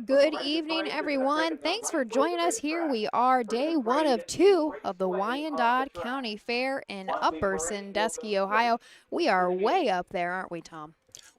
Good evening, everyone. Thanks for joining us. Here we are, day 1 of 2 of the Wyandot County Fair in Upper Sandusky, Ohio. We are way up there, aren't we, Tom?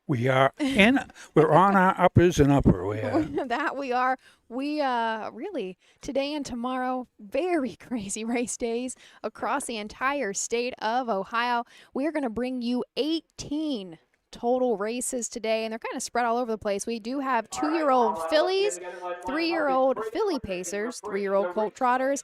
We are we're on our uppers and upper. We are. That we are. We really, today and tomorrow, very crazy race days across the entire state of Ohio. We are going to bring you 18 total races today, and they're kind of spread all over the place. We do have 2-year-old fillies, 3-year-old filly pacers, 3-year-old colt trotters,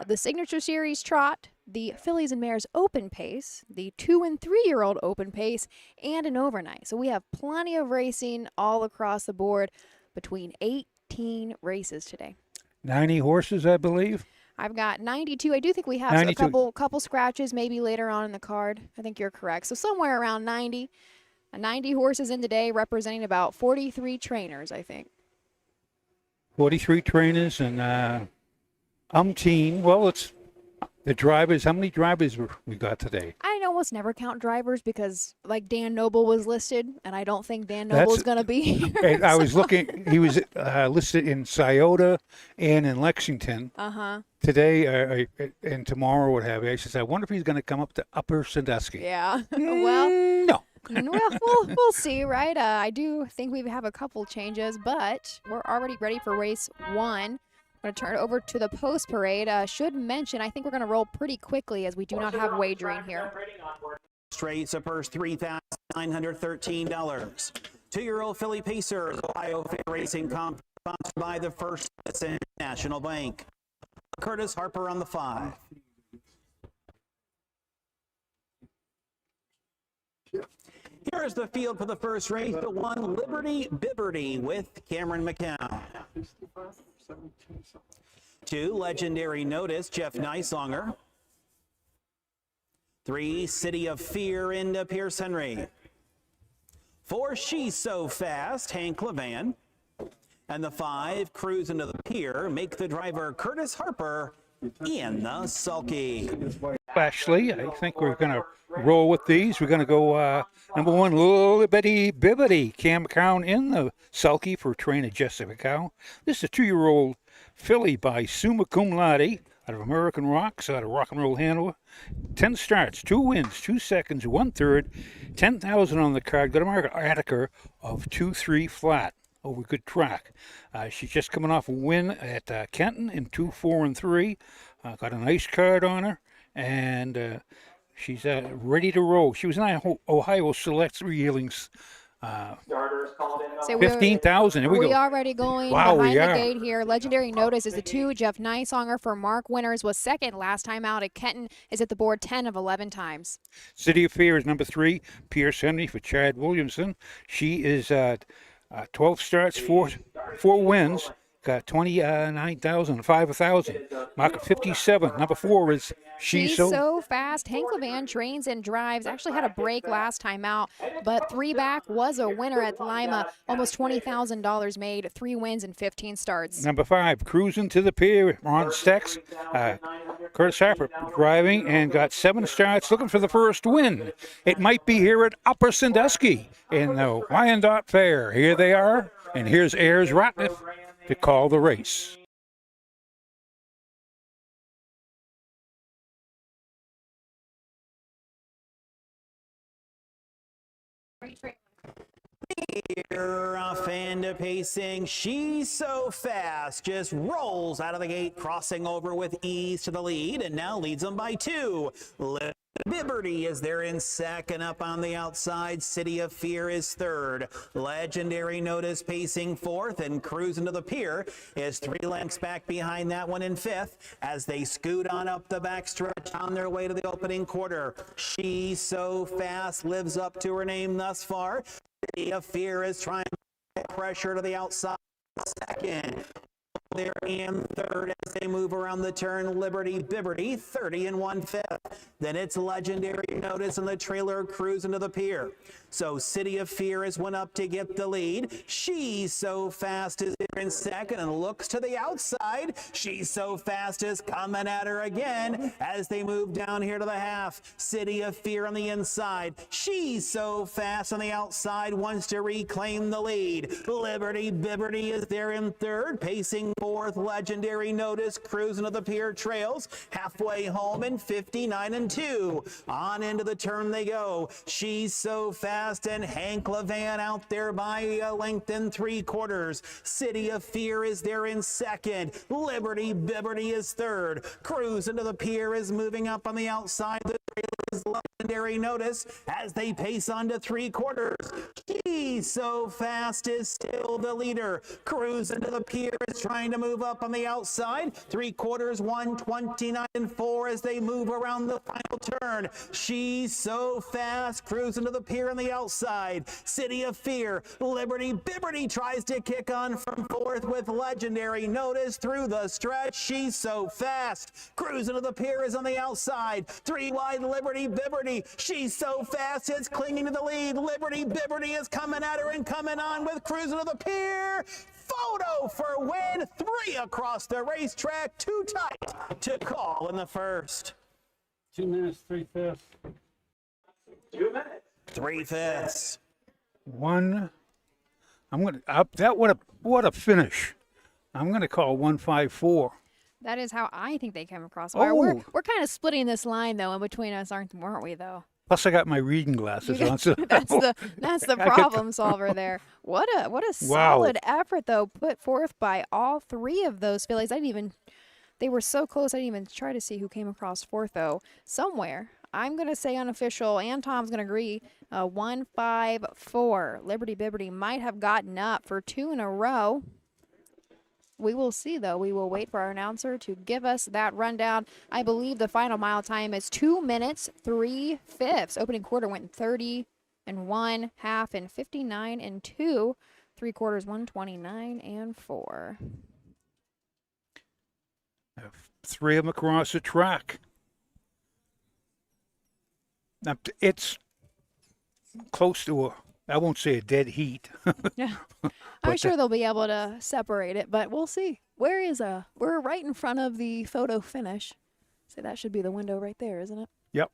the Signature Series trot, the Fillies and Mares Open Pace, the 2- and 3-year-old Open Pace, and an overnight. So we have plenty of racing all across the board between 18 races today. 90 horses, I believe. I've got 92. I do think we have 92. a couple scratches maybe later on in the card. I think you're correct. So somewhere around 90. 90 horses in today, representing about 43 trainers, I think. 43 trainers and umpteen. Well, it's the drivers. How many drivers we got today? I almost never count drivers because, like, Dan Noble was listed, and I don't think Dan Noble is going to be here. I was looking. He was listed in Scioto and in Lexington. Today and tomorrow, what have you. I said, I wonder if he's going to come up to Upper Sandusky. Yeah. Well, no. Well, we'll see, right? I do think we have a couple changes, but we're already ready for race 1. I'm going to turn it over to the post parade. Should mention, I think we're going to roll pretty quickly as we do not have wagering here. Race a purse $3,913. 2-year-old filly pacers, Ohio Fair Racing Comp sponsored by the First National Bank. Curtis Harper on the 5. Here is the field for the first race, the 1 Liberty Bibberty with Cameron McCown. 2 Legendary Notice, Jeff Nysonger. 3 City of Fear into Pierce Henry. 4 She's So Fast, Hank Levan. And the 5 Cruise into the Pier, make the driver Curtis Harper in the sulky. Ashley, I think we're going to roll with these. We're going to go number 1, Liberty Bibbity, Cam McCown in the sulky for trainer Jessica Cow. This is a 2-year-old filly by Summa Cum Laude out of American Rocks, out of Rock and Roll Handler. 10 starts, 2 wins, 2 seconds, 1/3, 10,000 on the card. Got a market Attica of 2-3 flat over good track. She's just coming off a win at Kenton in 2, 4, and 3. Got a nice card on her, and she's ready to roll. She was in Ohio Select 3 yearlings. 15,000. Here we go. We already going behind the gate here. Legendary Notice is the 2. Jeff Nysonger for Mark Winters was second last time out at Kenton. Is at the board 10 of 11 times. City of Fear is number 3. Pierce Henry for Chad Williamson. She is 12 starts, 4 wins. Got 29,000, 5,000. Market 57. Number 4 is She's So Fast. Hank Levan trains and drives. Actually had a break last time out, but 3 back was a winner at Lima. Almost $20,000 made. 3 wins and 15 starts. Number 5, Cruising to the Pier, Ron Stex. Curtis Harper driving and got 7 starts, looking for the first win. It might be here at Upper Sandusky in the Wyandot Fair. Here they are, and here's Ayers Ratliff to call the race. Here off into pacing, She's So Fast just rolls out of the gate, crossing over with ease to the lead, and now leads them by 2. Liberty is there in second. Up on the outside, City of Fear is third. Legendary Notice pacing fourth, and Cruising to the Pier is 3 lengths back behind that one in fifth as they scoot on up the backstretch on their way to the opening quarter. She's So Fast lives up to her name thus far. City of Fear is trying to put pressure to the outside. Second. there in third as they move around the turn. Liberty Bibberty, 30 1/5. Then it's Legendary Notice and the trailer cruising to the pier. So City of Fear has went up to get the lead. She's So Fast is there in second and looks to the outside. She's So Fast is coming at her again as they move down here to the half. City of Fear on the inside. She's So Fast on the outside wants to reclaim the lead. Liberty Bibberty is there in third, pacing fourth. Legendary Notice cruising to the pier trails. Halfway home in 59 2. On into the turn they go. She's So Fast and Hank Levan out there by a length and 3/4. City of Fear is there in second. Liberty Bibberty is third. Cruise into the pier is moving up on the outside. The trailer is Legendary Notice as they pace on to 3/4. She's So Fast is still the leader. Cruise into the pier is trying to move up on the outside. 3/4, 1:29 4 as they move around the final turn. She's So Fast cruising to the pier on the outside. City of Fear. Liberty Bibberty tries to kick on from fourth with Legendary Notice through the stretch. She's So Fast cruising to the pier is on the outside. 3 wide Liberty Bibberty. She's So Fast is clinging to the lead. Liberty Bibberty is coming at her and coming on with cruising to the pier. Photo for win. 3 across the racetrack. Too tight to call in the first. 2 minutes, 3/5. 2 minutes. 3/5. One. I'm gonna up that. What a finish! I'm gonna call 154. That is how I think they came across. We're Oh. kind of splitting this line though in between us, weren't we though? Plus, I got my reading glasses on. So that's the problem solver there. What a Wow. solid effort though put forth by all 3 of those fillies. They were so close. I didn't even try to see who came across fourth though. Somewhere. I'm gonna say unofficial, and Tom's gonna agree. 154. Liberty Bibberty might have gotten up for 2 in a row. We will see, though. We will wait for our announcer to give us that rundown. I believe the final mile time is 2 minutes, 3/5. Opening quarter went 30 1, half and 59 2, 3/4, 129 4. 3 of them across the track. Now, it's close to I won't say a dead heat. Yeah, I'm sure they'll be able to separate it, but we'll see. We're right in front of the photo finish. So that should be the window right there, isn't it? Yep.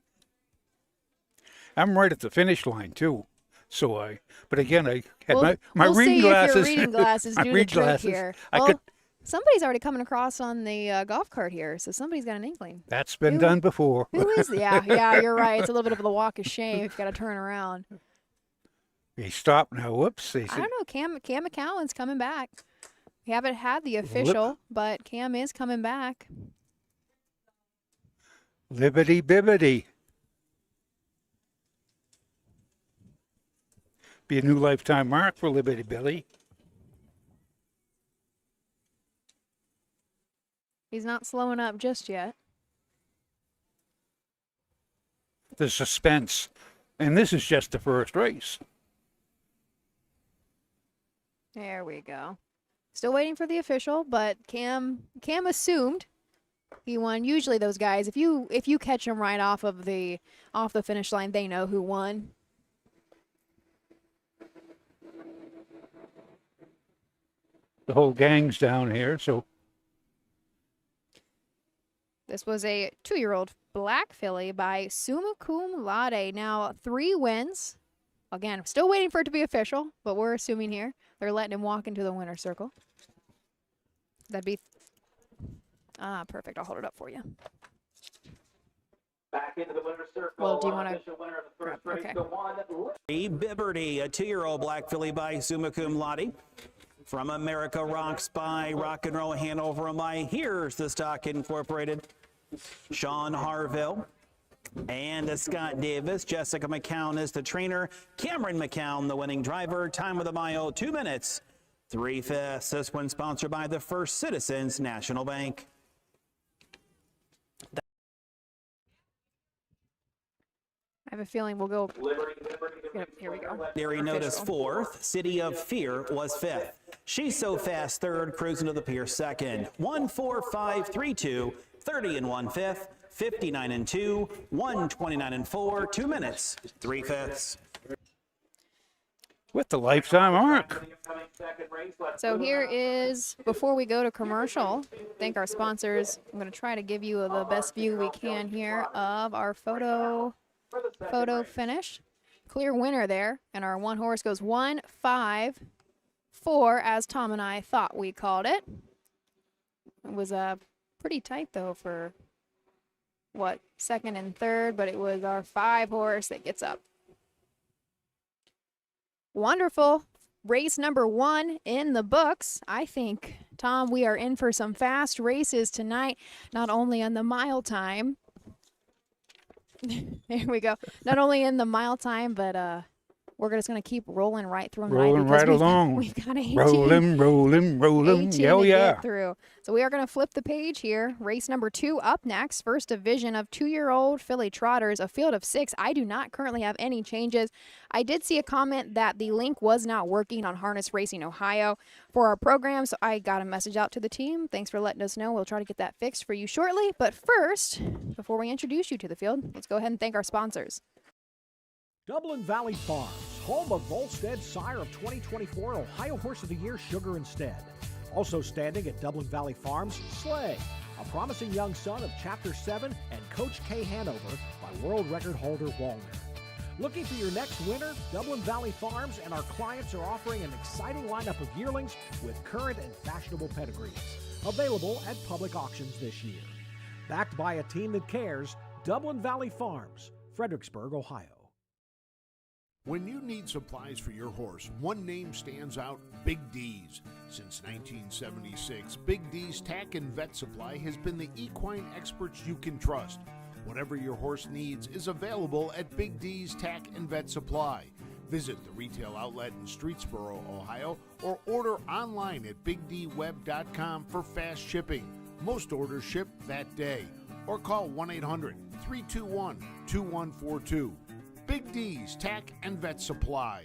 I'm right at the finish line too. But again, I had my we'll reading see glasses. If your reading glasses do the trick here. Somebody's already coming across on the golf cart here, so somebody's got an inkling. That's been done before. Who is? Yeah, you're right. It's a little bit of the walk of shame if you got to turn around. He stopped now. Whoops. I don't know. Cam McCowan's coming back. We haven't had the official, but Cam is coming back. Liberty Bibberty. Be a new lifetime mark for Liberty Billy. He's not slowing up just yet. The suspense. And this is just the first race. There we go. Still waiting for the official, but Cam assumed he won. Usually those guys, if you catch them right off the finish line, they know who won. The whole gang's down here, so this was a 2-year-old black filly by Summa Cum Laude. Now 3 wins. Again, still waiting for it to be official, but we're assuming here they're letting him walk into the winner's circle. That'd be perfect. I'll hold it up for you. Back into the winner's circle. Well, do you want to? Winner of the first race, Okay. the one. Bibberty, a 2-year-old black filly by Summa Cum Laude. From America Rocks by Rock and Roll Hanover by Here's the Stock Incorporated. Sean Harville and Scott Davis. Jessica McCown is the trainer. Cameron McCown, the winning driver. Time of the mile, 2 minutes, 3/5. This one sponsored by the First Citizens National Bank. I have a feeling we'll go. Yep, here we go. Dairy Notice fourth. City of Fear was fifth. She's So Fast third, cruising to the pier second. 1:45.32, 30 and 1/5, 59 and 2, 1:29 and 4, 2 minutes, 3/5. With the lifetime mark. So here is, before we go to commercial, thank our sponsors. I'm going to try to give you the best view we can here of our photo finish. Clear winner there, and our one horse goes 1-5-4, as Tom and I thought we called it. It was pretty tight though for second and third, but it was our 5 horse that gets up. Wonderful. Race number 1 in the books. I think, Tom, we are in for some fast races tonight, not only on the mile time. There we go. Not only in the mile time, but we're just going to keep rolling right through them. Rolling right along. We've got 18. Rolling. 18 Hell to yeah. get through. So we are going to flip the page here. Race number 2 up next. First division of 2-year-old filly trotters, a field of 6. I do not currently have any changes. I did see a comment that the link was not working on Harness Racing Ohio for our program, so I got a message out to the team. Thanks for letting us know. We'll try to get that fixed for you shortly. But first, before we introduce you to the field, let's go ahead and thank our sponsors. Dublin Valley Farms, home of Volstead Sire of 2024 Ohio Horse of the Year, Sugar Instead. Also standing at Dublin Valley Farms, Slay, a promising young son of Chapter 7 and Coach K Hanover by world record holder Walner. Looking for your next winner? Dublin Valley Farms and our clients are offering an exciting lineup of yearlings with current and fashionable pedigrees. Available at public auctions this year. Backed by a team that cares, Dublin Valley Farms, Fredericksburg, Ohio. When you need supplies for your horse, one name stands out: Big D's. Since 1976, Big D's Tack and Vet Supply has been the equine experts you can trust. Whatever your horse needs is available at Big D's Tack and Vet Supply. Visit the retail outlet in Streetsboro, Ohio, or order online at bigdweb.com for fast shipping. Most orders ship that day. Or call 1-800-321-2142. Big D's Tack and Vet Supply.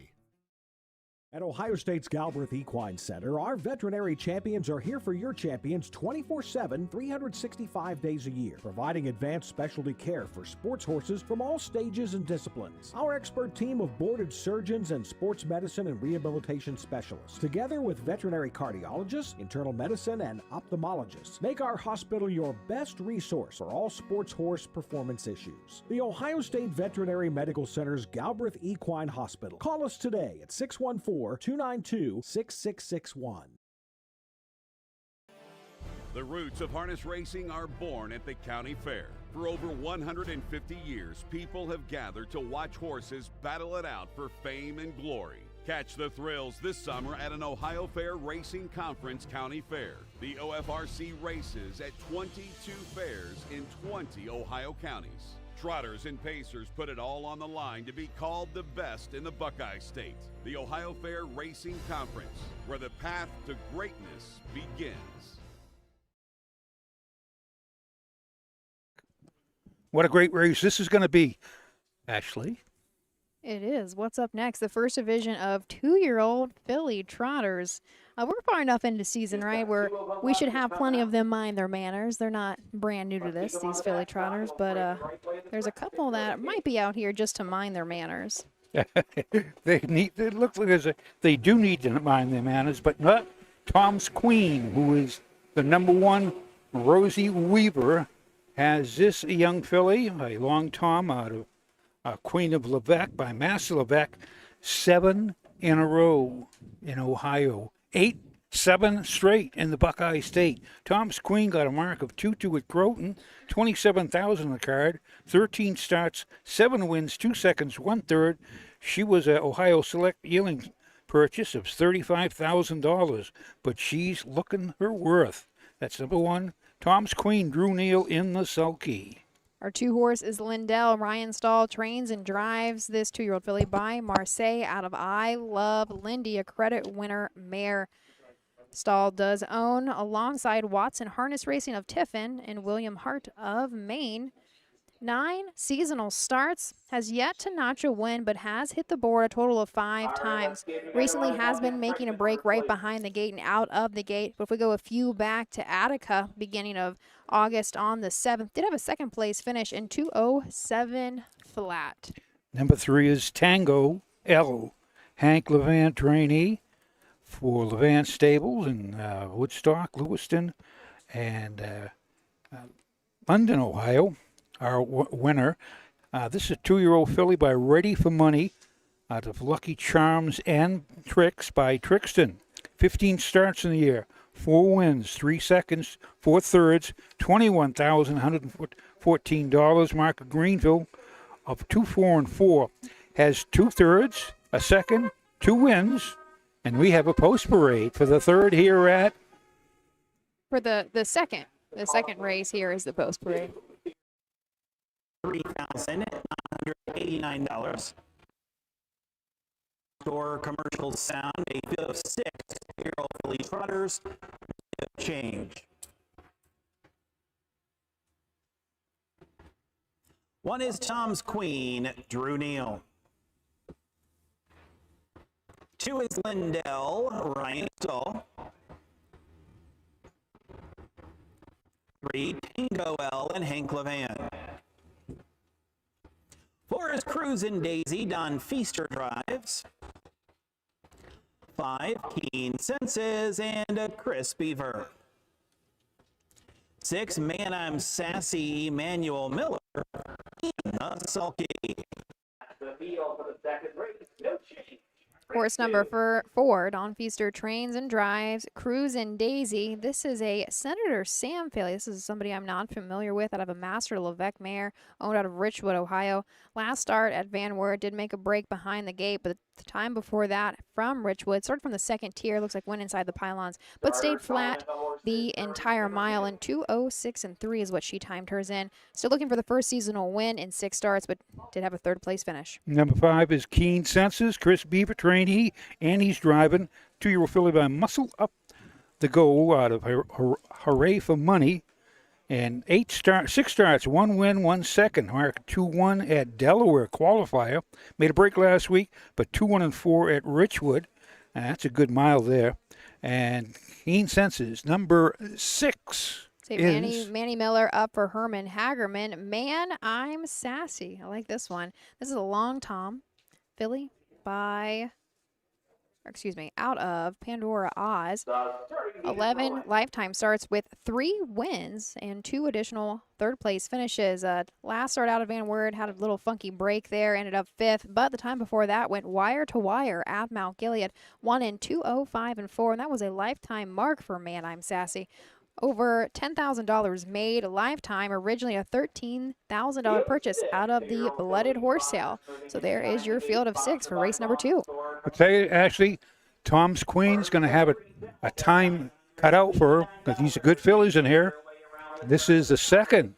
At Ohio State's Galbraith Equine Center, our veterinary champions are here for your champions 24/7, 365 days a year, providing advanced specialty care for sports horses from all stages and disciplines. Our expert team of boarded surgeons and sports medicine and rehabilitation specialists, together with veterinary cardiologists, internal medicine, and ophthalmologists, make our hospital your best resource for all sports horse performance issues. The Ohio State Veterinary Medical Center's Galbraith Equine Hospital. Call us today at 614-292-6661. The roots of harness racing are born at the county fair. For over 150 years, people have gathered to watch horses battle it out for fame and glory. Catch the thrills this summer at an Ohio Fair Racing Conference County Fair. The OFRC races at 22 fairs in 20 Ohio counties. Trotters and pacers put it all on the line to be called the best in the Buckeye State. The Ohio Fair Racing Conference, where the path to greatness begins. What a great race this is going to be, Ashley. It is. What's up next? The first division of 2-year-old filly trotters. We're far enough into season, right, where we should have plenty of them mind their manners. They're not brand new to this, these filly trotters, but there's a couple that might be out here just to mind their manners. It looks like they do need to mind their manners, but not Tom's Queen, who is the #1 Rosie Weaver, has this young filly, a long Tom out of Queen of Levesque by Master Levesque, 7 in a row in Ohio. 7 straight in the Buckeye State. Tom's Queen got a mark of 2-2 at Croton, 27,000 the card, 13 starts, 7 wins, 2 seconds, 1/3. She was an Ohio Select yearling purchase of $35,000, but she's looking her worth. That's #1, Tom's Queen, Drew Neal in the sulky. Our 2 horse is Lindell. Ryan Stahl trains and drives this 2-year-old filly by Marseille out of I Love Lindy, a credit winner mare. Stahl does own, alongside Watson Harness Racing of Tiffin and William Hart of Maine. 9 seasonal starts, has yet to notch a win, but has hit the board a total of 5 times. Recently has been making a break right behind the gate and out of the gate. But if we go a few back to Attica, beginning of August on the 7th, did have a second place finish in 2:07 flat. Number 3 is Tango L. Hank Levant trainee for Levant Stables in Woodstock, Lewiston, and London, Ohio. Our winner. This is a 2-year-old filly by Ready for Money out of Lucky Charms and Tricks by Trixton. 15 starts in the year, 4 wins, 3 seconds, 4 thirds, $21,114. Mark of Greenville of 2, 4, and 4 has 2 thirds, a second, 2 wins, and we have a post parade for the third here at. For the second race here is the post parade. $3,989. Store commercial sound, a field of 6 2-year-old filly trotters, change. 1 is Tom's Queen, Drew Neal. 2 is Lindell, Ryan Stoll. 3, Tango L and Hank Levant. 4 is Cruisin' Daisy, Don Feaster drives. 5, Keen Senses and Chris Beaver. 6, Man I'm Sassy, Emmanuel Miller, Sulky. The field for the second race, no change. Horse number 4, Don Feaster trains and drives Cruisin' Daisy. This is a Senator Sam filly. This is somebody I'm not familiar with, out of a Master Levesque mare owned out of Richwood, Ohio. Last start at Van Wert, did make a break behind the gate, but the time before that from Richwood, started from the second tier, looks like went inside the pylons, but stayed flat the entire mile, and 2:06 and 3 is what she timed hers in. Still looking for the first seasonal win in 6 starts, but did have a 3rd place finish. Number 5 is Keen Senses, Chris Beaver trainee, and he's driving 2-year-old filly by Muscle Up the Goal out of Hooray for Money. And 6 starts, 1 win, 1 second. Mark 2-1 at Delaware qualifier. Made a break last week, but 2-1 and 4 at Richwood. That's a good mile there. And Keen Senses, number 6. Say Manny Miller up for Herman Hagerman. Man, I'm Sassy. I like this one. This is a long Tom filly out of Pandora Oz. 11 lifetime starts with 3 wins and 2 additional 3rd place finishes. Last start out of Van Wert had a little funky break there, ended up 5th, but the time before that went wire to wire at Mount Gilead, won in 2:05 and 4, and that was a lifetime mark for Man I'm Sassy. Over $10,000 made a lifetime, originally a $13,000 purchase out of the Blooded Horse Sale. So there is your field of 6 for race number 2. I'll tell you, Ashley, Tom's Queen's going to have a time cut out for her because these are good fillies in here. This is the second.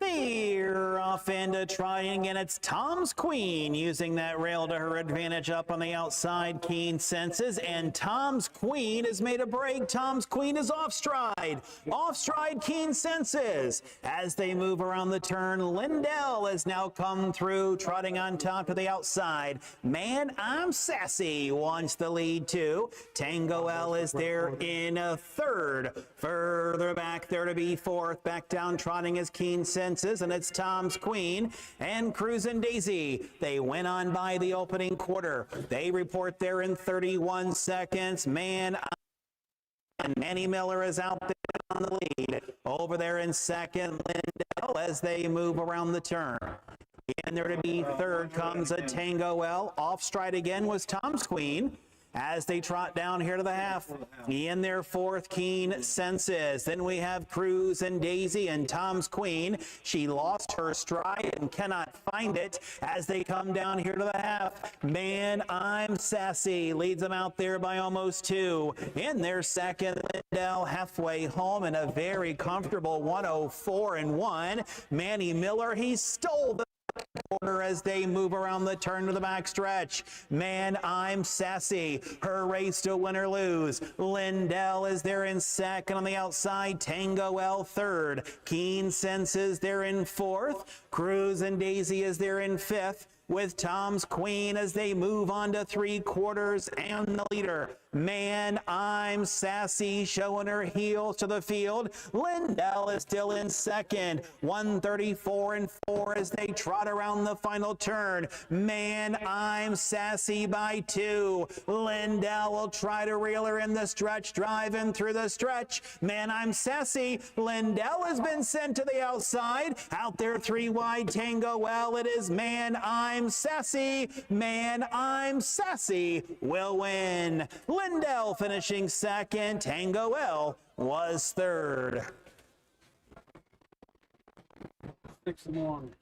They're off and trying, and it's Tom's Queen using that rail to her advantage up on the outside. Keen Senses, and Tom's Queen has made a break. Tom's Queen is off stride. Off stride, Keen Senses. As they move around the turn, Lindell has now come through, trotting on top to the outside. Man I'm Sassy wants the lead too. Tango L is there in a 3rd. Further back there to be 4th. Back down trotting is Keen Senses. And it's Tom's Queen and Cruisin' Daisy. They went on by the opening quarter. They report there in 31 seconds. Man, and Manny Miller is out there on the lead. Over there in 2nd, Lindell as they move around the turn. In there to be 3rd comes a Tango L. Off stride again was Tom's Queen. as they trot down here to the half. In their fourth, Keen Senses. Then we have Cruz and Daisy and Tom's Queen. She lost her stride and cannot find it as they come down here to the half. Man, I'm Sassy leads them out there by almost 2. In their second, Lindell halfway home in a very comfortable 104-1. Manny Miller, he stole the corner as they move around the turn to the backstretch. Man, I'm Sassy. Her race to win or lose. Lindell is there in second on the outside. Tango L third. Keen Senses there in fourth. Cruz and Daisy is there in fifth, with Tom's Queen as they move on to 3/4 and the leader. Man, I'm Sassy showing her heels to the field. Lindell is still in second. 134-4 as they trot around the final turn. Man, I'm Sassy by 2. Lindell will try to reel her in the stretch, driving through the stretch. Man, I'm Sassy. Lindell has been sent to the outside. Out there 3 wide, Tango Well. It is Man, I'm Sassy. Man, I'm Sassy will win. Lindell finishing second. Tango L was third.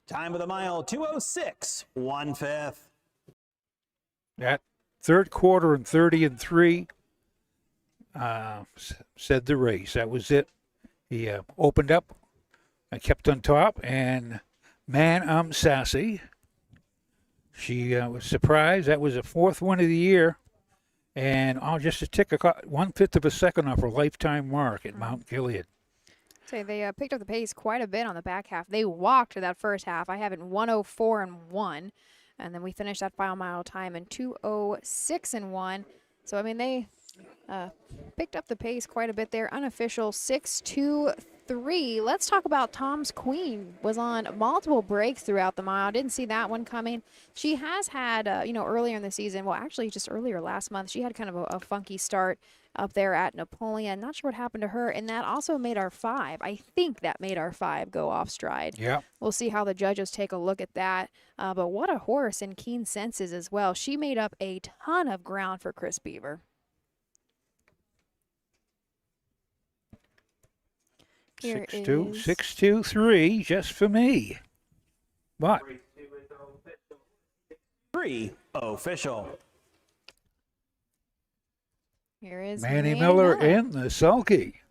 Time of the mile, 2:06, 1/5. That third quarter and 30-3 said the race. That was it. He opened up and kept on top, and Man, I'm Sassy. She was surprised. That was the 4th win of the year. And just to tick 1/5 of a second off her lifetime mark at Mount Gilead. So they picked up the pace quite a bit on the back half. They walked that first half. I have it in 104-1. And then we finished that final mile time in 2:06-1. So, I mean, they picked up the pace quite a bit there. Unofficial 6:23. Let's talk about Tom's Queen. Was on multiple breaks throughout the mile. Didn't see that one coming. She has had, earlier in the season, well, actually just earlier last month, she had kind of a funky start up there at Napoleon. Not sure what happened to her, and that also made our 5. I think that made our 5 go off stride. Yeah. We'll see how the judges take a look at that. But what a horse in Keen Senses as well. She made up a ton of ground for Chris Beaver. Here 6-2, is 6-2-3, just for me. But 3 official. Here is Manny Miller in the sulky.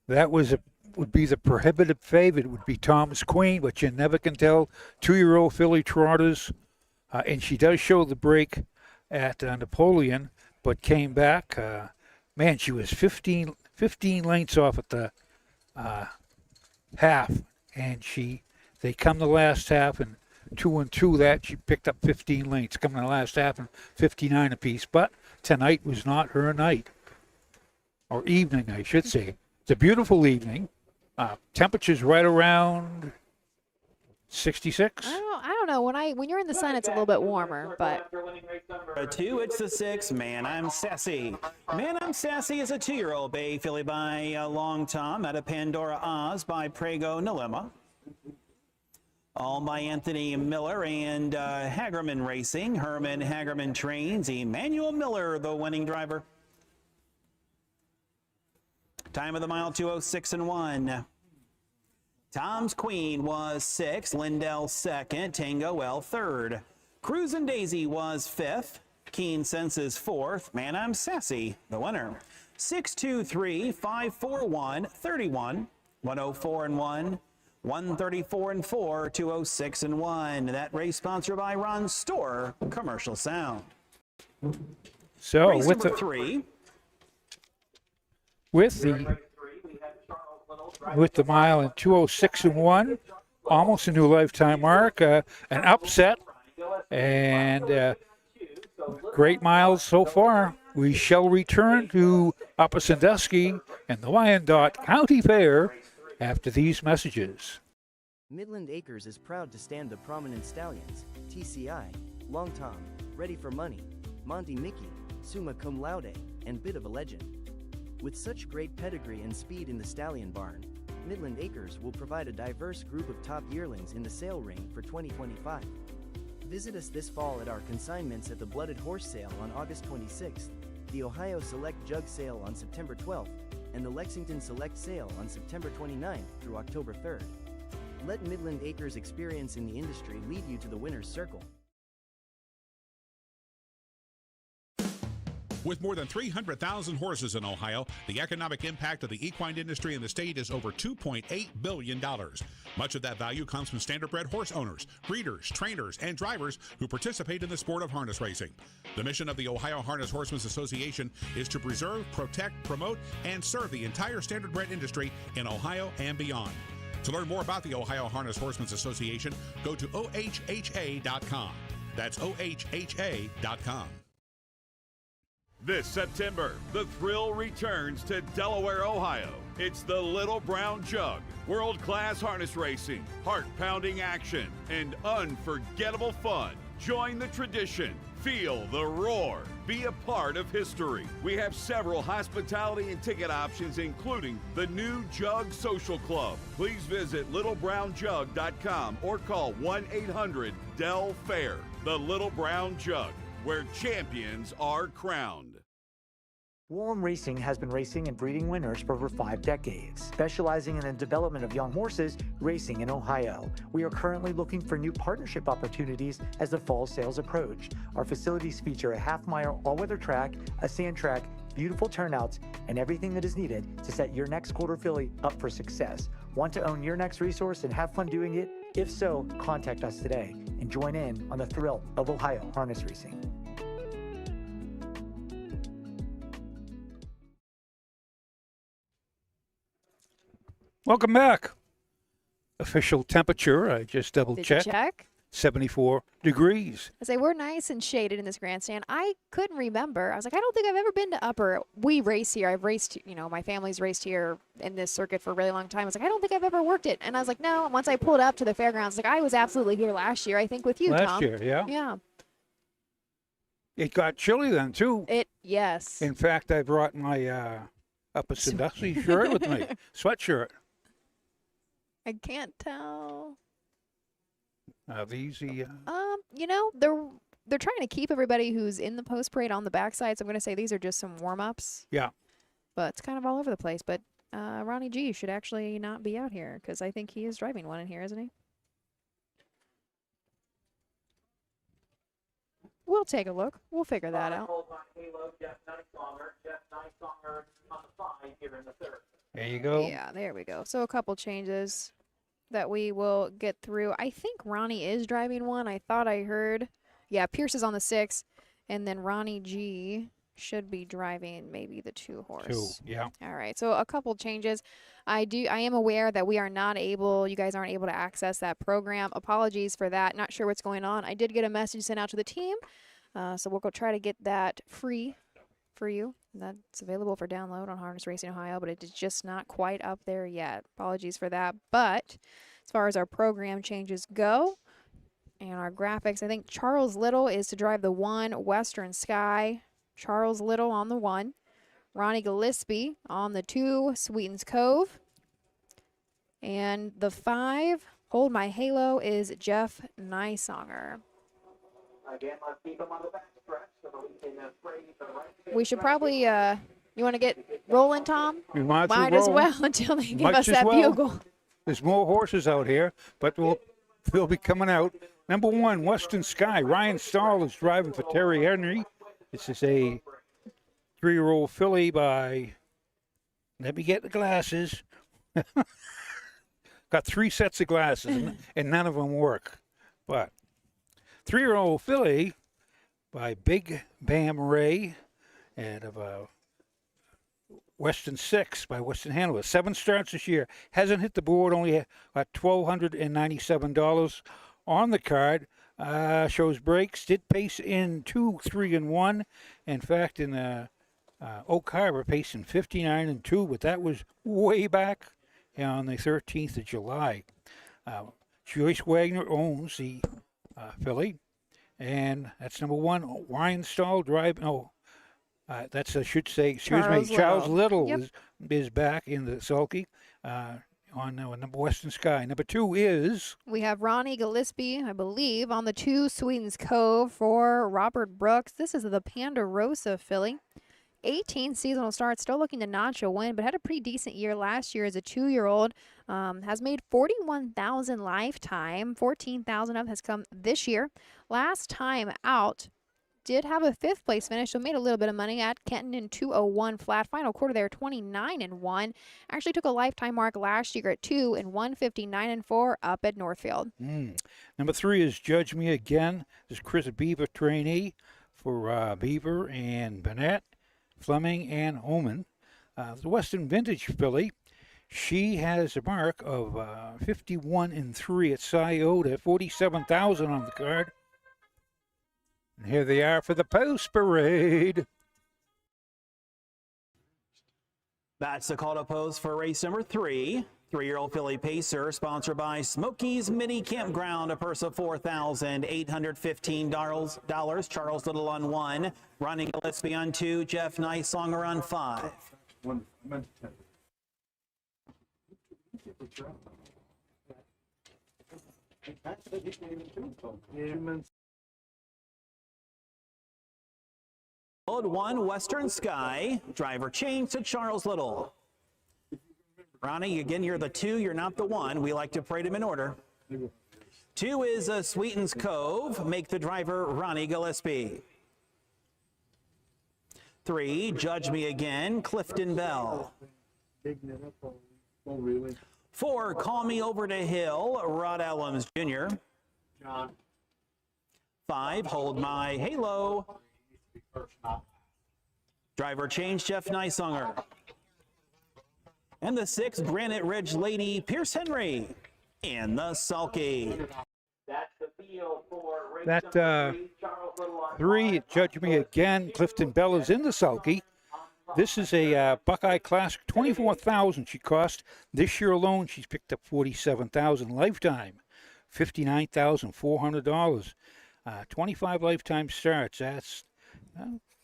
That would be the prohibitive favorite. Would be Tom's Queen, but you never can tell. 2-year-old filly trotters, and she does show the break at Napoleon, but came back. Man, she was 15 lengths off at the half, and they come the last half, and 2-2 that she picked up 15 lengths coming the last half and 59 apiece. But tonight was not her night, or evening, I should say. It's a beautiful evening. Temperatures right around 66. I don't know. When you're in the sun, it's a little bit warmer, but 2, it's the 6, Man, I'm Sassy. Man, I'm Sassy is a 2-year-old bay filly by Long Tom out of Pandora Oz by Prego Nalima. All by Anthony Miller and Hagerman Racing. Herman Hagerman trains. Emmanuel Miller, the winning driver. Time of the mile, 2:06-1. Tom's Queen was 6, Lindell 2nd, Tango L 3rd. Cruz and Daisy was 5th, Keen Senses 4th, Man, I'm Sassy, the winner. 6-2-3, 5-4-1, 31, 104-1, 134-4, 206-1. That race sponsored by Ron Store, Commercial Sound. So Race with number 3. With the mile in 2:06-1, almost a new lifetime mark, an upset, and great miles so far. We shall return to Upper Sandusky and the Wyandot County Fair after these messages. Midland Acres is proud to stand the prominent stallions, TCI, Long Tom, Ready for Money, Monty Mickey, Summa Cum Laude, and Bit of a Legend. With such great pedigree and speed in the stallion barn, Midland Acres will provide a diverse group of top yearlings in the sale ring for 2025. Visit us this fall at our consignments at the Blooded Horse Sale on August 26th, the Ohio Select Jug Sale on September 12th, and the Lexington Select Sale on September 29th through October 3rd. Let Midland Acres' experience in the industry lead you to the winner's circle. With more than 300,000 horses in Ohio, the economic impact of the equine industry in the state is over $2.8 billion. Much of that value comes from standardbred horse owners, breeders, trainers, and drivers who participate in the sport of harness racing. The mission of the Ohio Harness Horsemen's Association is to preserve, protect, promote, and serve the entire standardbred industry in Ohio and beyond. To learn more about the Ohio Harness Horsemen's Association, go to OHHA.com. That's OHHA.com. This September, the thrill returns to Delaware, Ohio. It's the Little Brown Jug. World-class harness racing, heart-pounding action, and unforgettable fun. Join the tradition. Feel the roar. Be a part of history. We have several hospitality and ticket options, including the new Jug Social Club. Please visit littlebrownjug.com or call 1-800-DEL-FAIR. The Little Brown Jug, where champions are crowned. Wallem Racing has been racing and breeding winners for over 5 decades, specializing in the development of young horses racing in Ohio. We are currently looking for new partnership opportunities as the fall sales approach. Our facilities feature a half-mile all-weather track, a sand track, beautiful turnouts, and everything that is needed to set your next quarter filly up for success. Want to own your next resource and have fun doing it? If so, contact us today and join in on the thrill of Ohio harness racing. Welcome back. Official temperature, I just double Did you checked. check? 74 degrees. I say we're nice and shaded in this grandstand. I couldn't remember. I was like, I don't think I've ever been to Upper. We race here. I've raced, my family's raced here in this circuit for a really long time. I was like, I don't think I've ever worked it. And I was like, no. Once I pulled up to the fairgrounds, I was absolutely here last year, I think, with you, Last Tom. year, yeah. Yeah. It got chilly then, too. Yes. In fact, I brought my Upper Sandusky shirt with me, sweatshirt. I can't tell. These, they're trying to keep everybody who's in the post parade on the backside. So I'm going to say these are just some warm ups. Yeah. But it's kind of all over the place. But Ronnie G should actually not be out here because I think he is driving one in here, isn't he? We'll take a look. We'll figure that out. There you go. Yeah, there we go. So a couple changes that we will get through. I think Ronnie is driving one. I thought I heard. Yeah, Pierce is on the 6, and then Ronnie G should be driving maybe the 2-horse. 2, yeah. All right, so a couple changes. I am aware that we are not able, you guys aren't able to access that program. Apologies for that. Not sure what's going on. I did get a message sent out to the team, so we'll go try to get that free for you. That's available for download on Harness Racing Ohio, but it is just not quite up there yet. Apologies for that. But as far as our program changes go and our graphics, I think Charles Little is to drive the 1, Western Sky. Charles Little on the 1. Ronnie Gillespie on the 2, Sweetens Cove. And the 5, Hold My Halo, is Jeff Nysonger. Again, let's keep them on the back stretch so that we can spray the right. We should probably, you want to get rolling, Tom? We might as well until they give us that bugle. There's more horses out here, but they'll be coming out. Number 1, Western Sky. Ryan Stahl is driving for Terry Henry. This is a 3-year-old filly by, let me get the glasses. Got 3 sets of glasses, and none of them work. But 3-year-old filly by Big Bam Ray, and of Western 6 by Western Hanover. 7 starts this year. Hasn't hit the board, only got $1,297 on the card. Shows breaks, did pace in 2, 3, and 1. In fact, in Oak Harbor, pacing 59 and 2, but that was way back on the 13th of July. Joyce Wagner owns the filly, and that's number 1. Ryan Stahl driving. That's I should say. Excuse me. Charles Little Yep. is back in the sulky. on number Western Sky. Number 2 is We have Ronnie Gillespie, I believe, on the 2 Sweetens Cove for Robert Brooks. This is the Ponderosa filly. 18 seasonal starts, still looking to notch a win, but had a pretty decent year last year as a 2-year-old. Has made 41,000 lifetime. 14,000 of has come this year. Last time out, did have a 5th place finish, so made a little bit of money at Kenton in 2:01 flat. Final quarter there, 29-1. Actually took a lifetime mark last year at 2 and 159-4 up at Northfield. Number 3 is Judge Me Again. This is Chris Beaver trainee for Beaver and Burnett, Fleming, and Oman. The Western Vintage filly, she has a mark of 51-3 at Scioto, 47,000 on the card. And here they are for the post parade. That's the call to post for race number 3. 3-year-old filly Pacer, sponsored by Smokies Mini Campground, a purse of $4,815. Charles Little on 1, Ronnie Gillespie on 2, Jeff Nicelonger on 5. Load 1, Western Sky. Driver change to Charles Little. Ronnie, again, you're the 2, you're not the 1. We like to parade them in order. 2 is Sweetens Cove. Make the driver Ronnie Gillespie. 3, Judge Me Again, Clifton Bell. 4, Call Me Over to Hill, Rod Allums Jr. 5, Hold My Halo. Driver change, Jeff Nicelonger. And the 6, Granite Ridge Lady, Pierce Henry. In the sulky. That's the field for race That number 3, Charles Little on 3, Judge Me Again, Clifton Bell is in the sulky. This is a Buckeye Classic, 24,000 she cost. This year alone, she's picked up 47,000 lifetime, $59,400. 25 lifetime starts. That's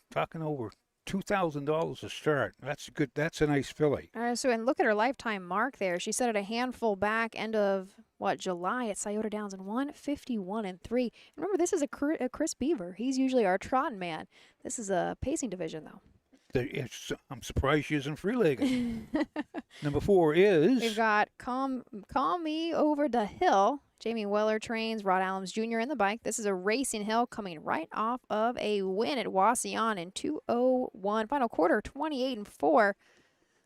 talking over $2,000 a start. That's good. That's a nice filly. All right, so and look at her lifetime mark there. She set at a handful back end of July at Scioto Downs in 151-3. Remember, this is a Chris Beaver. He's usually our trotting man. This is a pacing division though. I'm surprised she isn't free-legged. Number 4 is We've got Call Me Over the Hill. Jamie Weller trains Rod Allums Jr. in the bike. This is a racing hill coming right off of a win at Wasion in 2:01. Final quarter, 28-4.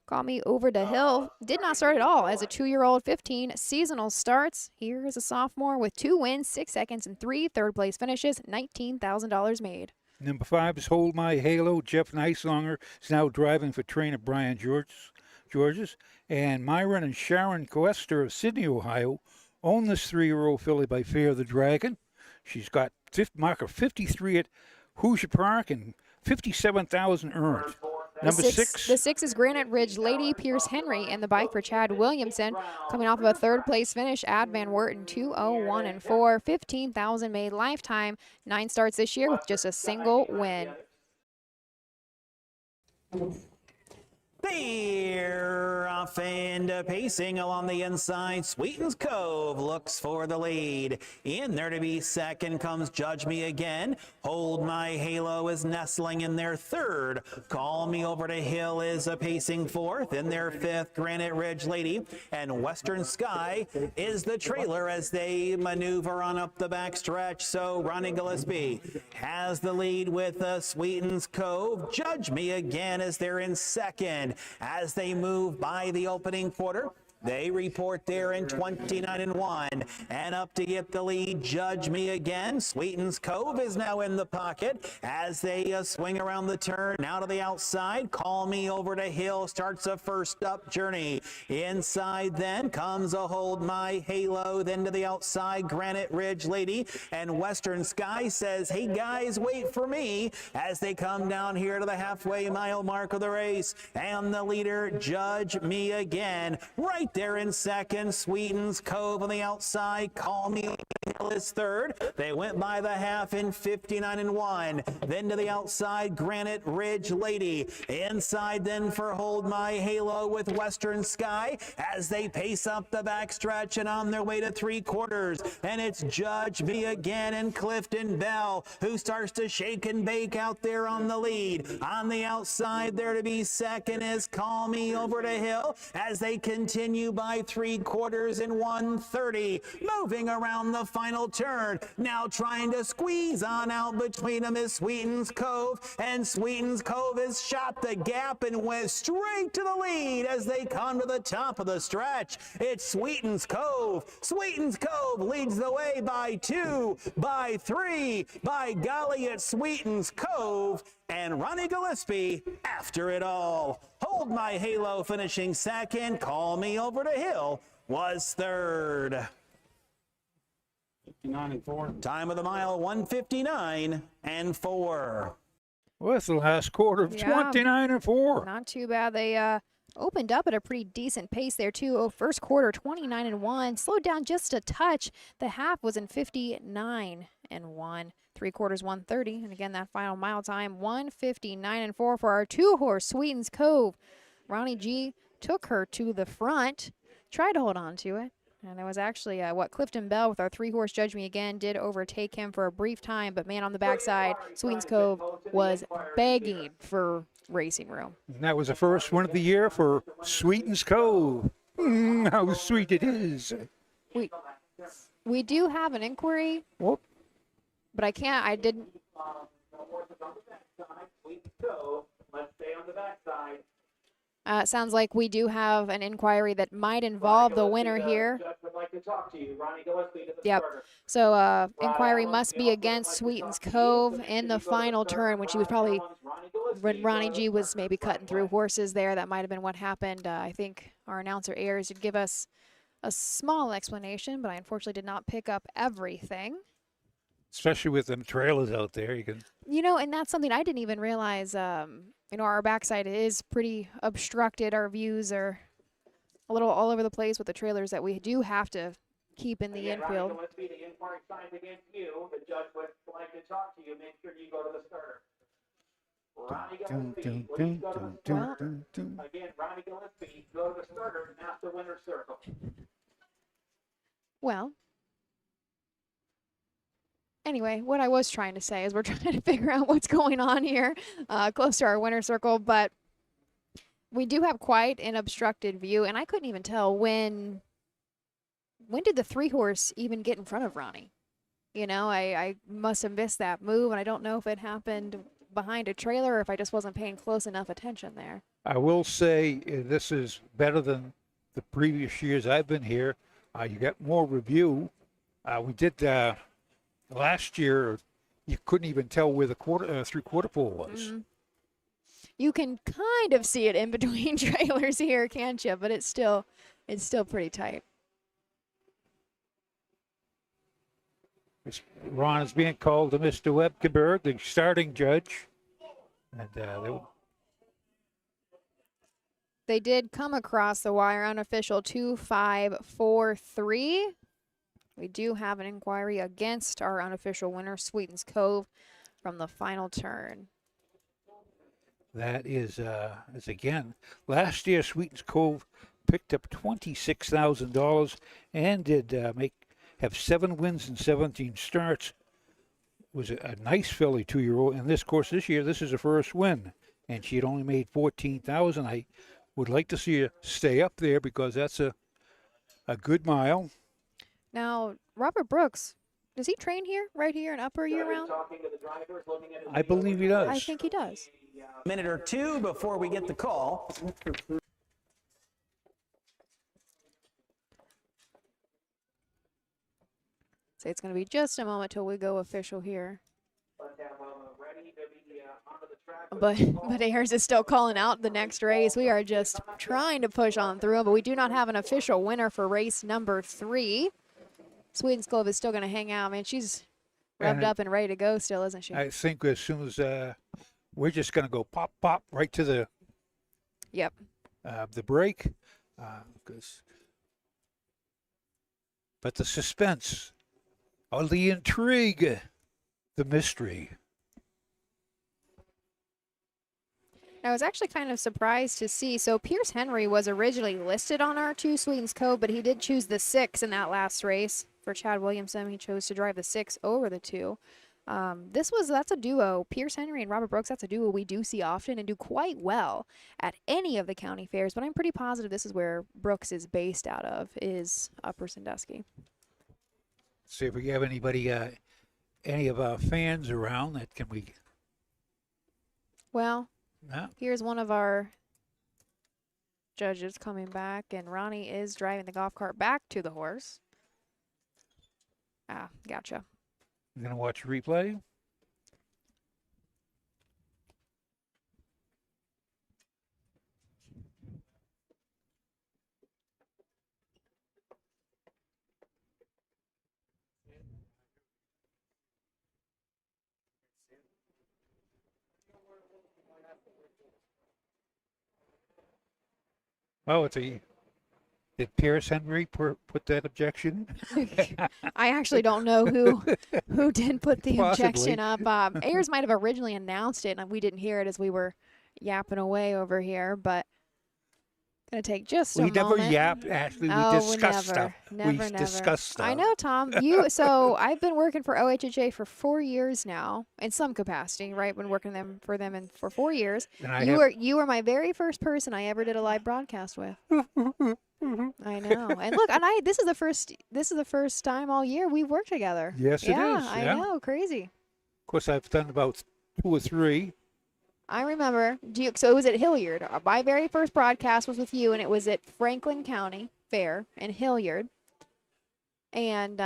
Call Me Over the Hill did not start at all as a 2-year-old, 15 seasonal starts. Here is a sophomore with 2 wins, 6 seconds, and 3 third-place finishes, $19,000 made. Number 5 is Hold My Halo. Jeff Nicelonger is now driving for trainer Brian Georges. And Myron and Sharon Coester of Sydney, Ohio, own this 3-year-old filly by Fear the Dragon. She's got marker 53 at Hoosier Park and 57,000 earned. Number 6. The 6 is Granite Ridge Lady, Pierce Henry, and the bike for Chad Williamson, coming off of a 3rd place finish at Van Werton, 2:01-4, 15,000 made lifetime, 9 starts this year with just a single win. They're off and pacing along the inside. Sweetens Cove looks for the lead. In there to be second comes Judge Me Again. Hold My Halo is nestling in their 3rd. Call Me Over to Hill is pacing 4th. In their 5th, Granite Ridge Lady. And Western Sky is the trailer as they maneuver on up the backstretch. So Ronnie Gillespie has the lead with Sweetens Cove. Judge Me Again as they're in 2nd. As they move by the opening quarter, they report there in 29-1, and up to get the lead, Judge Me Again. Sweetens Cove is now in the pocket as they swing around the turn. Now to the outside, Call Me Over to Hill starts a first up journey. Inside then comes a Hold My Halo, then to the outside, Granite Ridge Lady, and Western Sky says, hey guys, wait for me, as they come down here to the halfway mile mark of the race, and the leader, Judge Me Again, right there in second. Sweetens Cove on the outside. Call Me Hill is third. They went by the half in 59-1. Then to the outside, Granite Ridge Lady. Inside then for Hold My Halo with Western Sky as they pace up the backstretch and on their way to 3/4. And it's Judge B again and Clifton Bell who starts to shake and bake out there on the lead. On the outside there to be second is Call Me Over to Hill as they continue by 3/4 in 1:30. Moving around the final turn. Now trying to squeeze on out between them is Sweetens Cove. And Sweetens Cove has shot the gap and went straight to the lead as they come to the top of the stretch. It's Sweetens Cove. Sweetens Cove leads the way by 2, by 3. By golly, it's Sweetens Cove. And Ronnie Gillespie after it all. Hold My Halo finishing second. Call Me Over to Hill was third. 59-4. Time of the mile 1:59-4. Well, it's the last quarter of Yeah. 29-4. Not too bad. They opened up at a pretty decent pace there, too. Oh, first quarter, 29-1. Slowed down just a touch. The half was in 59-1. 3/4, 1:30. And again, that final mile time, 1:59-4 for our 2-horse, Sweetens Cove. Ronnie G took her to the front, tried to hold on to it. And it was actually Clifton Bell with our 3-horse Judge Me Again did overtake him for a brief time, but man, on the backside, Sweetens Cove was begging for racing room. And that was the first one of the year for Sweetens Cove. How sweet it is. We do have an inquiry, Whoop. but I didn't. Let's stay on the backside. Sounds like we do have an inquiry that might involve the winner here. Judge would like to talk to you. Ronnie Gillespie to the Yep. starter. So inquiry must be against Sweetens Cove in the final turn, when Ronnie G was maybe cutting through horses there. That might have been what happened. I think our announcer Ayers did give us a small explanation, but I unfortunately did not pick up everything. Especially with them trailers out there. You can. And that's something I didn't even realize. Our backside is pretty obstructed. Our views are a little all over the place with the trailers that we do have to keep in the Again, infield. Ronnie Gillespie, the inquiry signs against you. The judge would like to talk to you. Make sure you go to the starter. Ronnie Gillespie, please go to the starter. Again, Ronnie Gillespie, go to the starter and ask the winner's circle. Well, anyway, what I was trying to say is we're trying to figure out what's going on here close to our winner's circle, but we do have quite an obstructed view, and I couldn't even tell when did the 3-horse even get in front of Ronnie? I must have missed that move, and I don't know if it happened behind a trailer or if I just wasn't paying close enough attention there. I will say this is better than the previous years I've been here. You get more review. We did last year. You couldn't even tell where the 3/4 pole was. Mm-hmm. You can kind of see it in between trailers here, can't you? But it's still pretty tight. Ron is being called to Mr. Webkeberg, the starting judge. And they did come across the wire, unofficial 2-5-4-3. We do have an inquiry against our unofficial winner, Sweetens Cove, from the final turn. that is again, last year Sweetens Cove picked up $26,000 and did have 7 wins and 17 starts. Was a nice filly 2-year-old. And this course this year, this is her first win, and she had only made $14,000. I would like to see her stay up there because that's a good mile. Now, Robert Brooks, does he train here, right here in Upper year-round? I believe he does. I think he does. Minute or two before we get the call. So it's going to be just a moment till we go official here. But Ayers is still calling out the next race. We are just trying to push on through, but we do not have an official winner for race number 3. Sweetens Cove is still going to hang out. Man, she's revved up and ready to go still, isn't she? I think as soon as we're just going to go pop, pop right to the Yep. the break because but the suspense, or the intrigue, the mystery. I was actually kind of surprised to see. So Pierce Henry was originally listed on our 2 Sweetens Cove, but he did choose the 6 in that last race. For Chad Williamson, he chose to drive the 6 over the 2. That's a duo. Pierce Henry and Robert Brooks, that's a duo we do see often and do quite well at any of the county fairs, but I'm pretty positive this is where Brooks is based out of, is Upper Sandusky. See if we have anybody, any of our fans around that can we. Well, No. here's one of our judges coming back, and Ronnie is driving the golf cart back to the horse. Ah, gotcha. You're going to watch a replay? Oh, did Pierce Henry put that objection? I actually don't know who did put the Possibly. objection up. Ayers might have originally announced it, and we didn't hear it as we were yapping away over here, but gonna take just a We never moment. yapped, Ashley. We Oh, discussed never, stuff. never. Discussed stuff. I know, Tom. So I've been working for OHHA for 4 years now, in some capacity, right? Been working for them for 4 years. And You were my very first person I ever did a live broadcast with. I know. And look, this is the first time all year we've worked together. Yes, it is. I Yeah. know, crazy. Of course, I've done about 2 or 3. I remember. So it was at Hilliard. My very first broadcast was with you, and it was at Franklin County Fair in Hilliard. And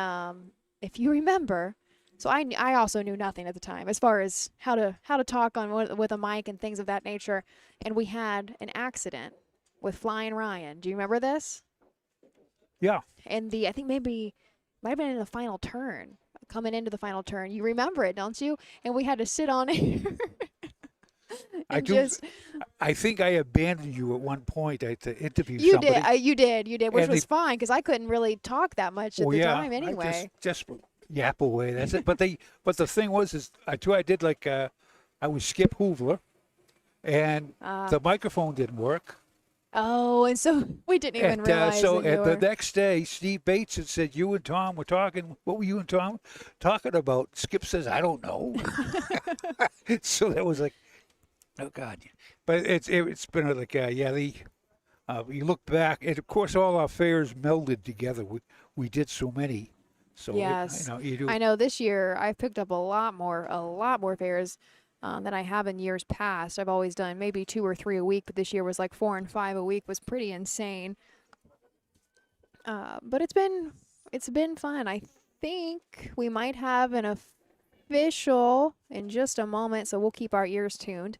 if you remember, so I also knew nothing at the time as far as how to talk on with a mic and things of that nature. And we had an accident with Flying Ryan. Do you remember this? Yeah. And I think might have been in the final turn, coming into the final turn. You remember it, don't you? And we had to sit on air. I do. I think I abandoned you at one point to interview You somebody. did. You did, which And was fine because I couldn't really talk that much at the time anyway. I just yap away. That's it. But the thing was I did like I was Skip Hoovler, and the microphone didn't work. Oh, and so we didn't even realize. So that you the were... next day, Steve Bates had said, "You and Tom were talking. What were you and Tom talking about?" Skip says, "I don't know." So that was like, oh God. But it's been like you look back, and of course all our fairs melded together. We did so many. So yes, you do. I know this year I've picked up a lot more fairs than I have in years past. I've always done maybe 2 or 3 a week, but this year was like 4 and 5 a week. Was pretty insane. But it's been fun. I think we might have an official in just a moment, so we'll keep our ears tuned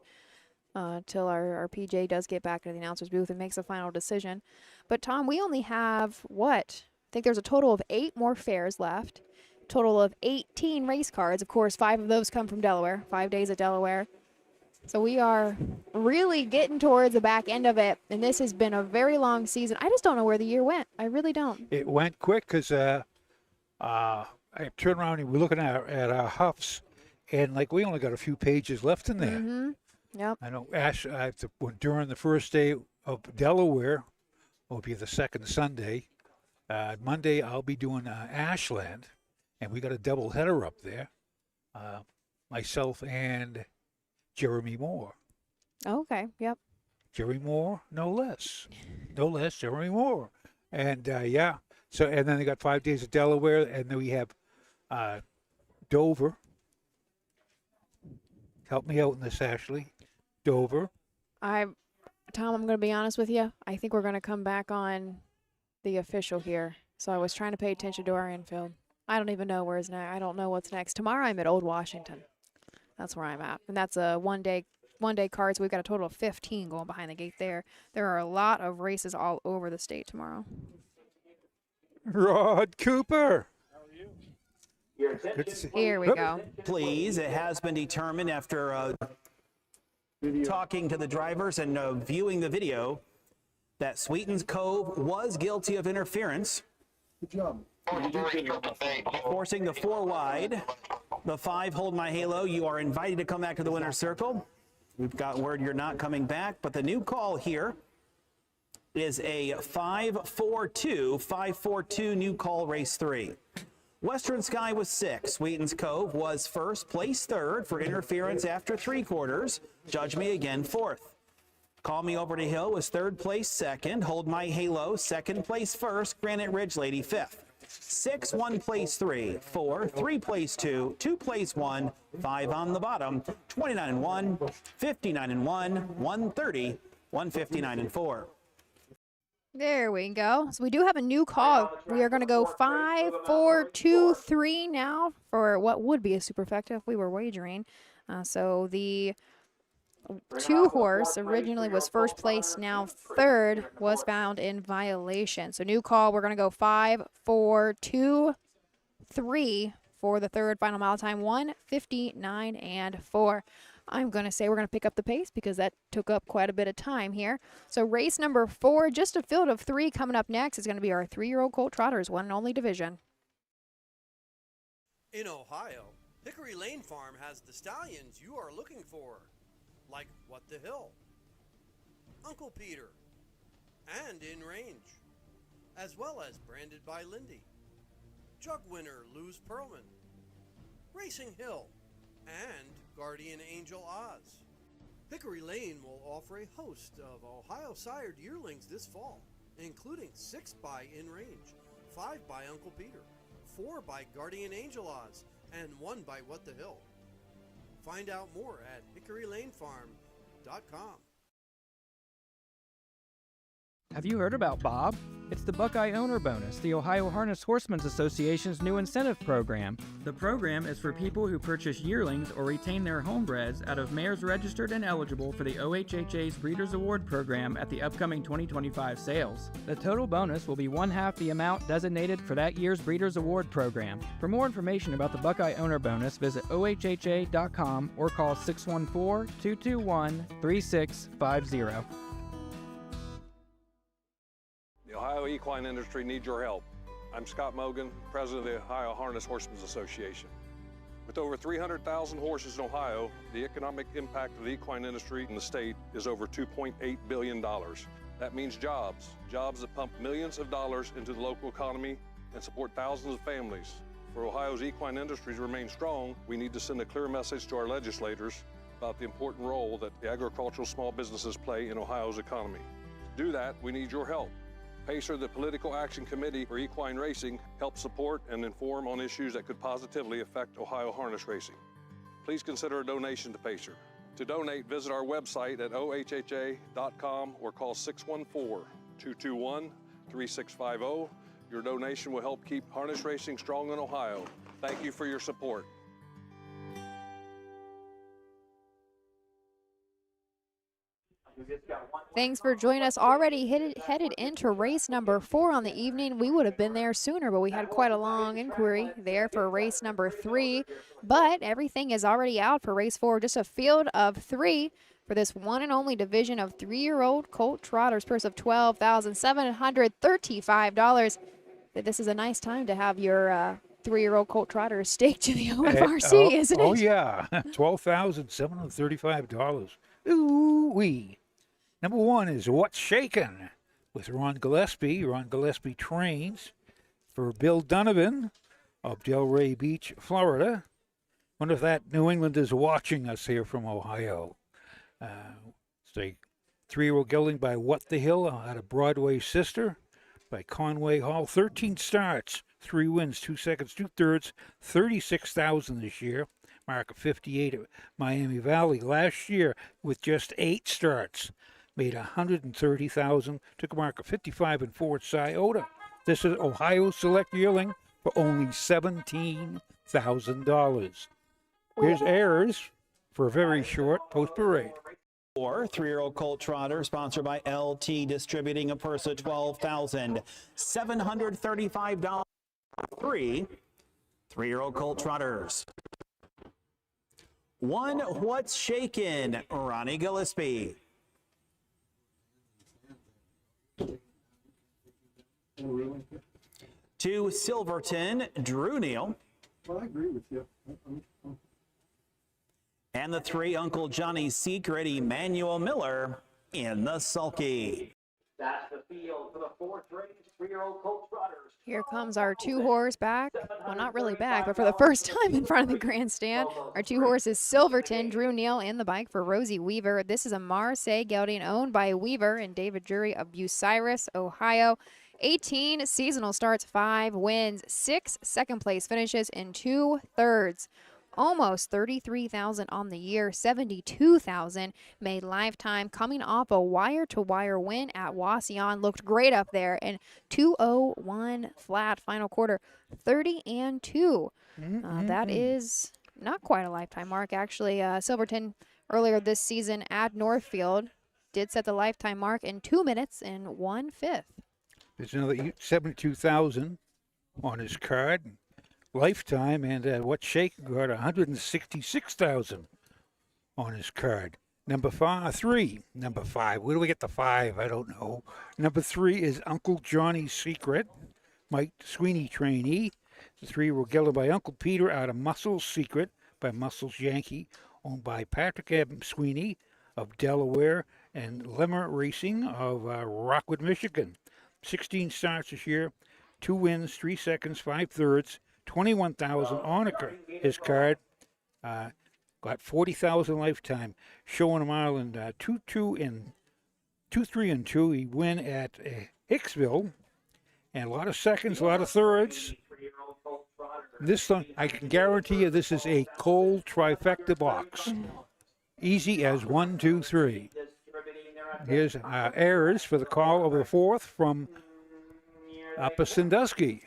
till our PJ does get back to the announcer's booth and makes a final decision. But Tom, we only have I think there's a total of 8 more fairs left. Total of 18 race cards. Of course, 5 of those come from Delaware. 5 days at Delaware. So we are really getting towards the back end of it, and this has been a very long season. I just don't know where the year went. I really don't. It went quick because I turned around and we're looking at our huffs, and like we only got a few pages left in there. Mm-hmm. Yep. I know Ash. During the first day of Delaware, will be the second Sunday. Monday I'll be doing Ashland, and we got a double header up there. Myself and Jeremy Moore. Okay. Yep. Jeremy Moore, no less. Jeremy Moore. And so and then they got 5 days of Delaware, and then we have Dover. Help me out in this, Ashley. Dover. Tom, I'm going to be honest with you. I think we're going to come back on the official here. So I was trying to pay attention to our infield. I don't even know where's next. I don't know what's next. Tomorrow I'm at Old Washington. That's where I'm at. And that's a one-day card, so we've got a total of 15 going behind the gate there. There are a lot of races all over the state tomorrow. Rod Cooper. Here we go. Please, it has been determined after talking to the drivers and viewing the video that Sweetens Cove was guilty of interference. Good job. Forcing the 4 wide. The 5, Hold My Halo. You are invited to come back to the winner's circle. We've got word you're not coming back, but the new call here is a 5-4-2 new call, race 3. Western Sky was 6. Wheaton's Cove was first, place 3rd for interference after 3/4. Judge Me Again 4th. Call Me Over to Hill was 3rd place 2nd. Hold My Halo 2nd place 1st. Granite Ridge Lady 5th. 6, 1 place 3, 4, 3 place 2, 2 place 1, 5 on the bottom, 29 and 1, 59 and 1, 130, 159 and 4. There we go. So we do have a new call. We are going to go 5, 4, 2, 3 now for what would be a superfecta if we were wagering. So the 2 horse originally was first place, now 3rd, was found in violation. So new call, we're going to go 5, 4, 2, 3 for the 3rd final mile time, 1:59 and 4. I'm going to say we're going to pick up the pace because that took up quite a bit of time here. So race number 4, just a field of 3 coming up next is going to be our 3-year-old colt trotters, one and only division. In Ohio, Hickory Lane Farm has the stallions you are looking for, like What the Hill, Uncle Peter, and In Range, as well as Branded by Lindy, Jug Winner Luz Pearlman, Racing Hill, and Guardian Angel Oz. Hickory Lane will offer a host of Ohio sired yearlings this fall, including 6 by In Range, 5 by Uncle Peter, 4 by Guardian Angel Oz, and 1 by What the Hill. Find out more at hickorylanefarm.com. Have you heard about Bob? It's the Buckeye Owner Bonus, the Ohio Harness Horsemen's Association's new incentive program. The program is for people who purchase yearlings or retain their homebreds out of mares registered and eligible for the OHHA's Breeders' Award program at the upcoming 2025 sales. The total bonus will be 1/2 the amount designated for that year's Breeders' Award program. For more information about the Buckeye Owner Bonus, visit OHHA.com or call 614-221-3650. The Ohio equine industry needs your help. I'm Scott Mogan, president of the Ohio Harness Horsemen's Association. With over 300,000 horses in Ohio, the economic impact of the equine industry in the state is over $2.8 billion. That means jobs that pump millions of dollars into the local economy and support thousands of families. For Ohio's equine industry to remain strong, we need to send a clear message to our legislators about the important role that the agricultural small businesses play in Ohio's economy. To do that, we need your help. PACER, the Political Action Committee for Equine Racing, helps support and inform on issues that could positively affect Ohio harness racing. Please consider a donation to PACER. To donate, visit our website at ohha.com or call 614-221-3650. Your donation will help keep harness racing strong in Ohio. Thank you for your support. Thanks for joining us. Already headed into race number 4 on the evening. We would have been there sooner, but we had quite a long inquiry there for race number 3. But everything is already out for race 4. Just a field of 3 for this one and only division of 3-year-old colt trotters. Purse of $12,735. This is a nice time to have your 3-year-old colt trotters staked to the OFRC, isn't it? Oh, yeah. $12,735. Ooh-wee. Number 1 is What's Shakin' with Ron Gillespie. Ron Gillespie trains for Bill Donovan of Delray Beach, Florida. Wonder if that New England is watching us here from Ohio. It's a 3-year-old gelding by What the Hill out of Broadway Sister by Conway Hall. 13 starts, 3 wins, 2 seconds, 2 thirds, 36,000 this year. Mark of 58 at Miami Valley last year with just 8 starts. Made 130,000. Took a mark of 55 and 4 at Scioto. This is Ohio Select Yearling for only $17,000. Here's Ayers for a very short post parade. 4 3-year-old colt trotter sponsored by LT Distributing, a purse of $12,735. 3 3-year-old colt trotters. 1 What's Shakin', Ronnie Gillespie. to Silverton, Drew Neal. Well, I agree with you. And the 3, Uncle Johnny's Secret, Emmanuel Miller in the sulky. That's the field for the 4th race, 3-year-old colt trotters. Here comes our 2-horse back. Well, not really back, but for the first time in front of the grandstand. Our 2 horses, Silverton, Drew Neal in the bike for Rosie Weaver. This is a Marseille gelding owned by Weaver and David Drury of Bucyrus, Ohio. 18 seasonal starts, 5 wins, 6 second-place finishes, and 2 thirds. Almost 33,000 on the year, 72,000 made lifetime. Coming off a wire-to-wire win at Wauseon, looked great up there, and 2:01 flat final quarter, 30-2. That is not quite a lifetime mark, actually. Silverton earlier this season at Northfield did set the lifetime mark in 2 minutes and 1/5. There's another 72,000 on his card. Lifetime, and What's Shaking got 166,000 on his card. Number 5, number 5. Where do we get the 5? I don't know. Number 3 is Uncle Johnny's Secret, Mike Sweeney trainee. The 3 were gelded by Uncle Peter out of Muscles Secret by Muscles Yankee, owned by Patrick M. Sweeney of Delaware and Lemmer Racing of Rockwood, Michigan. 16 starts this year, 2 wins, 3 seconds, 5 thirds. 21,000 on his card. Got 40,000 lifetime. Showing him Island 2-3-2. He win at Hicksville, and a lot of seconds, a lot of thirds. This one, I can guarantee you, this is a cold trifecta box. Easy as 1, 2, 3. Here's errors for the call of the 4th from Upper Sandusky.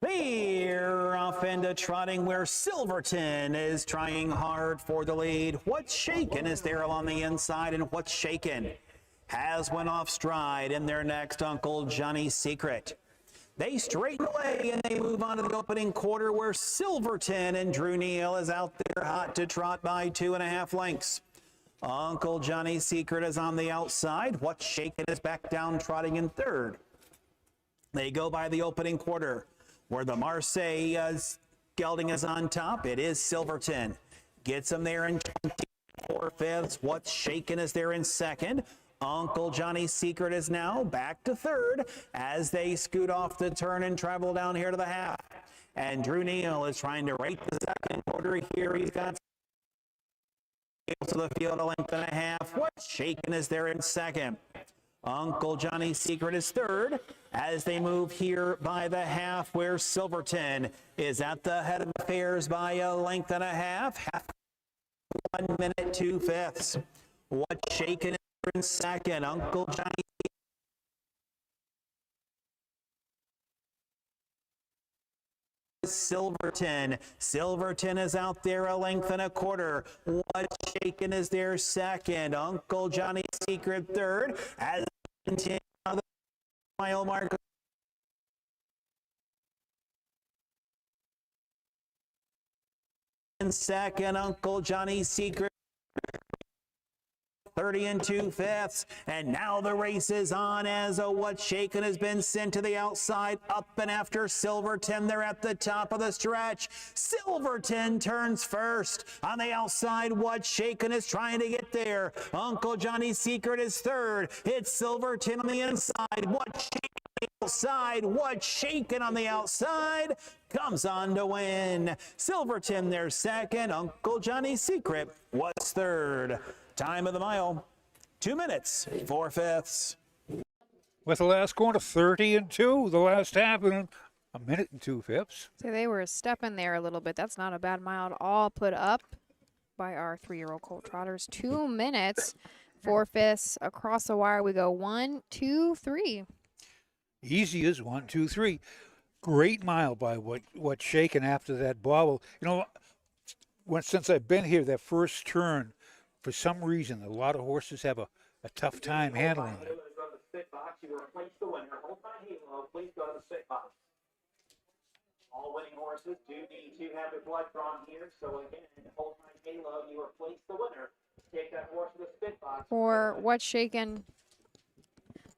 They're off into trotting where Silverton is trying hard for the lead. What's Shaken is there along the inside, and What's Shaken has went off stride in their next Uncle Johnny's Secret. They straighten away and they move on to the opening quarter where Silverton and Drew Neal is out there hot to trot by 2.5 lengths. Uncle Johnny's Secret is on the outside. What's Shaken is back down trotting in 3rd. They go by the opening quarter where the Marseille gelding is on top. It is Silverton. Gets him there in 4/5. What's Shaken is there in 2nd. Uncle Johnny's Secret is now back to 3rd as they scoot off the turn and travel down here to the half. And Drew Neal is trying to rate the 2nd quarter here. He's got to the field 1.5 lengths. What's Shaken is there in 2nd. Uncle Johnny's Secret is 3rd as they move here by the half where Silverton is at the head of affairs by 1.5 lengths. Half 1 minute 2/5. What's Shaken in 2nd. Uncle Johnny Silverton. Silverton is out there 1.25 lengths. What's Shaken is there 2nd. Uncle Johnny's Secret 3rd as the mile mark. In 2nd, Uncle Johnny's Secret 30 2/5, and now the race is on as What's Shaken has been sent to the outside, up and after Silverton. They're at the top of the stretch. Silverton turns first on the outside. What's Shaken is trying to get there. Uncle Johnny's Secret is 3rd. It's Silverton on the inside. What's Shaken outside. What's Shaken on the outside comes on to win. Silverton their 2nd. Uncle Johnny's Secret was 3rd. Time of the mile, 2 minutes, 4/5. With the last quarter, 30-2. The last half in 1 minute and 2/5. So they were stepping there a little bit. That's not a bad mile at all put up by our 3-year-old colt trotters. 2 minutes, 4/5 across the wire. We go 1, 2, 3. Easy as 1, 2, 3. Great mile by What's Shaken after that bobble. You know, since I've been here, that first turn, for some reason, a lot of horses have a tough time handling it. All winning horses do need to have their blood drawn here. So again, hold my halo, you replace the winner. Take that horse to the spit box. For What's Shaken,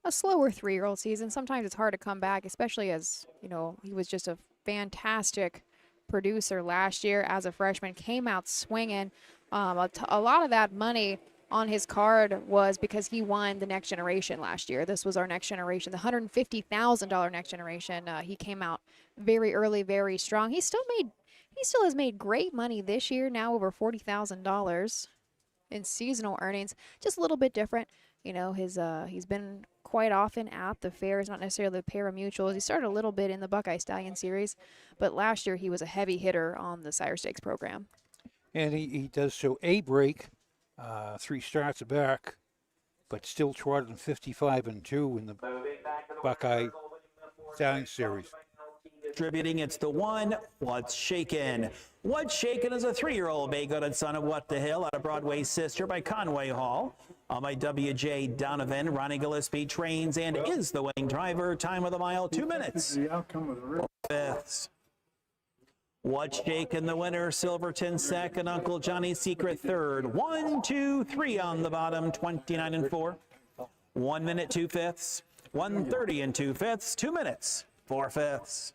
a slower 3-year-old season. Sometimes it's hard to come back, especially as, you know, he was just a fantastic producer last year as a freshman, came out swinging. A lot of that money on his card was because he won the Next Generation last year. This was our Next Generation, the $150,000 Next Generation. He came out very early, very strong. He still has made great money this year, now over $40,000 in seasonal earnings. Just a little bit different. You know, he's been quite often at the fairs, not necessarily the pari-mutuels. He started a little bit in the Buckeye Stallion Series, but last year he was a heavy hitter on the Sire Stakes program. And he does so a break, 3 starts back, but still trotted 55-2 in the Buckeye Stallion Series. Distributing, it's the one, What's Shaken. What's Shaken is a 3-year-old bay-goated son of What the Hill, out of Broadway's Sister by Conway Hall. By W.J. Donovan, Ronnie Gillespie trains and is the winning driver. Time of the mile, 2 minutes. Fifths. What's Shaken, the winner, Silverton second, Uncle Johnny's Secret third. 1, 2, 3 on the bottom, 29 4. 1 minute, 2 fifths. 1:30 2 fifths. 2 minutes, 4 fifths.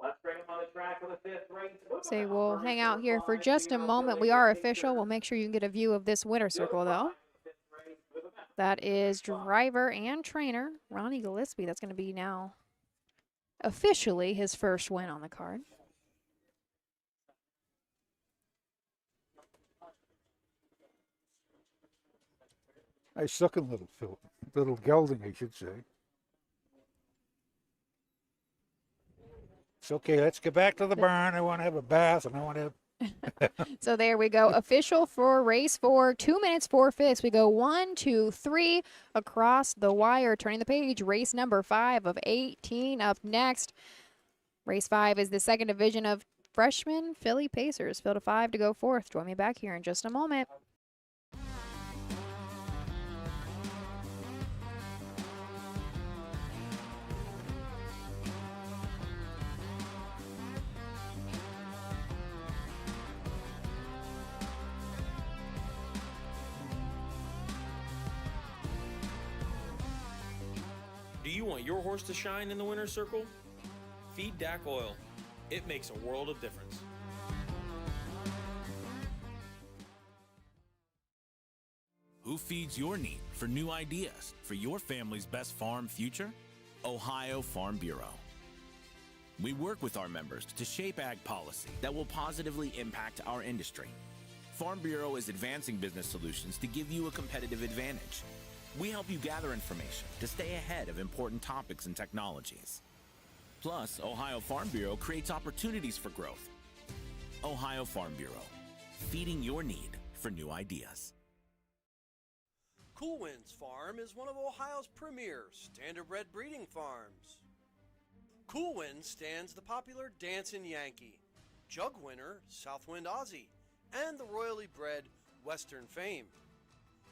Let's bring him on the track for the 5th race. Say we'll hang out here for just a moment. We are official. We'll make sure you can get a view of this winner circle, though. That is driver and trainer Ronnie Gillespie. That's going to be now officially his first win on the card. Nice looking little gelding, I should say. It's okay. Let's get back to the barn. I want to have a bath, and I want to have... So there we go. Official for race 4, 2 minutes, 4 fifths. We go 1, 2, 3 across the wire. Turning the page, race number 5 of 18 up next. Race 5 is the second division of freshman Philly Pacers. Field of 5 to go 4th. Join me back here in just a moment. Do you want your horse to shine in the winner's circle? Feed DAC Oil. It makes a world of difference. Who feeds your need for new ideas for your family's best farm future? Ohio Farm Bureau. We work with our members to shape ag policy that will positively impact our industry. Farm Bureau is advancing business solutions to give you a competitive advantage. We help you gather information to stay ahead of important topics and technologies. Plus, Ohio Farm Bureau creates opportunities for growth. Ohio Farm Bureau, feeding your need for new ideas. Cool Winds Farm is one of Ohio's premier standardbred breeding farms. Cool Winds stands the popular Dancin' Yankee, jug winner Southwind Aussie, and the royally bred Western Fame.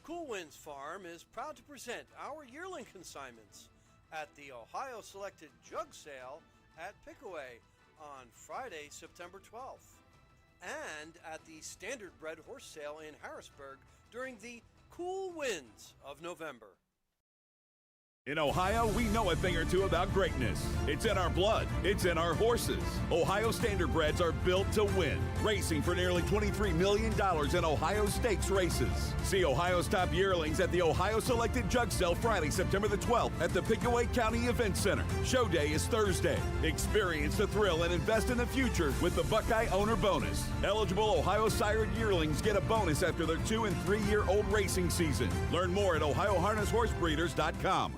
Cool Winds Farm is proud to present our yearling consignments at the Ohio Selected Jug Sale at Pickaway on Friday, September 12th, and at the Standardbred Horse Sale in Harrisburg during the cool winds of November. In Ohio, we know a thing or two about greatness. It's in our blood. It's in our horses. Ohio Standardbreds are built to win, racing for nearly $23 million in Ohio Stakes races. See Ohio's top yearlings at the Ohio Selected Jug Sale Friday, September the 12th at the Pickaway County Event Center. Show day is Thursday. Experience the thrill and invest in the future with the Buckeye Owner Bonus. Eligible Ohio sired yearlings get a bonus after their 2- and 3-year-old racing season. Learn more at OhioHarnessHorseBreeders.com.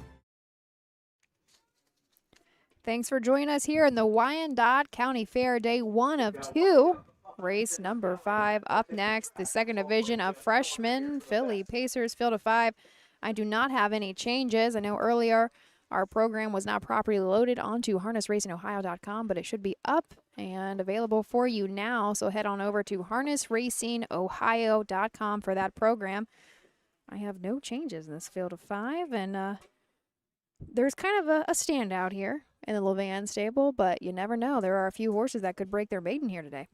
Thanks for joining us here in the Wyandot County Fair, day 1 of 2. Race number 5 up next, the second division of freshmen Philly Pacers, field of 5. I do not have any changes. I know earlier our program was not properly loaded onto harnessracingohio.com, but it should be up and available for you now. So head on over to harnessracingohio.com for that program. I have no changes in this field of 5, and there's kind of a standout here in the Levan stable, but you never know. There are a few horses that could break their maiden here today.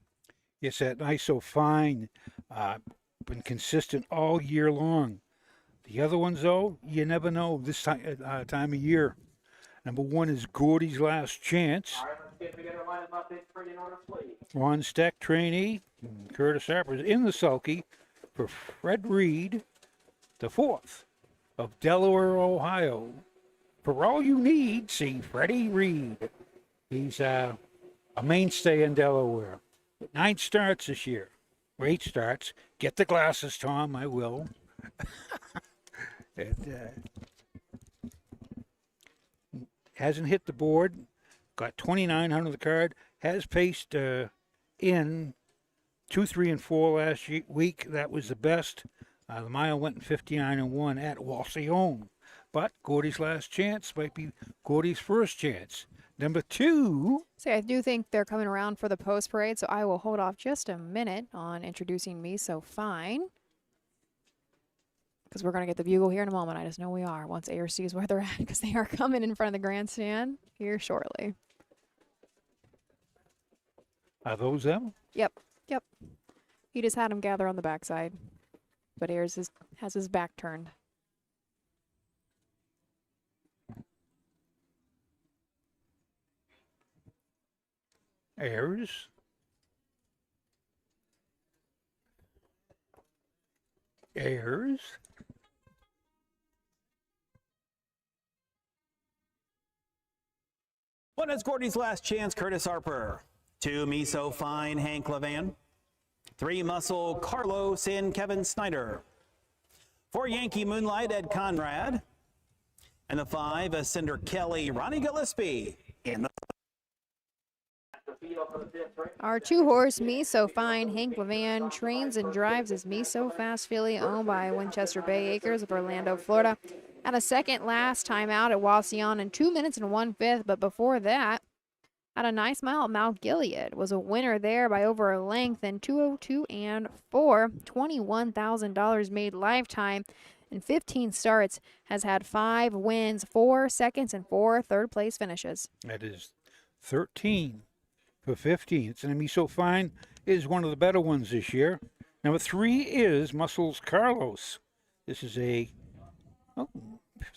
Yes, that nice so fine, been consistent all year long. The other ones, though, you never know this time of year. Number 1 is Gordy's Last Chance. All right, let's get together, line them up in pretty order, please. Ron Steck, trainee. Curtis Harper is in the sulky for Fred Reed, the 4th of Delaware, Ohio. For all you need, see Freddie Reed. He's a mainstay in Delaware. 9 starts this year. 8 starts. Get the glasses, Tom. I will. Hasn't hit the board. Got 29 under the card. Has paced in 2, 3, and 4 last week. That was the best. The mile went in 59-1 at Walsion. But Gordy's Last Chance might be Gordy's first chance. Number 2. See, I do think they're coming around for the post parade, so I will hold off just a minute on introducing Me So Fine. Because we're going to get the bugle here in a moment. I just know we are once ARC is where they're at, because they are coming in front of the grandstand here shortly. Are those them? Yep. He just had them gather on the backside, but Ayers has his back turned. Ayers. One is Gordy's Last Chance, Curtis Harper. 2, Me So Fine, Hank Levan. 3, Muscle, Carlos and Kevin Snyder. 4, Yankee Moonlight, Ed Conrad. And the 5, Cinder Kelly, Ronnie Gillespie. In the Our 2-horse Me So Fine, Hank Levan, trains and drives his Me So Fast filly, owned by Winchester Bay Acres of Orlando, Florida. Had a second last time out at Walsion in 2 minutes and 1/5, but before that, had a nice mile at Mount Gilead. Was a winner there by over a length in 2:02 and 4. $21,000 made lifetime in 15 starts. Has had 5 wins, 4 seconds, and 4 third-place finishes. That is 13 for 15. It's going to be so fine. Is one of the better ones this year. Number 3 is Muscles Carlos. This is a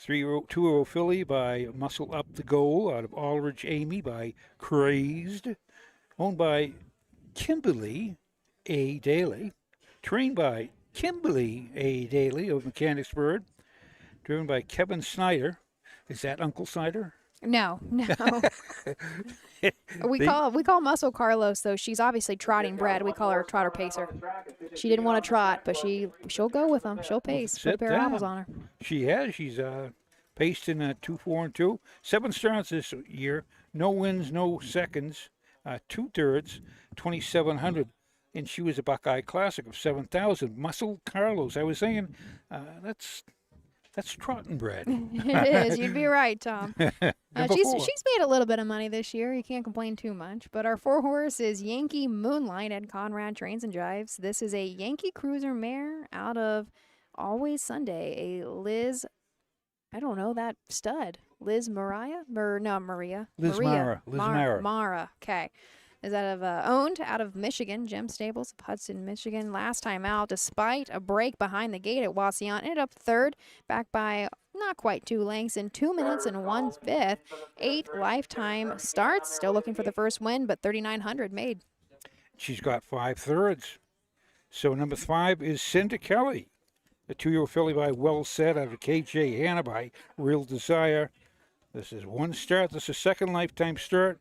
2-year-old filly by Muscle Up the Goal out of Aldridge Amy by Crazed. Owned by Kimberly A. Daly. Trained by Kimberly A. Daly of Mechanicsburg. Driven by Kevin Snyder. Is that Uncle Snyder? No. We call Muscle Carlos, though. She's obviously trotting bred. We call her a trotter pacer. She didn't want to trot, but she'll go with them. She'll pace. Put a pair of apples on her. She has. She's paced in 2, 4, and 2. 7 starts this year. No wins, no seconds. 2 thirds, 2,700. And she was a Buckeye Classic of 7,000. Muscle Carlos. I was saying that's trotting bred. It is. You'd be right, Tom. She's made a little bit of money this year. You can't complain too much. But our 4-horse is Yankee Moonlight. Ed Conrad trains and drives. This is a Yankee Cruiser mare out of Always Sunday. A Liz, I don't know that stud. Liz Maria? Maria. Liz Mara. Mara. Okay. Is owned out of Michigan, Gem Stables of Hudson, Michigan. Last time out, despite a break behind the gate at Wasion, ended up 3rd, back by not quite 2 lengths in 2 minutes and 1/5. 8 lifetime starts. Still looking for the first win, but 3,900 made. She's got 5 thirds. So number 5 is Cinder Kelly, the 2-year-old filly by Well Said out of KJ Hanna by Real Desire. This is 1 start. This is 2nd lifetime start.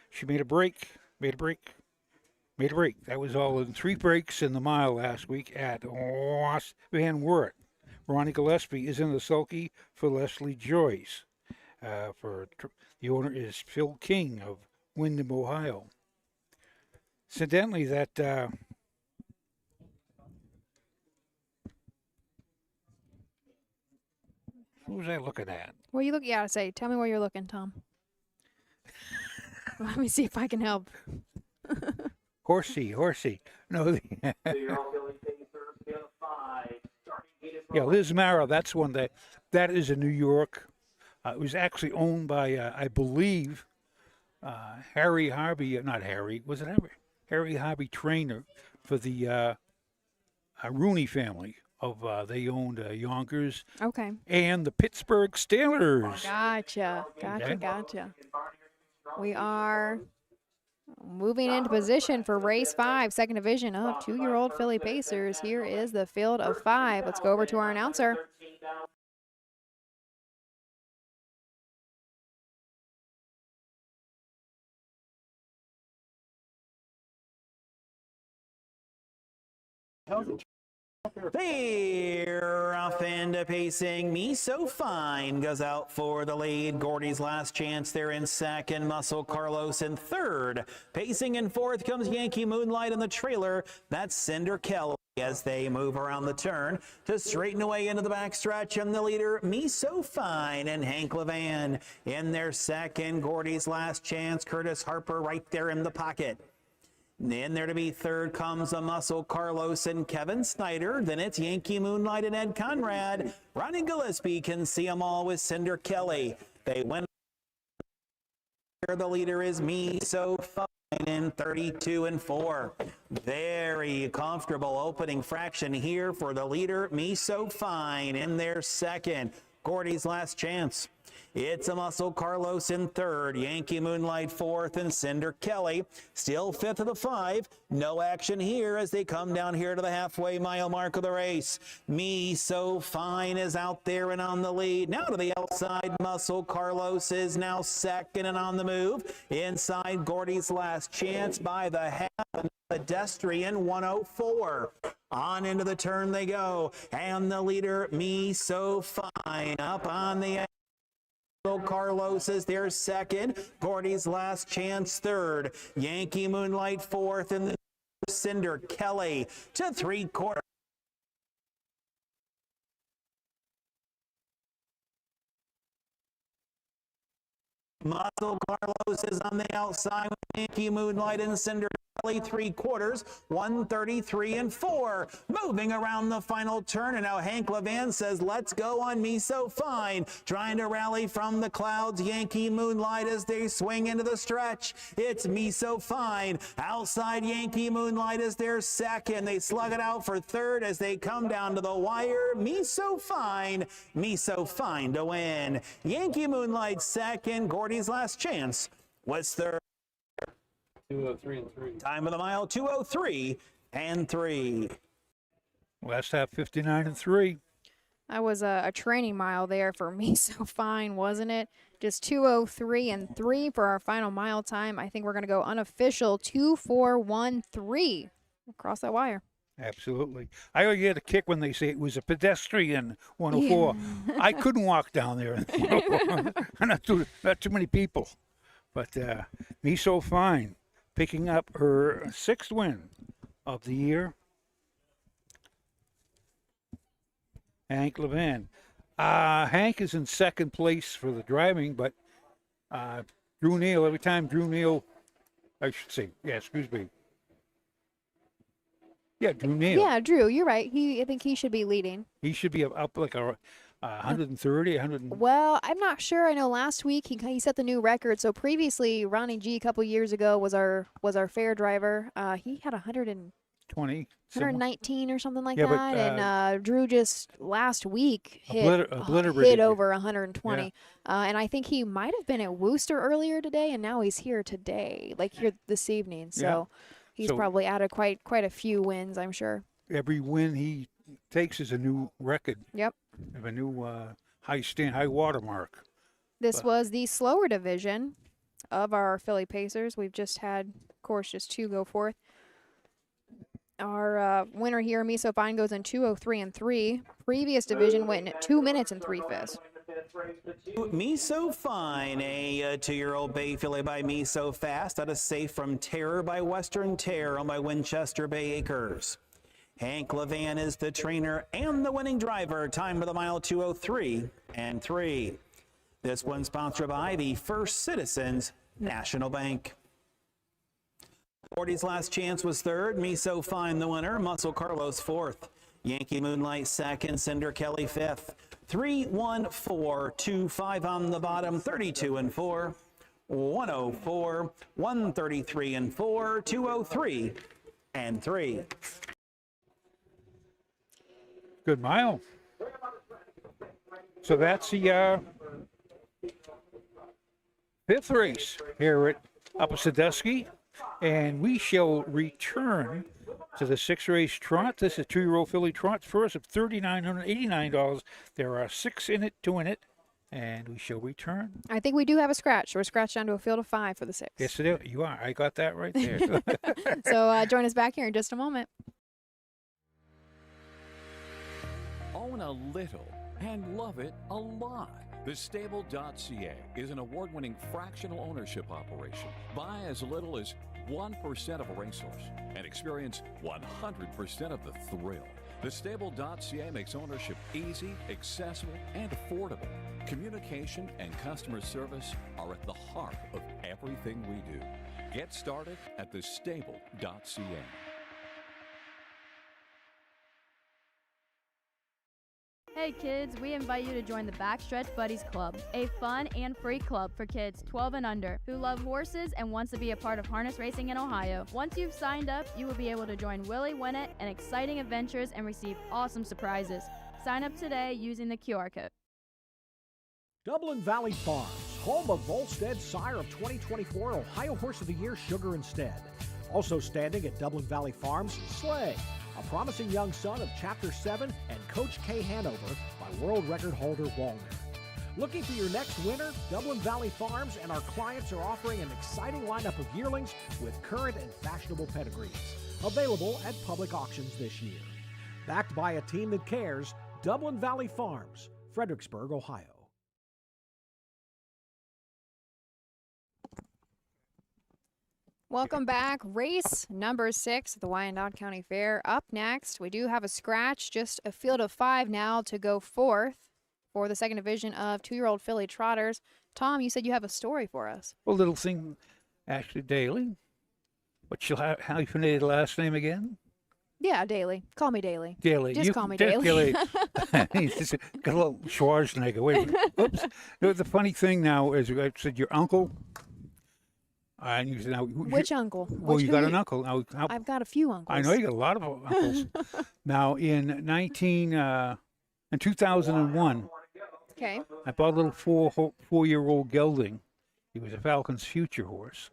She made a break. That was all in 3 breaks in the mile last week at Van Wert. Ronnie Gillespie is in the sulky for Leslie Joyce. The owner is Phil King of Windham, Ohio. Incidentally, that what was I looking at? What are you looking at? Tell me where you're looking, Tom. Let me see if I can help. Horsey. No. Yeah, Liz Mara. That's one that is a New York It was actually owned by, I believe, Harry Harvey, not Harry, was it Harry? Harry Harvey trainer for the Rooney family. They owned Yonkers Okay. and the Pittsburgh Steelers. Gotcha. We are moving into position for race 5, second division of 2-year-old filly pacers. Here is the field of 5. Let's go over to our announcer. They're off into pacing. Me So Fine goes out for the lead. Gordy's Last Chance there in second. Muscle Carlos in third. Pacing in fourth comes Yankee Moonlight in the trailer. That's Cinder Kelly as they move around the turn to straighten away into the backstretch. And the leader, Me So Fine, and Hank Levan in their second. Gordy's Last Chance. Curtis Harper right there in the pocket. In there to be third comes a Muscle Carlos and Kevin Snyder. Then it's Yankee Moonlight and Ed Conrad. Ronnie Gillespie can see them all with Cinder Kelly. They win. The leader is Me So Fine in 32 and 4. Very comfortable opening fraction here for the leader, Me So Fine, in their second. Gordy's Last Chance. It's a Muscle Carlos in third, Yankee Moonlight fourth, and Cinder Kelly still fifth of the 5. No action here as they come down here to the halfway mile mark of the race. Me So Fine is out there and on the lead. Now to the outside, Muscle Carlos is now second and on the move. Inside, Gordy's Last Chance by the half. Pedestrian 104. On into the turn they go, and the leader, Me So Fine, up on the Carlos is their second. Gordy's Last Chance third. Yankee Moonlight fourth, and the Cinder Kelly to 3/4. Muscle Carlos is on the outside with Yankee Moonlight and Cinder Kelly 3/4, 133 and 4. Moving around the final turn, and now Hank Levan says, let's go on Me So Fine. Trying to rally from the clouds, Yankee Moonlight as they swing into the stretch. It's Me So Fine. Outside, Yankee Moonlight is their second. They slug it out for third as they come down to the wire. Me So Fine to win. Yankee Moonlight second. Gordy's Last Chance was third. 2:03 and 3. Time of the mile, 2:03 and 3. Last half, 59 and 3. That was a training mile there for Me So Fine, wasn't it? Just 2:03 and 3 for our final mile time. I think we're going to go unofficial 2:4:13 across that wire. Absolutely. I always get a kick when they say it was a pedestrian 104. Yeah. I couldn't walk down there. not too many people. But Me So Fine, picking up her 6th win of the year. Hank Levan. Hank is in second place for the driving, but Drew Neal, every time Drew Neal, I should say, excuse me. Yeah, Drew Neal. Yeah, Drew, you're right. I think he should be leading. He should be up like a 130, 100. Well, I'm not sure. I know last week he set the new record. So previously, Ronnie G a couple years ago was our fair driver. He had 120, 119 or something like that. But, and Drew just last week hit over 120. Yeah. And I think he might have been at Worcester earlier today, and now he's here today, like here this evening. So he's probably added quite a few wins, I'm sure. Every win he takes is a new record. Yep. Of a new high watermark. This was the slower division of our filly pacers. We've just had, of course, just 2 go forth. Our winner here, Me So Fine, goes in 2:03 and 3. Previous division went in at 2 minutes and 3/5. Me So Fine, a 2-year-old bay filly by Me So Fast, out of Safe from Terror by Western Terror, owned by Winchester Bay Acres. Hank Levan is the trainer and the winning driver. Time of the mile, 2:03 and 3. This one sponsored by the First Citizens National Bank. Gordy's Last Chance was third. Me So Fine the winner. Muscle Carlos fourth. Yankee Moonlight second, Cinder Kelly fifth. 3-1-4-2-5 on the bottom, 32 and 4, 104, 133 and 4, 203 and 3. Good mile. So that's the fifth race here at Upper Sandusky, and we shall return to the sixth race trot. This is 2-year-old filly trot first of $3,989. There are 6 in it to win it, and we shall return. I think we do have a scratch. We're scratched down to a field of 5 for the 6. Yes, it is. You are. I got that right there. So join us back here in just a moment. Own a little and love it a lot. TheStable.ca is an award-winning fractional ownership operation. Buy as little as 1% of a racehorse and experience 100% of the thrill. TheStable.ca makes ownership easy, accessible, and affordable. Communication and customer service are at the heart of everything we do. Get started at TheStable.ca. Hey kids, we invite you to join the Backstretch Buddies Club, a fun and free club for kids 12 and under who love horses and wants to be a part of harness racing in Ohio. Once you've signed up, you will be able to join Willie Winnett in exciting adventures and receive awesome surprises. Sign up today using the QR code. Dublin Valley Farms, home of Volstead's sire of 2024 Ohio Horse of the Year, Sugar Instead. Also standing at Dublin Valley Farms, Slay, a promising young son of Chapter 7 and Coach K Hanover by world record holder Walner. Looking for your next winner? Dublin Valley Farms and our clients are offering an exciting lineup of yearlings with current and fashionable pedigrees. Available at public auctions this year. Backed by a team that cares, Dublin Valley Farms, Fredericksburg, Ohio. Welcome back. Race number 6 at the Wyandot County Fair. Up next, we do have a scratch, just a field of 5 now to go forth for the second division of 2-year-old filly trotters. Tom, you said you have a story for us. A little thing, Ashley Daly. How you pronounce the last name again? Yeah, Daly. Call me Daly. Daly. Just call me Daly. He's just got a little Schwarzenegger. Wait a minute. Oops. No, the funny thing now is, I said your uncle. And you said, now, which uncle? Well, you got an uncle. Now, I've got a few uncles. I know you got a lot of uncles. Now, in 2001, okay, I bought a little four-year-old gelding. He was a Falcon's Future horse.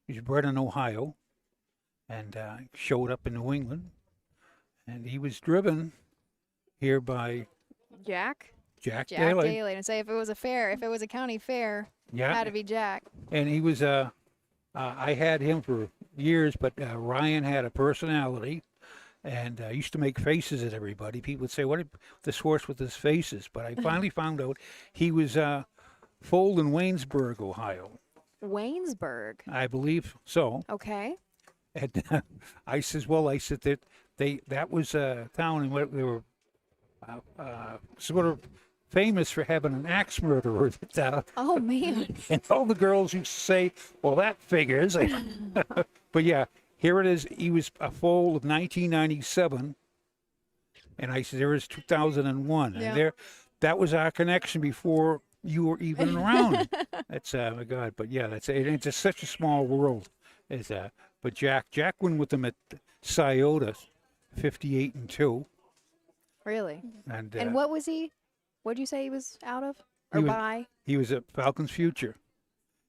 He was bred in Ohio and showed up in New England. And he was driven here by Jack Daly. Daly. And say if it was a fair, if it was a county fair, it had to be Jack. And he was I had him for years, but Ryan had a personality and used to make faces at everybody. People would say, what is this horse with his faces? But I finally found out he was foaled in Waynesburg, Ohio. Waynesburg? I believe so. Okay. And I said that was a town in what they were sort of famous for having an axe murderer. Oh, man. And all the girls used to say, well, that figures. But yeah, here it is. He was a foal of 1997. And I said, there is 2001. Yeah. And that was our connection before you were even around. That's, my God. But yeah, it's just such a small world. But Jack went with them at Scioto, 58-2. Really? And what was he? What did you say he was out of or by? He was a Falcon's Future.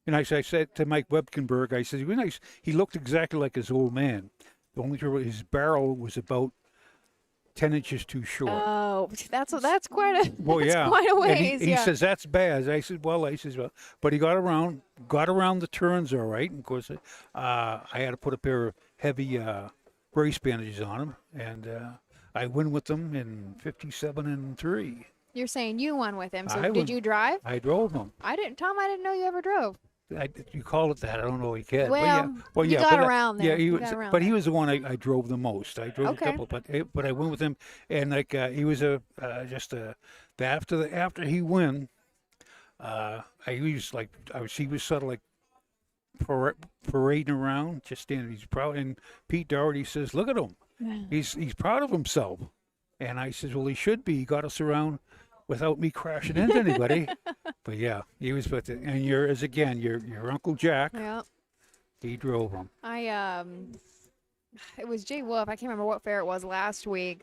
And I said to Mike Webkenberg, I said, he was nice. He looked exactly like his old man. The only trouble, his barrel was about 10 inches too short. Oh, that's quite a well, yeah. Quite a ways. And he says that's bad. I said, well, but he got around the turns all right. And of course, I had to put a pair of heavy brace bandages on him, and I went with them in 57-3. You're saying you won with him. So did you drive? I drove him. Tom, I didn't know you ever drove. You call it that? I don't know if you can. Well, you got around there. Yeah, he was the one I drove the most. I drove a couple, but I went with him, and he was after he won, he was sort of like parading around, just standing. He's proud, and Pete Doherty says, "Look at him. He's proud of himself." And I says, well, he should be. He got us around without me crashing into anybody. But yeah, he was with it. And your Uncle Jack. Yeah. He drove him. It was Jay Wolf. I can't remember what fair it was last week.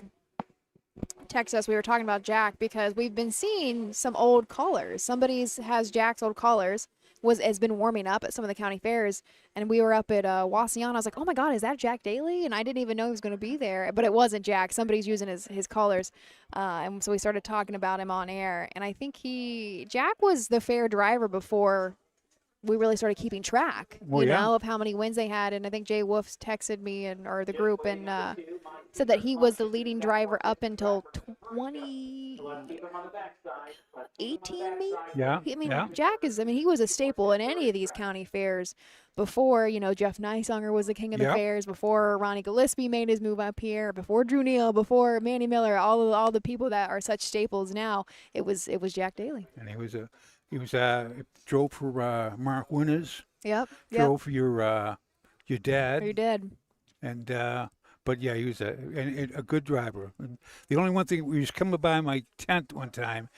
Text us. We were talking about Jack because we've been seeing some old callers. Somebody has Jack's old callers. Has been warming up at some of the county fairs, and we were up at Wasion. I was like, oh my God, is that Jack Daly? And I didn't even know he was going to be there, but it wasn't Jack. Somebody's using his callers, and so we started talking about him on air. And I think Jack was the fair driver before we really started keeping track, of how many wins they had. And I think Jay Wolf texted me or the group and said that he was the leading driver up until 2018, maybe? Yeah. Jack he was a staple in any of these county fairs before, Jeff Neisonger was the king of the fairs, before Ronnie Gillespie made his move up here, before Drew Neal, before Manny Miller, all the people that are such staples now. It was Jack Daly. And he drove for Mark Winners. Yep. Drove for your dad. Your dad. And but yeah, he was a good driver. And the only one thing, we was coming by my tent one time,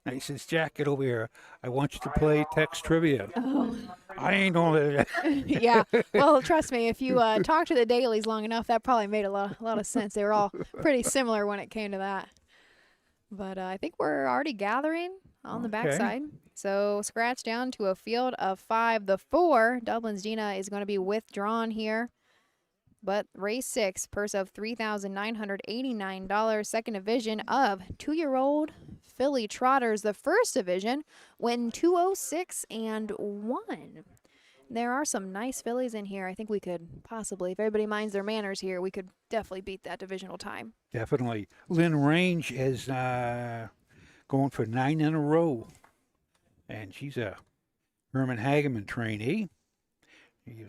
and he says, Jack, get over here. I want you to play text trivia. Oh. I ain't gonna. Yeah. Well, trust me, if you talk to the Dailies long enough, that probably made a lot of sense. They were all pretty similar when it came to that. But I think we're already gathering on the backside. So scratch down to a field of 5. The 4, Dublin's Dina, is going to be withdrawn here. But race 6, purse of $3,989. Second division of 2-year-old filly trotters. The first division went 206 and 1. There are some nice fillies in here. I think we could possibly, if everybody minds their manners here, we could definitely beat that divisional time. Definitely. Lynn Range is going for 9 in a row. And she's a Herman Hageman trainee. He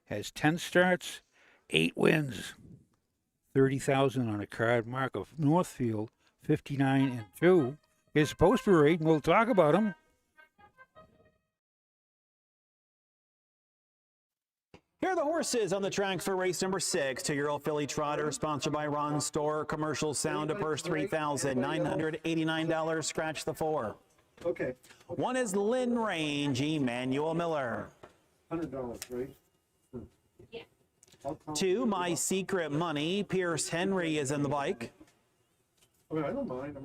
has 10 starts, 8 wins, 30,000 on a card. Mark of Northfield, 59 and 2. His post parade, we'll talk about him. Here are the horses on the track for race number 6. 2-year-old filly trotter, sponsored by Ron Store. Commercial sound to purse $3,989. Scratch the 4. Okay. 1 is Lynn Range, Emmanuel Miller. $100, right? 2, My Secret Money, Pierce Henry is in the bike. I don't mind.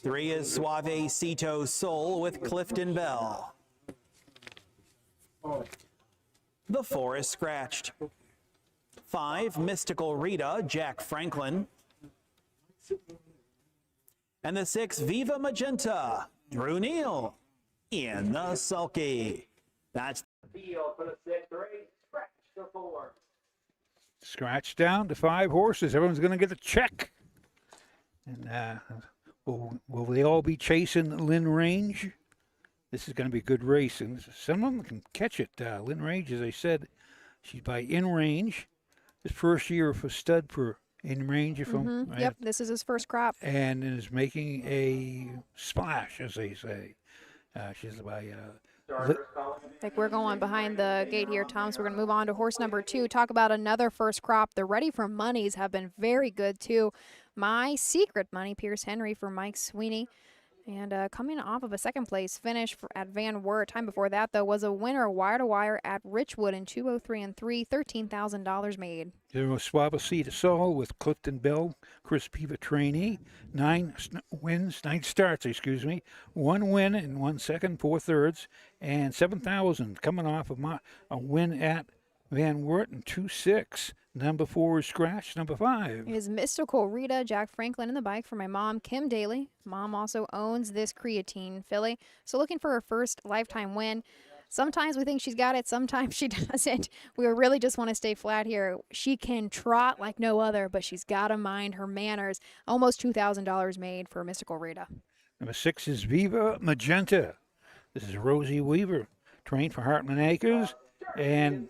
3 is Suavecito Soul with Clifton Bell. The 4 is scratched. 5, Mystical Rita, Jack Franklin. And the 6, Viva Magenta, Drew Neal in the sulky. That's the field for the 6th race. Scratch the 4. Scratch down to 5 horses. Everyone's going to get a check. And will they all be chasing Lynn Range? This is going to be a good race, and some of them can catch it. Lynn Range, as I said, she's by In Range. His first year for stud for In Range. Right? Yep, this is his first crop. And is making a splash, as they say. She's by... I think we're going behind the gate here, Tom, so we're going to move on to horse number 2. Talk about another first crop. The Ready for Monies have been very good, too. My Secret Money, Pierce Henry for Mike Sweeney. And coming off of a second place finish at Van Wert. Time before that, though, was a winner wire to wire at Richwood in 203 and 3, $13,000 made. There was Suavecito Soul with Clifton Bell, Chris Piva trainee. 9 starts, 1 win and 1 second, 4 thirds, and 7,000 coming off of a win at Van Wert in 2-6. Number 4 is scratched. Number 5 is Mystical Rita, Jack Franklin in the bike for my mom, Kim Daly. Mom also owns this creatine filly. So looking for her first lifetime win. Sometimes we think she's got it, sometimes she doesn't. We really just want to stay flat here. She can trot like no other, but she's got to mind her manners. Almost $2,000 made for Mystical Rita. Number 6 is Viva Magenta. This is Rosie Weaver, trained for Heartland Acres. And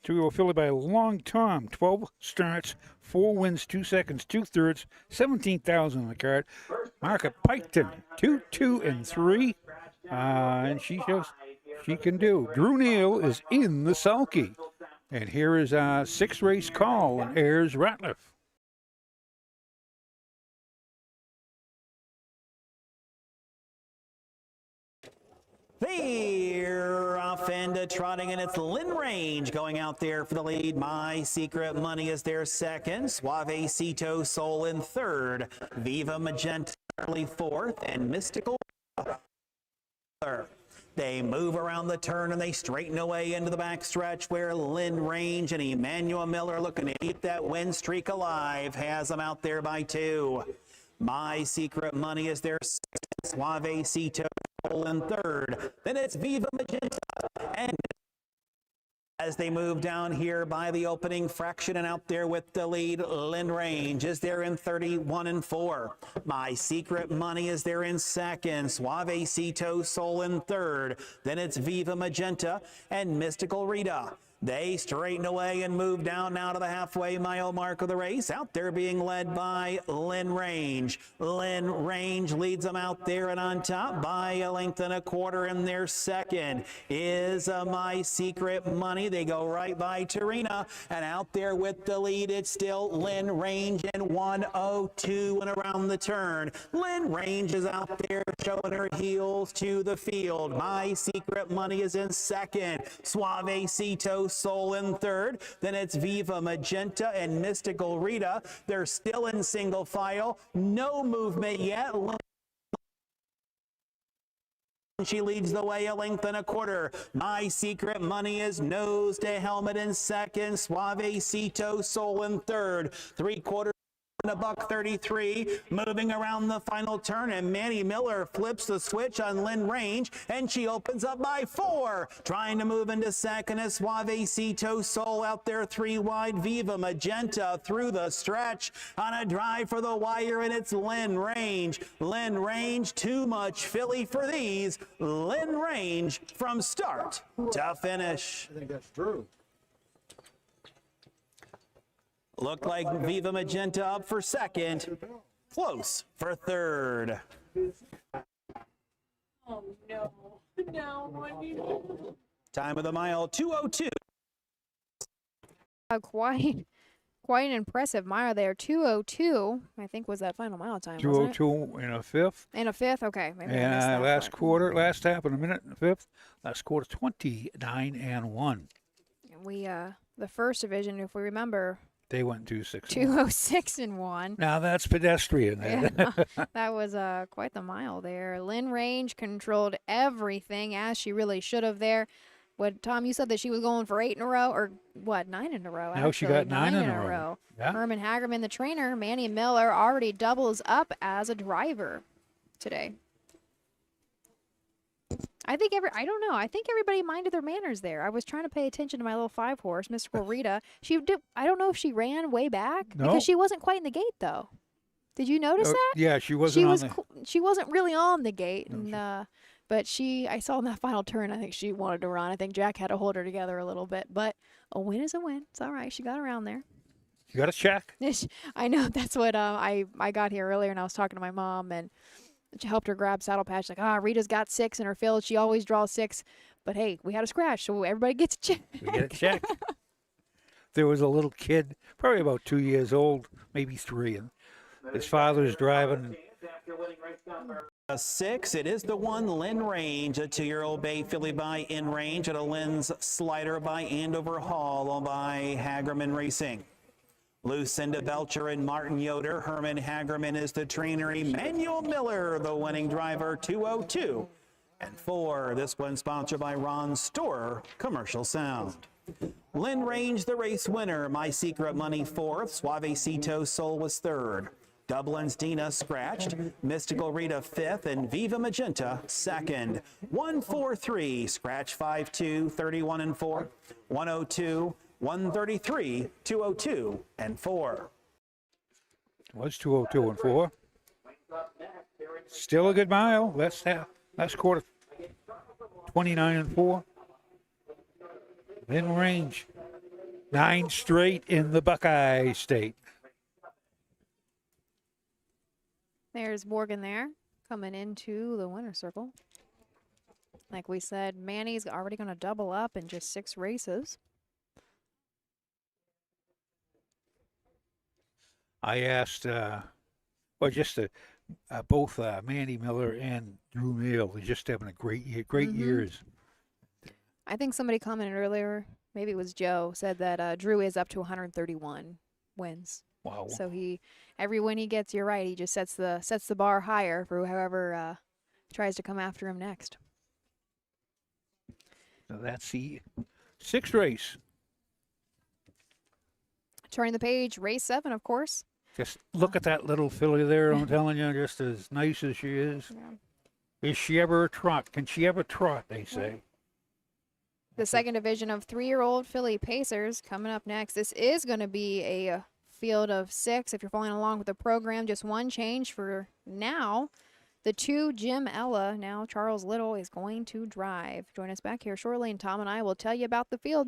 2-year-old filly by Long Tom, 12 starts, 4 wins, 2 seconds, 2 thirds, 17,000 on the card. Marka Piketon, 2, and 3, and she shows she can do. Drew Neal is in the sulky, And here is our 6-race call on Ayers Ratliff. They're off and trotting, and it's Lynn Range going out there for the lead. My Secret Money is their second. Suavecito Soul in third. Viva Magenta early fourth, and Mystical. They move around the turn and they straighten away into the backstretch where Lynn Range and Emmanuel Miller looking to keep that win streak alive. Has them out there by 2. My Secret Money is their second. Suavecito in third. Then it's Viva Magenta. And as they move down here by the opening fraction and out there with the lead, Lynn Range is there in 31 and 4. My Secret Money is there in second. Suavecito Soul in third. Then it's Viva Magenta and Mystical Rita. They straighten away and move down now to the halfway mile mark of the race. Out there being led by Lynn Range. Lynn Range leads them out there, and on top by a length and a quarter in their second is My Secret Money. They go right by Tarina, and out there with the lead, it's still Lynn Range in 1:02 and around the turn. Lynn Range is out there showing her heels to the field. My Secret Money is in second. Suavecito Soul in third. Then it's Viva Magenta and Mystical Rita. They're still in single file. No movement yet. She leads the way a length and a quarter. My Secret Money is nose to helmet in second. Suavecito Soul in third. 3/4. $1.33, moving around the final turn, and Manny Miller flips the switch on Lynn Range, and she opens up by 4. Trying to move into second is Suavecito Soul out there 3 wide. Viva Magenta through the stretch on a drive for the wire, and it's Lynn Range. Lynn Range, too much Philly for these. Lynn Range from start to finish. I think that's true. Looked like Viva Magenta up for second. Close for third. Oh, no. No, what do you do? Time of the mile, 2:02. Quite an impressive mile there. 2:02, I think, was that final mile time, wasn't it? 2:02 and a fifth. And a fifth? Okay. Maybe I missed And that last part. quarter, last half in a minute and a fifth. Last quarter, 29 and 1. We, the first division, if we remember, They went 2:06. 2:06 and 1. Now that's pedestrian. Yeah, that was quite the mile there. Lynn Range controlled everything as she really should have there. What, Tom, you said that she was going for 8 in a row, or what, 9 in a row? No, she got 9 in a row. row. Yeah. Herman Hagerman, the trainer, Manny Miller already doubles up as a driver today. I don't know. I think everybody minded their manners there. I was trying to pay attention to my little 5-horse, Mystical Rita. I don't know if she ran way back No. because she wasn't quite in the gate though. Did you notice that? Yeah, she wasn't She wasn't really on the gate, and but I saw in that final turn. I think she wanted to run. I think Jack had to hold her together a little bit, but a win is a win. It's all right. She got around there. You got to check. I know. That's what I got here earlier, and I was talking to my mom, and she helped her grab saddle patch. Like, Rita's got 6 in her field. She always draws 6. But hey, we had a scratch, so everybody gets a check. We get it checked. There was a little kid, probably about 2 years old, maybe 3, and his father's driving. A 6, it is the 1, Lynn Range, a 2-year-old bay filly by In Range, and a Lynn's Slider by Andover Hall by Hagerman Racing. Lucinda Belcher and Martin Yoder. Herman Hagerman is the trainer. Emmanuel Miller, the winning driver, 2:02 and 4. This one sponsored by Ron Storer, Commercial Sound. Lynn Range, the race winner. My Secret Money 4th. Suavecito Soul was 3rd. Dublin's Dina scratched. Mystical Rita 5th, and Viva Magenta 2nd. 1-4-3. Scratch 5-2, 31 and 4. 1:02. 1:33, 2:02 and 4. Was 2:02 and 4. Still a good mile. Last quarter, 29 and 4. Lynn Range, 9 straight in the Buckeye State. There's Morgan there, coming into the winner's circle. Like we said, Manny's already going to double up in just 6 races. I asked, both Mandy Miller and Drew Neal. They're just having a great year, great years. I think somebody commented earlier, maybe it was Joe, said that Drew is up to 131 wins. Wow. So every win he gets, you're right, he just sets the bar higher for whoever tries to come after him next. So that's the 6th race. Turning the page, race 7, of course. Just look at that little filly there, I'm telling you, just as nice as she is. Yeah. Is she ever a trot? Can she ever trot, they say. The second division of 3-year-old filly pacers coming up next. This is going to be a field of 6. If you're following along with the program, just one change for now. The 2 Jim Ella, now Charles Little, is going to drive. Join us back here shortly, and Tom and I will tell you about the field.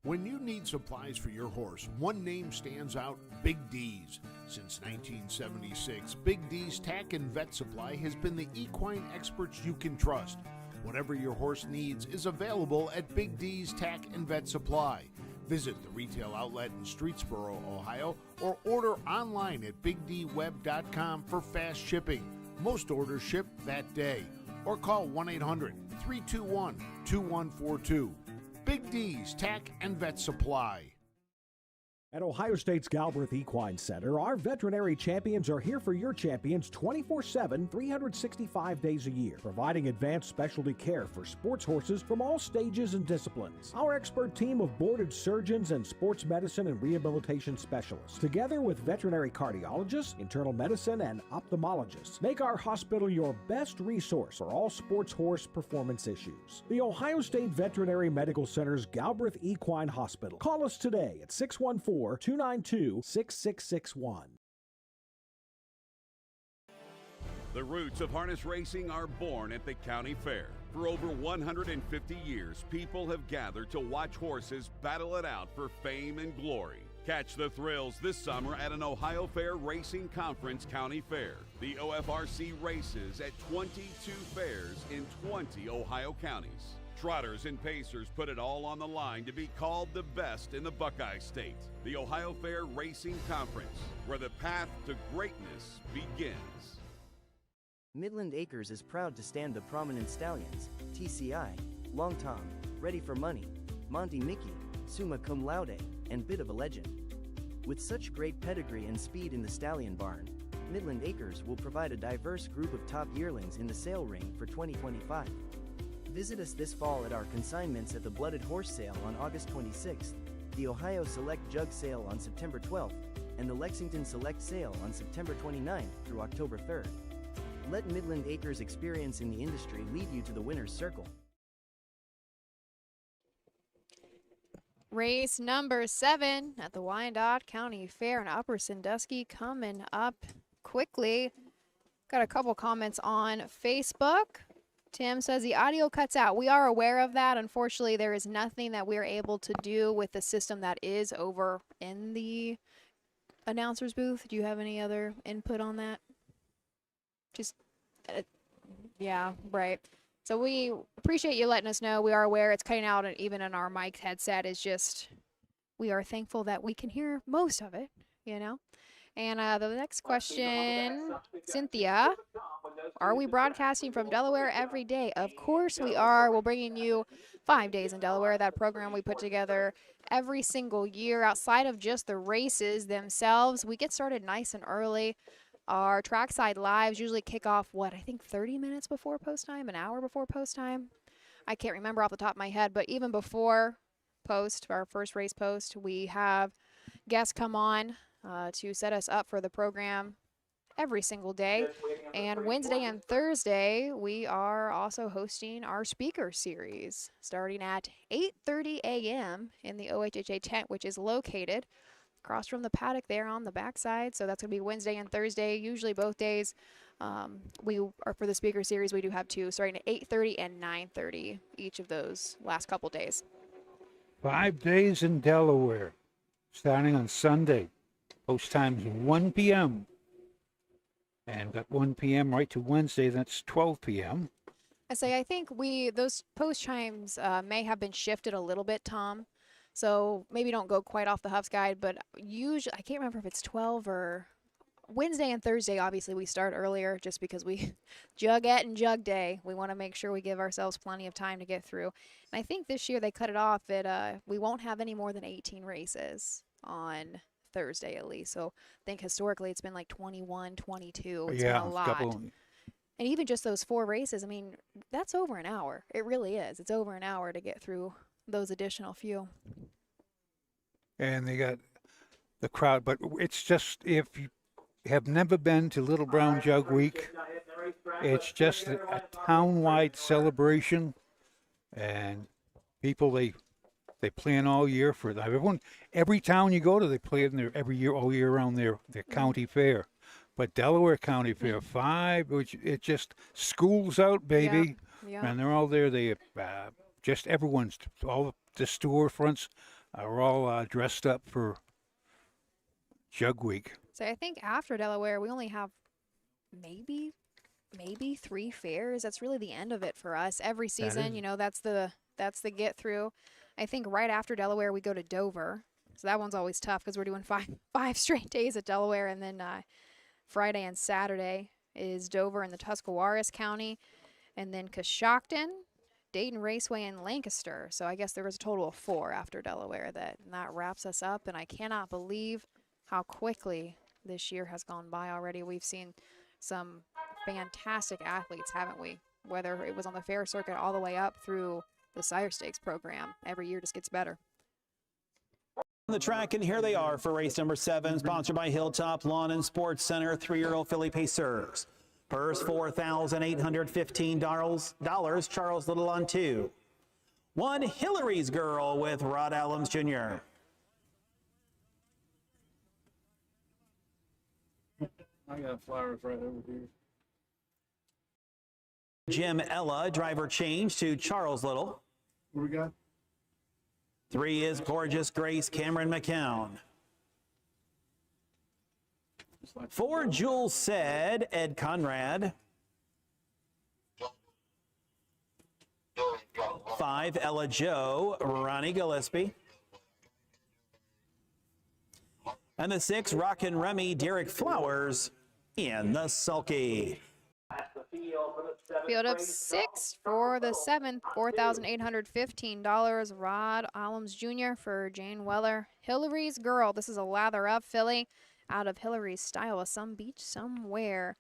When you need supplies for your horse, one name stands out, Big D's. Since 1976, Big D's Tack and Vet Supply has been the equine experts you can trust. Whatever your horse needs is available at Big D's Tack and Vet Supply. Visit the retail outlet in Streetsboro, Ohio, or order online at bigdweb.com for fast shipping. Most orders ship that day. Or call 1-800-321-2142. Big D's Tack and Vet Supply. At Ohio State's Galbraith Equine Center, our veterinary champions are here for your champions 24/7, 365 days a year, providing advanced specialty care for sports horses from all stages and disciplines. Our expert team of boarded surgeons and sports medicine and rehabilitation specialists, together with veterinary cardiologists, internal medicine, and ophthalmologists, make our hospital your best resource for all sports horse performance issues. The Ohio State Veterinary Medical Center's Galbraith Equine Hospital. Call us today at 614-292-6661. The roots of harness racing are born at the county fair. For over 150 years, people have gathered to watch horses battle it out for fame and glory. Catch the thrills this summer at an Ohio Fair Racing Conference County Fair. The OFRC races at 22 fairs in 20 Ohio counties. Trotters and pacers put it all on the line to be called the best in the Buckeye State. The Ohio Fair Racing Conference, where the path to greatness begins. Midland Acres is proud to stand the prominent stallions, TCI, Long Tom, Ready for Money, Monty Mickey, Summa Cum Laude, and Bit of a Legend. With such great pedigree and speed in the stallion barn, Midland Acres will provide a diverse group of top yearlings in the sale ring for 2025. Visit us this fall at our consignments at the Blooded Horse Sale on August 26th, the Ohio Select Jug Sale on September 12th, and the Lexington Select Sale on September 29th through October 3rd. Let Midland Acres' experience in the industry lead you to the winner's circle. Race number 7 at the Wyandot County Fair in Upper Sandusky coming up quickly. Got a couple comments on Facebook. Tim says the audio cuts out. We are aware of that. Unfortunately, there is nothing that we're able to do with the system that is over in the announcer's booth. Do you have any other input on that? Just, yeah, right. So we appreciate you letting us know. We are aware it's cutting out, and even in our mic headset is just, we are thankful that we can hear most of it, you know? And the next question, Cynthia, are we broadcasting from Delaware every day? Of course we are. We're bringing you 5 days in Delaware, that program we put together every single year outside of just the races themselves. We get started nice and early. Our trackside lives usually kick off, 30 minutes before post time, an hour before post time? I can't remember off the top of my head, but even before post, our first race post, we have guests come on to set us up for the program every single day. And Wednesday and Thursday, we are also hosting our speaker series starting at 8:30 a.m. in the OHHA tent, which is located across from the paddock there on the backside. So that's going to be Wednesday and Thursday, usually both days. We are for the speaker series, we do have 2 starting at 8:30 and 9:30 each of those last couple days. 5 days in Delaware, starting on Sunday. Post time's 1 p.m. And got 1 p.m. right to Wednesday, that's 12 p.m. I think those post chimes may have been shifted a little bit, Tom. So maybe don't go quite off the Huff's guide, but usually, I can't remember if it's 12 or Wednesday and Thursday. Obviously, we start earlier just because we jugette and jug day. We want to make sure we give ourselves plenty of time to get through. And I think this year they cut it off at, we won't have any more than 18 races on Thursday at least. So I think historically it's been like 21, 22. It's been a lot. And even just those 4 races, I mean, that's over an hour. It really is. It's over an hour to get through those additional few. And they got the crowd, but it's just, if you have never been to Little Brown Jug Week, it's just a town-wide celebration, and people, they plan all year for that. Every town you go to, they plan there every year, all year around their county fair. But Delaware County Fair 5, which it just schools out, baby, and they're all there. They just everyone's, all the storefronts are all dressed up for Jug Week. So I think after Delaware, we only have maybe 3 fairs. That's really the end of it for us. Every season, you know, that's the get through. I think right after Delaware, we go to Dover. So that one's always tough because we're doing five straight days at Delaware, and then Friday and Saturday is Dover in the Tuscarawas County, and then Coshocton, Dayton Raceway, and Lancaster. So I guess there was a total of 4 after Delaware. That wraps us up, and I cannot believe how quickly this year has gone by already. We've seen some fantastic athletes, haven't we? Whether it was on the fair circuit all the way up through the Sire Stakes program. Every year just gets better. On the track, and here they are for race number 7, sponsored by Hilltop Lawn and Sports Center. 3-year-old filly Pacers. Purse $4,815. Charles Little on 2. 1 Hillary's Girl with Rod Allums Jr. I got flowers right over here. Jim Ella, driver change to Charles Little. What we got? 3 is Gorgeous Grace Cameron McCown. 4 Jules Said Ed Conrad. 5 Ella Joe Ronnie Gillespie. And the 6 Rockin' Remy Derek Flowers in the sulky. Field of 6 for the 7th, $4,815. Rod Allums Jr. for Jane Weller. Hillary's Girl. This is a lather up filly out of Hillary's style of Some Beach Somewhere.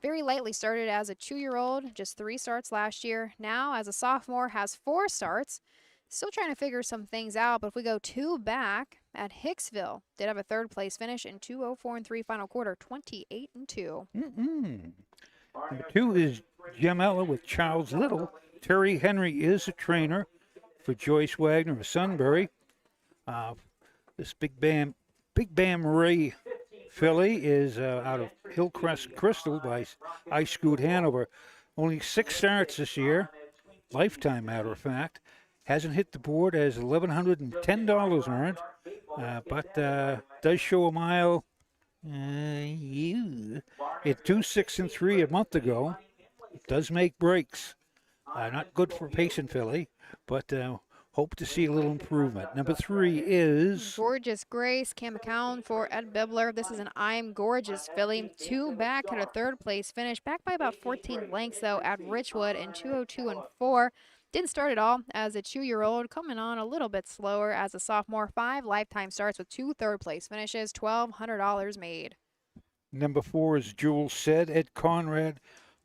Very lightly started as a 2-year-old, just 3 starts last year. Now, as a sophomore, has 4 starts. Still trying to figure some things out, but if we go 2 back at Hicksville, did have a 3rd place finish in 2:04 3 final quarter, 28-2. Number 2 is Gemella with Charles Little. Terry Henry is a trainer for Joyce Wagner of Sunbury. This Big Bam Ray filly is out of Hillcrest Crystal by Ice Scoot Hanover. Only 6 starts this year, lifetime matter of fact. Hasn't hit the board, has $1,110 earned, but does show a mile. It 2, 6, and 3 a month ago. It does make breaks. Not good for pacing filly, but hope to see a little improvement. Number 3 is Gorgeous Grace, Cam McCown for Ed Bibler. This is an I'm Gorgeous filly. 2 back at a 3rd place finish. Back by about 14 lengths, though, at Richwood in 2:02 4. Didn't start at all as a 2-year-old, coming on a little bit slower as a sophomore. 5 lifetime starts with 2 3rd place finishes, $1,200 made. Number 4 is Jules Said, Ed Conrad,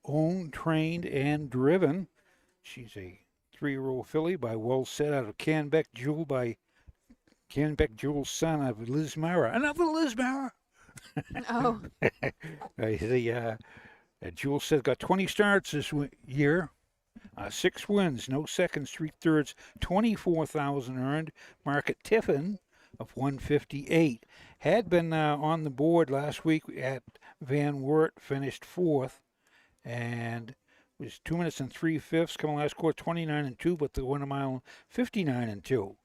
owned, trained, and driven. She's a 3-year-old filly by Well Said out of Canbeck Jewel by Canbeck Jewel's son of Liz Mara. Another Liz Mara. Oh. Jules Said got 20 starts this year. 6 wins, no seconds, 3 thirds, 24,000 earned. Market Tiffin of 158. Had been on the board last week at Van Wert, finished 4th, and was 2 minutes and 3/5. Coming last quarter, 29-2, but they won a mile 59-2.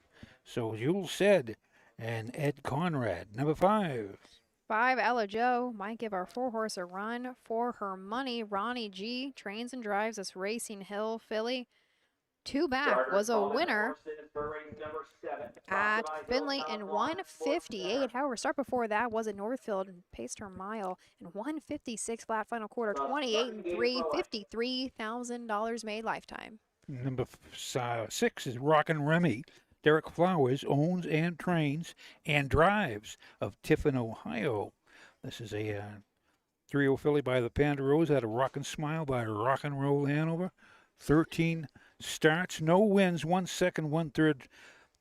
So Jules Said and Ed Conrad. Number 5. 5 Ella Joe might give our 4-horse a run for her money. Ronnie G trains and drives this Racing Hill filly. Two Back was a winner at Finley in 158. However, start before that was at Northfield and paced her mile in 156 flat final quarter, 28 and 3, $53,000 made lifetime. Number 6 is Rockin' Remy. Derek Flowers owns and trains and drives of Tiffin, Ohio. This is a 3-0 filly by the Panderos. Had a Rockin' Smile by Rock and Roll Hanover. 13 starts, no wins, 1 second, 1/3.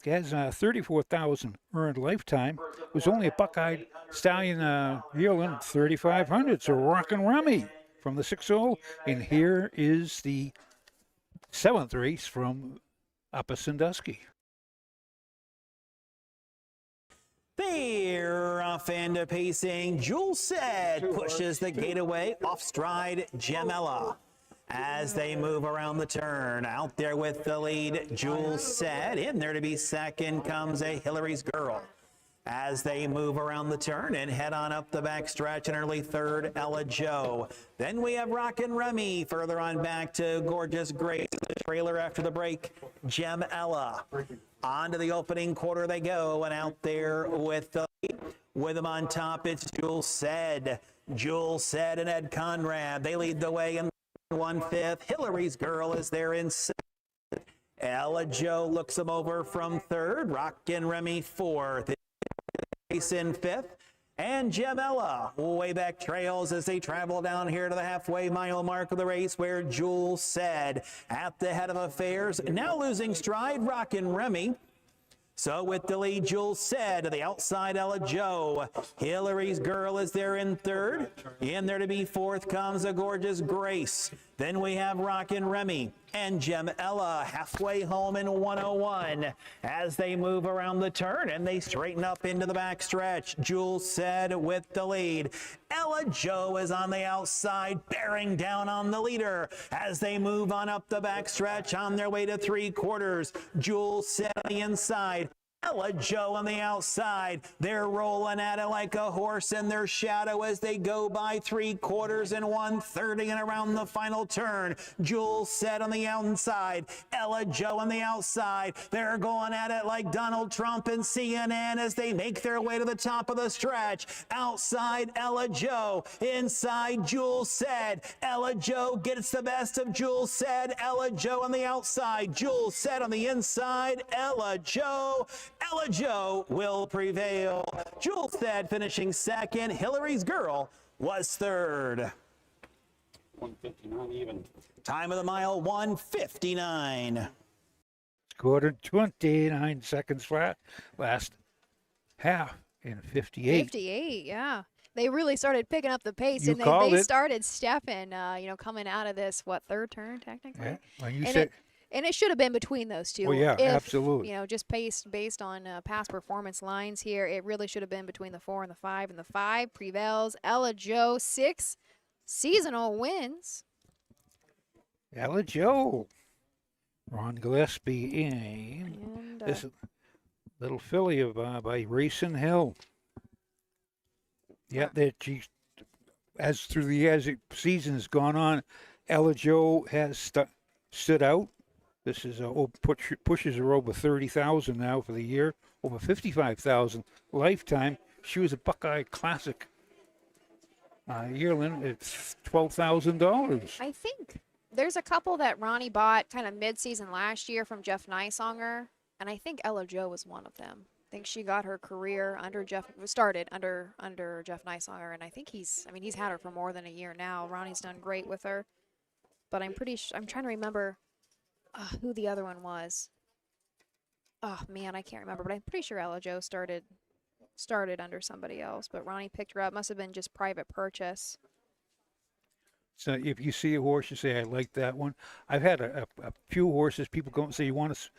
Has 34,000 earned lifetime. Was only a Buckeye Stallion yearling 3,500. So Rockin' Remy from the 6-0. And here is the 7th race from Upper Sandusky. They're off and pacing. Jules Said pushes the gate away off stride Gemella. As they move around the turn, out there with the lead, Jules Said. In there to be second comes a Hillary's Girl. As they move around the turn and head on up the back stretch, in early third, Ella Joe. Then we have Rockin' Remy further on back to Gorgeous Grace. The trailer after the break, Gem Ella. On to the opening quarter they go, and out there with the lead. With them on top, it's Jules Said. Jules Said and Ed Conrad. They lead the way in 1/5. Hillary's Girl is there in second. Ella Joe looks them over from third. Rockin' Remy fourth. Race in fifth. And Gemella way back trails as they travel down here to the halfway mile mark of the race, where Jules Said at the head of affairs. Now losing stride, Rockin' Remy. So with the lead, Jules Said. To the outside, Ella Joe. Hillary's Girl is there in third. In there to be fourth comes a Gorgeous Grace. Then we have Rockin' Remy and Gem Ella halfway home in 101 as they move around the turn and they straighten up into the back stretch. Jules Said with the lead. Ella Joe is on the outside, bearing down on the leader as they move on up the back stretch on their way to 3/4. Jules Said on the inside. Ella Joe on the outside. They're rolling at it like a horse in their shadow as they go by 3/4 and 1/30 and around the final turn. Jules Said on the outside. Ella Joe on the outside. They're going at it like Donald Trump and CNN as they make their way to the top of the stretch. Outside Ella Joe. Inside Jules Said. Ella Joe gets the best of Jules Said. Ella Joe on the outside. Jules Said on the inside. Ella Joe. Ella Joe will prevail. Jules Said finishing second. Hillary's Girl was third. 159 even. Time of the mile, 1:59. Quarter 29 seconds flat. Last half in 58. 58, yeah. They really started picking up the pace, You and called they it. started stepping, coming out of this, third turn technically? Yeah. When you And said, And it should have been between those two. Oh, yeah, if, absolutely. Just based on past performance lines here, it really should have been between the 4 and the 5. And the 5 prevails. Ella Joe, 6 seasonal wins. Ella Joe. Ron Gillespie in. This little filly of by Racing Hill. Yeah, that she, as the season has gone on, Ella Joe has stood out. This is pushes her over 30,000 now for the year, over 55,000 lifetime. She was a Buckeye Classic yearling at $12,000. I think there's a couple that Ronnie bought kind of mid-season last year from Jeff Nysonger, and I think Ella Joe was one of them. I think she got her career started under Jeff Nysonger, and I think he's had her for more than a year now. Ronnie's done great with her, but I'm trying to remember who the other one was. Oh man, I can't remember, but I'm pretty sure Ella Joe started under somebody else, but Ronnie picked her up. Must have been just private purchase. So if you see a horse, you say, I like that one. I've had a few horses, people go and say, you want to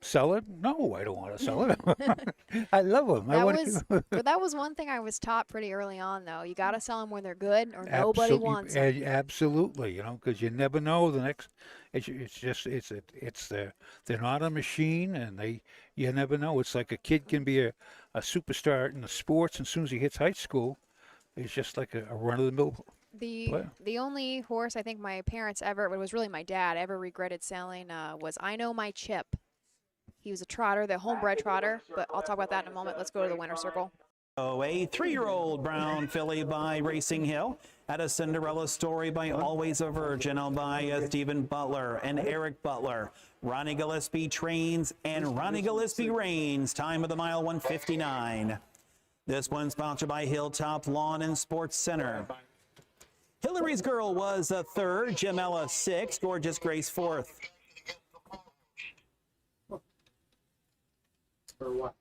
sell it? No, I don't want to sell it. I love them. But that was one thing I was taught pretty early on, though. You got to sell them when they're good, or nobody wants them. Absolutely, because you never know the next. They're not a machine, and you never know. It's like a kid can be a superstar in the sports, and as soon as he hits high school, it's just like a run-of-the-mill The only horse I think my parents ever, it was really my dad, ever regretted selling was I Know My Chip. He was a trotter, the homebred trotter, but I'll talk about that in a moment. Let's go to the winner's circle. Oh, a 3-year-old brown filly by Racing Hill. Had a Cinderella Story by Always a Virgin, owned by Stephen Butler and Eric Butler. Ronnie Gillespie trains and Ronnie Gillespie reigns. Time of the mile 1:59. This one sponsored by Hilltop Lawn and Sports Center. Hillary's Girl was a third, Jamella sixth, Gorgeous Grace fourth. For what?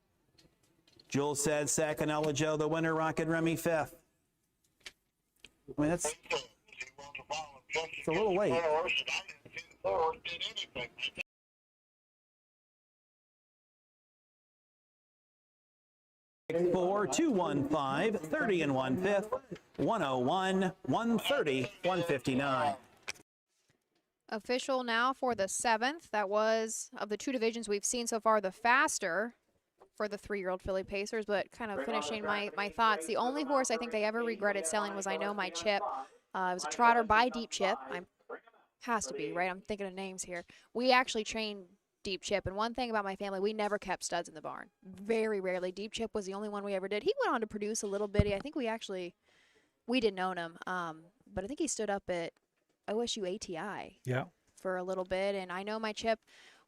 Jules said second, Ella Joe the winner, Rocket Remy fifth. I mean, it's a little late. Four, 215, 30 and 1/5, 101, 130, 159. Official now for the 7th. That was, of the 2 divisions we've seen so far, the faster for the 3-year-old filly pacers, but kind of finishing my thoughts. The only horse I think they ever regretted selling was I Know My Chip. It was a trotter by Deep Chip. Has to be, right? I'm thinking of names here. We actually trained Deep Chip, and one thing about my family, we never kept studs in the barn. Very rarely. Deep Chip was the only one we ever did. He went on to produce a little bitty. I think we didn't own him, but I think he stood up at OSU ATI for a little bit, and I Know My Chip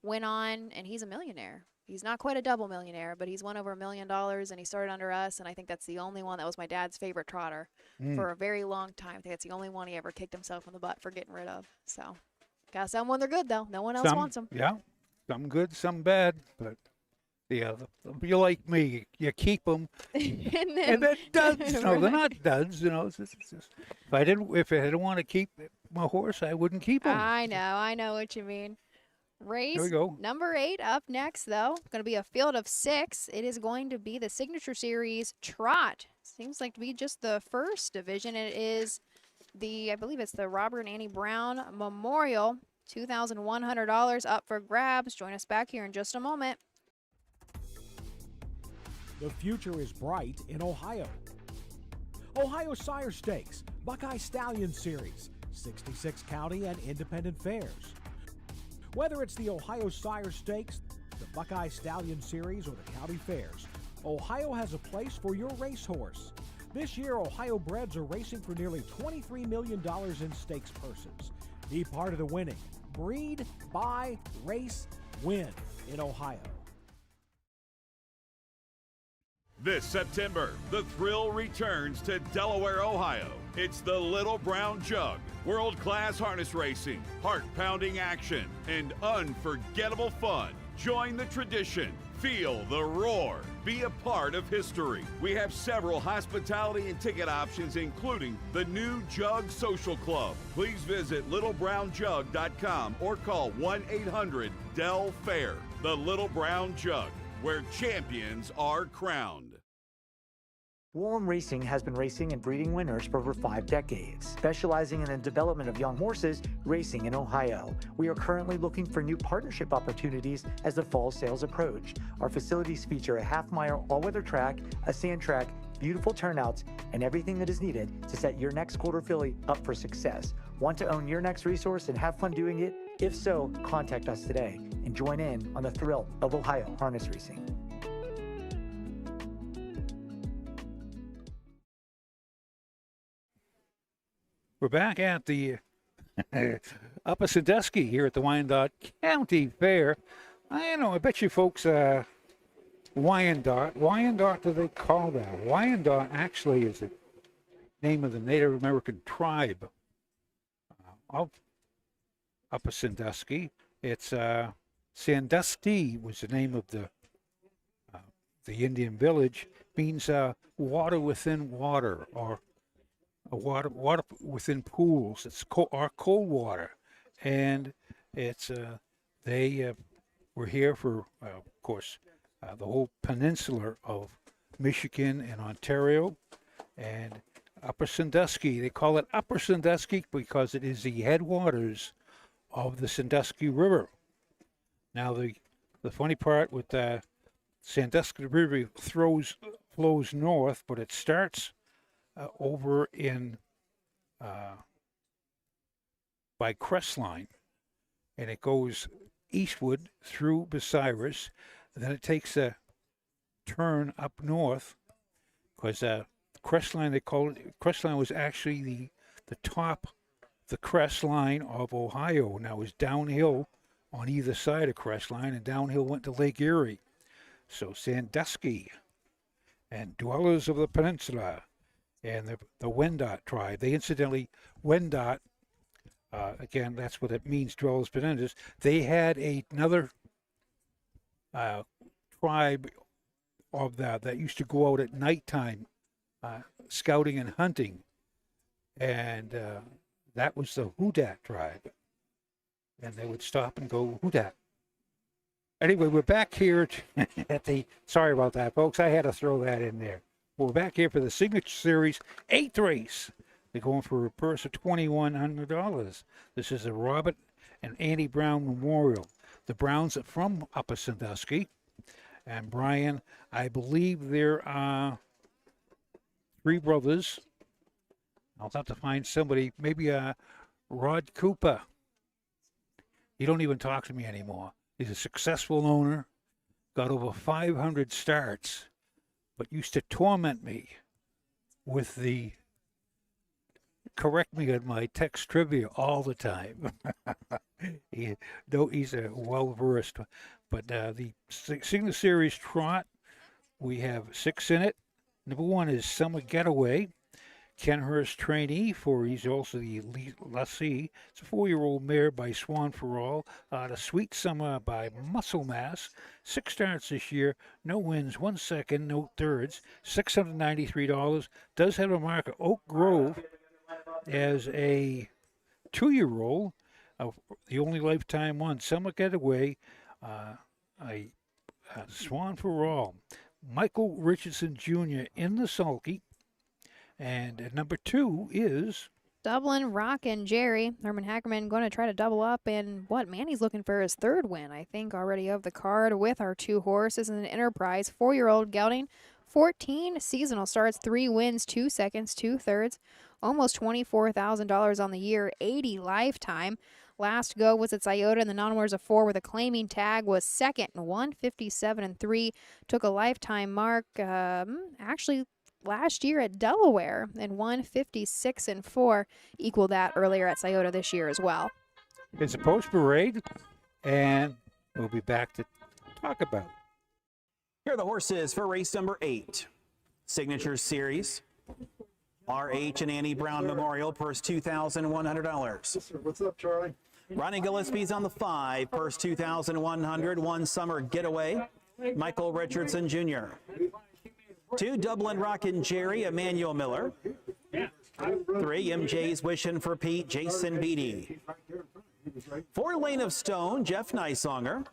went on, and he's a millionaire. He's not quite a double millionaire, but he's won over $1 million, and he started under us, and I think that's the only one that was my dad's favorite trotter for a very long time. I think that's the only one he ever kicked himself in the butt for getting rid of. So, gotta sell them when they're good, though. No one else wants them. Yeah, some good, some bad, but yeah, you're like me. You keep them, and they're duds. No, they're not duds. You know, it's just, if I didn't want to keep my horse, I wouldn't keep him. I know what you mean. Race Here we go. number 8 up next, though. Going to be a field of 6. It is going to be the Signature Series Trot. Seems like to be just the first division. It is I believe it's the Robert and Annie Brown Memorial. $2,100 up for grabs. Join us back here in just a moment. The future is bright in Ohio. Ohio Sire Stakes, Buckeye Stallion Series, 66 county and independent fairs. Whether it's the Ohio Sire Stakes, the Buckeye Stallion Series, or the county fairs, Ohio has a place for your racehorse. This year, Ohio breds are racing for nearly $23 million in stakes purses. Be part of the winning. Breed, buy, race, win in Ohio. This September, the thrill returns to Delaware, Ohio. It's the Little Brown Jug. World-class harness racing, heart-pounding action, and unforgettable fun. Join the tradition. Feel the roar. Be a part of history. We have several hospitality and ticket options, including the new Jug Social Club. Please visit littlebrownjug.com or call 1-800-DEL-FAIR. The Little Brown Jug, where champions are crowned. Warm Racing has been racing and breeding winners for over 5 decades, specializing in the development of young horses racing in Ohio. We are currently looking for new partnership opportunities as the fall sales approach. Our facilities feature a half-mile all-weather track, a sand track, beautiful turnouts, and everything that is needed to set your next quarter filly up for success. Want to own your next resource and have fun doing it? If so, contact us today and join in on the thrill of Ohio harness racing. We're back at the Upper Sandusky here at the Wyandot County Fair. I bet you folks, Wyandot do they call that? Wyandot actually is the name of the Native American tribe of Upper Sandusky. It's Sandusky was the name of the Indian village. Means water within water, or water within pools. It's our cold water, and it's they were here for of course the whole peninsula of Michigan and Ontario, and Upper Sandusky. They call it Upper Sandusky because it is the headwaters of the Sandusky River. Now the funny part with Sandusky River flows north, but it starts over in by Crestline, and it goes eastward through Bucyrus, and then it takes a turn up north, because Crestline, they call it, Crestline was actually the top, the crest line of Ohio. Now it was downhill on either side of Crestline, and downhill went to Lake Erie. So Sandusky and dwellers of the peninsula and the Wyandot tribe, they incidentally, Wyandot, again, that's what it means, dwellers peninsula. They had another tribe of that used to go out at nighttime scouting and hunting, and that was the Houdat tribe, and they would stop and go Houdat. Anyway, we're back here at the, sorry about that, folks, I had to throw that in there. We're back here for the Signature Series 8th race. They're going for a purse of $2,100. This is the Robert and Annie Brown Memorial. The Browns are from Upper Sandusky. And Brian, I believe there are 3 brothers. I'll have to find somebody, maybe Rod Cooper. He don't even talk to me anymore. He's a successful owner, got over 500 starts, but used to torment me with the correct me on my text trivia all the time. He's a well-versed. But the Signature Series trot, we have 6 in it. Number 1 is Summer Getaway. Ken Hurst trainee he's also the lessee. It's a 4-year-old mare by Swan for All. The Sweet Summer by Muscle Mass. 6 starts this year, no wins, 1 second, no thirds, $693. Does have a mark of Oak Grove as a 2-year-old. The only lifetime one, Summer Getaway, Swan for All. Michael Richardson Jr. in the sulky. And number 2 is Dublin Rockin' Jerry. Herman Hackerman going to try to double up. And what Manny's looking for his 3rd win, I think, already of the card with our 2 horses in an Enterprise. 4-year-old gelding, 14 seasonal starts, 3 wins, 2 seconds, 2 thirds, almost $24,000 on the year, 80 lifetime. Last go was at Scioto, and the non-winners of 4 with a claiming tag was second, 157-3. Took a lifetime mark, actually last year at Delaware, and 156-4. Equaled that earlier at Scioto this year as well. It's a post parade, and we'll be back to talk about it. Here are the horses for race number 8. Signature Series. R.H. and Annie Brown Memorial, purse $2,100. What's up, Charlie? Ronnie Gillespie's on the 5, purse $2,100. 1 Summer Getaway, Michael Richardson Jr. 2 Dublin Rockin' Jerry, Emmanuel Miller. 3 MJ's Wishing for Pete, Jason Beatty. 4 Lane of Stone, Jeff Nysonger.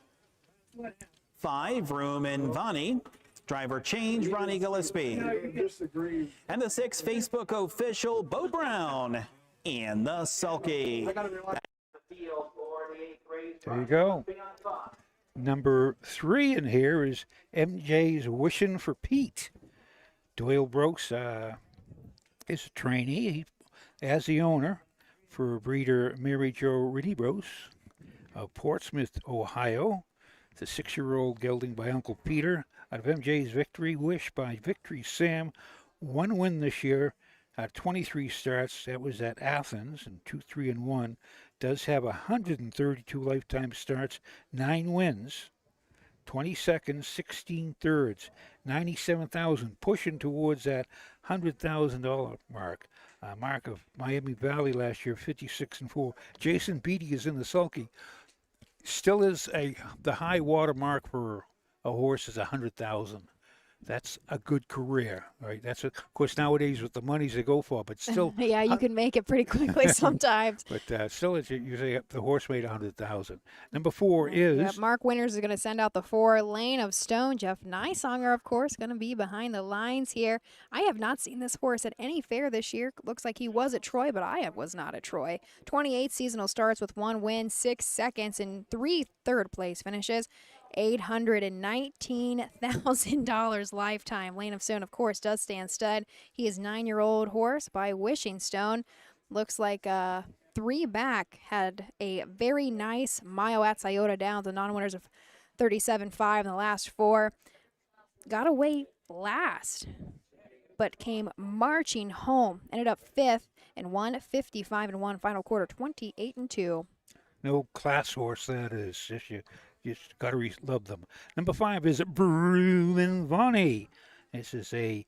5 Room and Vonnie. Driver change, Ronnie Gillespie. And the 6 Facebook official, Bo Brown in the sulky. There you go. Number 3 in here is MJ's Wishing for Pete. Doyle Brooks is a trainee as the owner for breeder Mary Jo Ridibros of Portsmouth, Ohio. It's a 6-year-old gelding by Uncle Peter. Out of MJ's Victory Wish by Victory Sam. 1 win this year. 23 starts. That was at Athens, and 2-3-1. Does have 132 lifetime starts. 9 wins. 20 seconds, 16 thirds. 97,000. Pushing towards that $100,000 mark. Mark of Miami Valley last year, 56-4. Jason Beatty is in the sulky. Still is the high water mark for a horse is 100,000. That's a good career, right? That's of course nowadays with the monies they go for, but still. Yeah, you can make it pretty quickly sometimes. But still, it's usually the horse made 100,000. Number 4 is. Yep, Mark Winters is going to send out the 4 Lane of Stone. Jeff Nysonger, of course, going to be behind the lines here. I have not seen this horse at any fair this year. Looks like he was at Troy, but I was not at Troy. 28 seasonal starts with 1 win, 6 seconds, and 3 third-place finishes. $819,000 lifetime. Lane of Stone, of course, does stand stud. He is 9-year-old horse by Wishing Stone. Looks like 3 back had a very nice mile at Scioto Downs. The non-winners of 37.5 in the last 4. Got away last, but came marching home. Ended up 5th and won 55-1 final quarter, 28-2. No class horse, that is. Just got to love them. Number 5 is Broom and Vonnie. This is a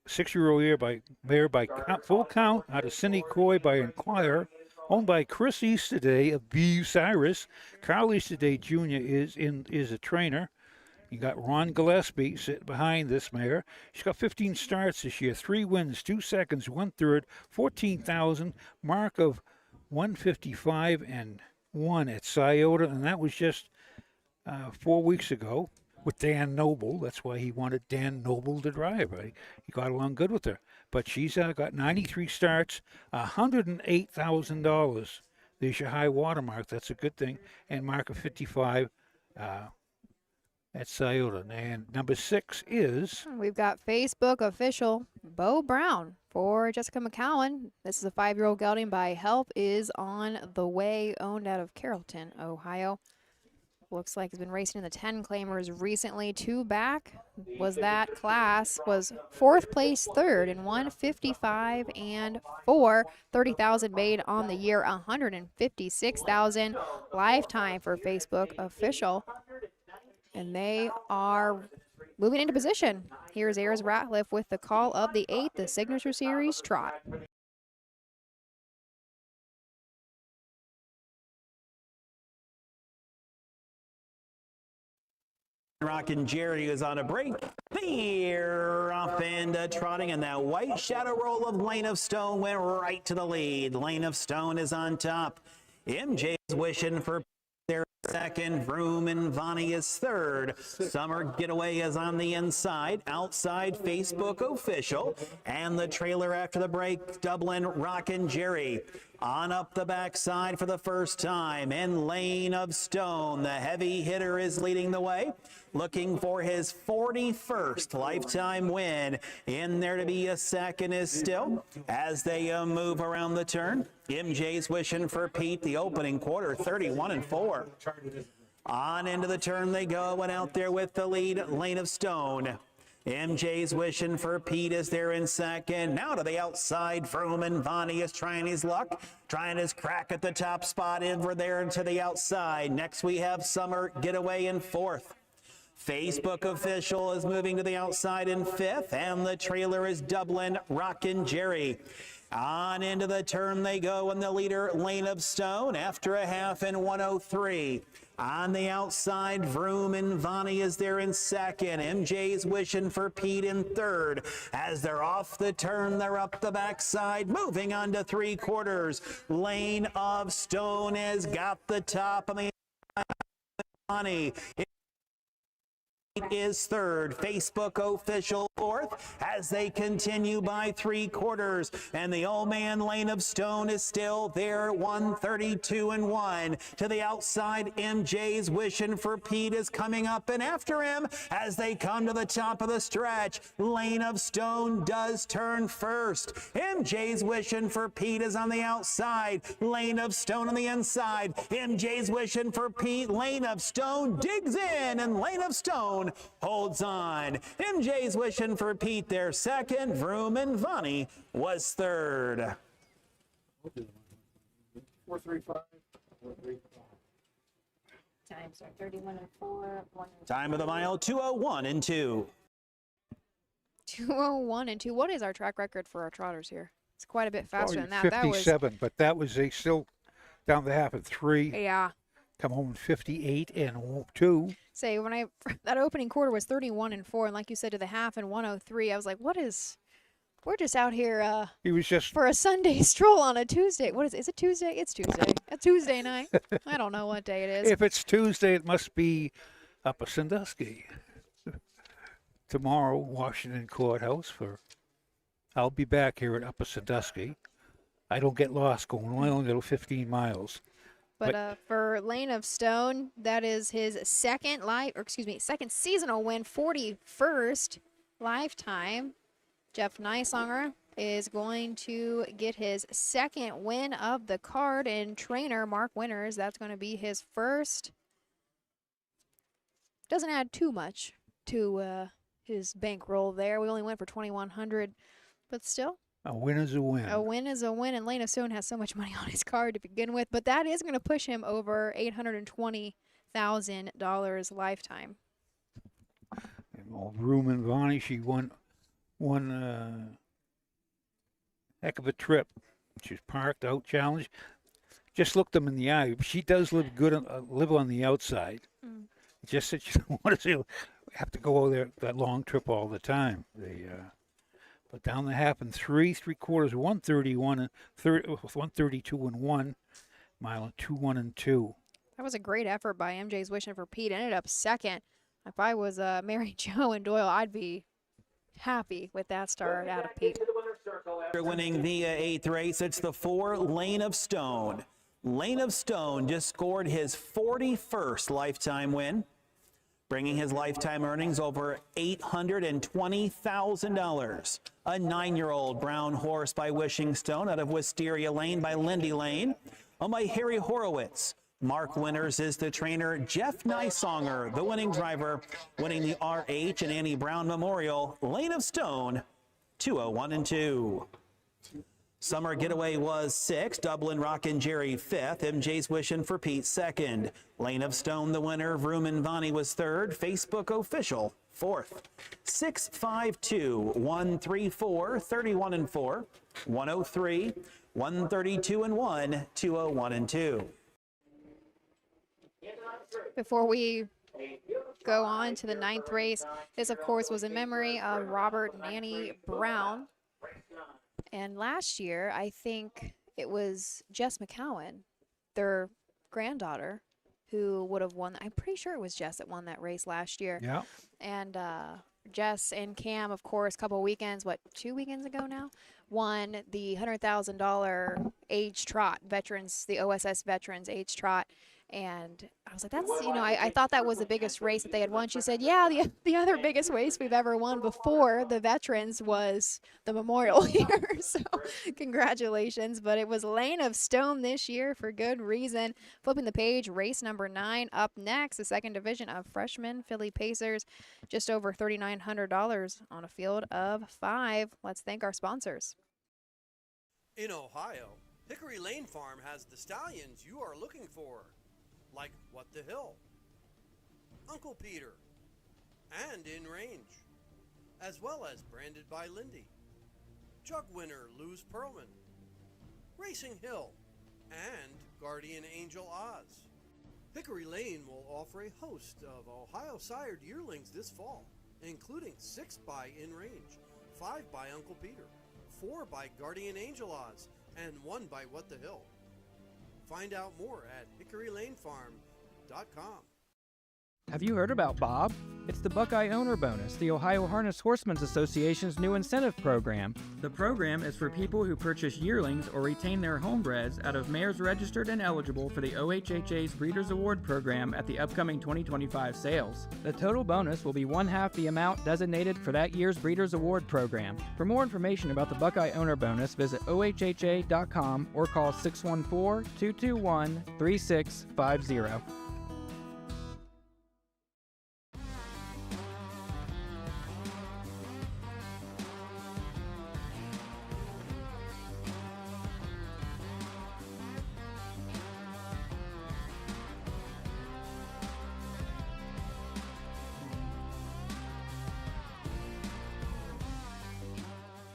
6-year-old mare by full count out of Cindy Coy by Inquire, owned by Chris Easterday of B. Cyrus. Carl Easterday Jr. is a trainer. You got Ron Gillespie sitting behind this mare. She's got 15 starts this year, 3 wins, 2 seconds, 1 third, 14,000, mark of 155-1 at Scioto, and that was just 4 weeks ago with Dan Noble. That's why he wanted Dan Noble to drive. Right? He got along good with her. But she's got 93 starts, $108,000. There's your high water mark. That's a good thing. And mark of 55 at Scioto. And number 6 is... We've got Facebook official Bo Brown for Jessica McCowan. This is a 5-year-old gelding by Help is on the way, owned out of Carrollton, Ohio. Looks like he's been racing in the 10 claimers recently. 2 back was that class, was 4th place 3rd in 155-4. 30,000 made on the year, 156,000 lifetime for Facebook official. And they are moving into position. Here's Ayers Ratliff with the call of the 8th, the Signature Series trot. Rockin' Jerry is on a break. Here off and trotting, and that white shadow roll of Lane of Stone went right to the lead. Lane of Stone is on top. MJ's wishing for their second. Vroom and Vonnie is 3rd. Summer Getaway is on the inside. Outside Facebook official. And the trailer after the break, Dublin Rockin' Jerry. On up the backside for the first time, and Lane of Stone, the heavy hitter, is leading the way, looking for his 41st lifetime win. In there to be a second is Still, as they move around the turn. MJ's wishing for Pete, the opening quarter, 31-4. On into the turn they go, and out there with the lead, Lane of Stone. MJ's wishing for Pete is there in second. Now to the outside, Vroom and Vonnie is trying his luck, trying his crack at the top spot over there and to the outside. Next we have Summer Getaway in 4th. Facebook official is moving to the outside in 5th, and the trailer is Dublin Rockin' Jerry. On into the turn they go, and the leader, Lane of Stone, after a half in 103. On the outside, Vroom and Vonnie is there in second. MJ's wishing for Pete in 3rd. As they're off the turn, they're up the backside, moving on to 3/4. Lane of Stone has got the top on the Vonnie is 3rd. Facebook official 4th as they continue by 3/4. And the old man Lane of Stone is still there, 132-1. To the outside, MJ's wishing for Pete is coming up and after him as they come to the top of the stretch. Lane of Stone does turn first. MJ's wishing for Pete is on the outside. Lane of Stone on the inside. MJ's wishing for Pete. Lane of Stone digs in, and Lane of Stone holds on. MJ's wishing for Pete there second. Vroom and Vonnie was 3rd. 435. Times are 31-4. Time of the mile, 2:01-2. 2:01-2. What is our track record for our trotters here? It's quite a bit faster than that. 57, but that was a still down the half at 3. Yeah. Come home 58-2. Say when that opening quarter was 31-4, and like you said, to the half in 103, I was like, we're just out here He was just for a Sunday stroll on a Tuesday. Is it Tuesday? It's Tuesday. A Tuesday night. I don't know what day it is. If it's Tuesday, it must be Upper Sandusky. Tomorrow, Washington Courthouse I'll be back here at Upper Sandusky. I don't get lost going only little 15 miles. But for Lane of Stone, that is his second seasonal win, 41st lifetime. Jeff Neisonger is going to get his second win of the card, and trainer Mark Winters, that's going to be his first. Doesn't add too much to his bankroll there. We only went for $2,100, but still. A win is a win. A win is a win, and Lane of Stone has so much money on his card to begin with, but that is going to push him over $820,000 lifetime. And old Rumen Vonnie, she won heck of a trip. She's parked out, challenged. Just looked them in the eye. She does live good, live on the outside. Just that she doesn't want to have to go there that long trip all the time. But down the half in 3 3/4, 131 and 132 and 1 mile and 2-1 and 2. That was a great effort by MJ's Wishing for Pete. Ended up second. If I was Mary Jo and Doyle, I'd be happy with that start out of Pete. Winning the 8th race, it's the 4 Lane of Stone. Lane of Stone just scored his 41st lifetime win, bringing his lifetime earnings over $820,000. A 9-year-old brown horse by Wishing Stone out of Wisteria Lane by Lindy Lane, owned by Harry Horowitz. Mark Winters is the trainer. Jeff Nysonger, the winning driver, winning the R.H. and Annie Brown Memorial. Lane of Stone, 201 and 2. Summer Getaway was 6th. Dublin Rockin' Jerry 5th. MJ's Wishing for Pete 2nd. Lane of Stone, the winner. Vrooman Vonnie was 3rd. Facebook Official 4th. 652 134 31 and 4. 103 132 and 1. 201 and 2. Before we go on to the 9th race, this of course was in memory of Robert and Annie Brown. And last year, I think it was Jess McCowan, their granddaughter, who would have won. I'm pretty sure it was Jess that won that race last year. Yeah. And Jess and Cam, of course, a couple weekends, 2 weekends ago now, won the $100,000 age trot, veterans, the OSS veterans age trot. And I was like, that's, I thought that was the biggest race that they had won. She said, yeah, the other biggest race we've ever won before the veterans was the Memorial here. So congratulations. But it was Lane of Stone this year for good reason. Flipping the page, race number 9 up next, the 2nd division of freshmen, Philly Pacers, just over $3,900 on a field of 5. Let's thank our sponsors. In Ohio, Hickory Lane Farm has the stallions you are looking for. Like What the Hill, Uncle Peter, and In Range, as well as branded by Lindy, Jug winner Luz Pearlman, Racing Hill, and Guardian Angel Oz. Hickory Lane will offer a host of Ohio-sired yearlings this fall, including 6 by In Range, 5 by Uncle Peter, 4 by Guardian Angel Oz, and 1 by What the Hill. Find out more at hickorylanefarm.com. Have you heard about Bob? It's the Buckeye Owner Bonus, the Ohio Harness Horsemen's Association's new incentive program. The program is for people who purchase yearlings or retain their homebreds out of mares registered and eligible for the OHHA's Breeders' Award program at the upcoming 2025 sales. The total bonus will be 1/2 the amount designated for that year's Breeders' Award program. For more information about the Buckeye Owner Bonus, visit OHHA.com or call 614-221-3650.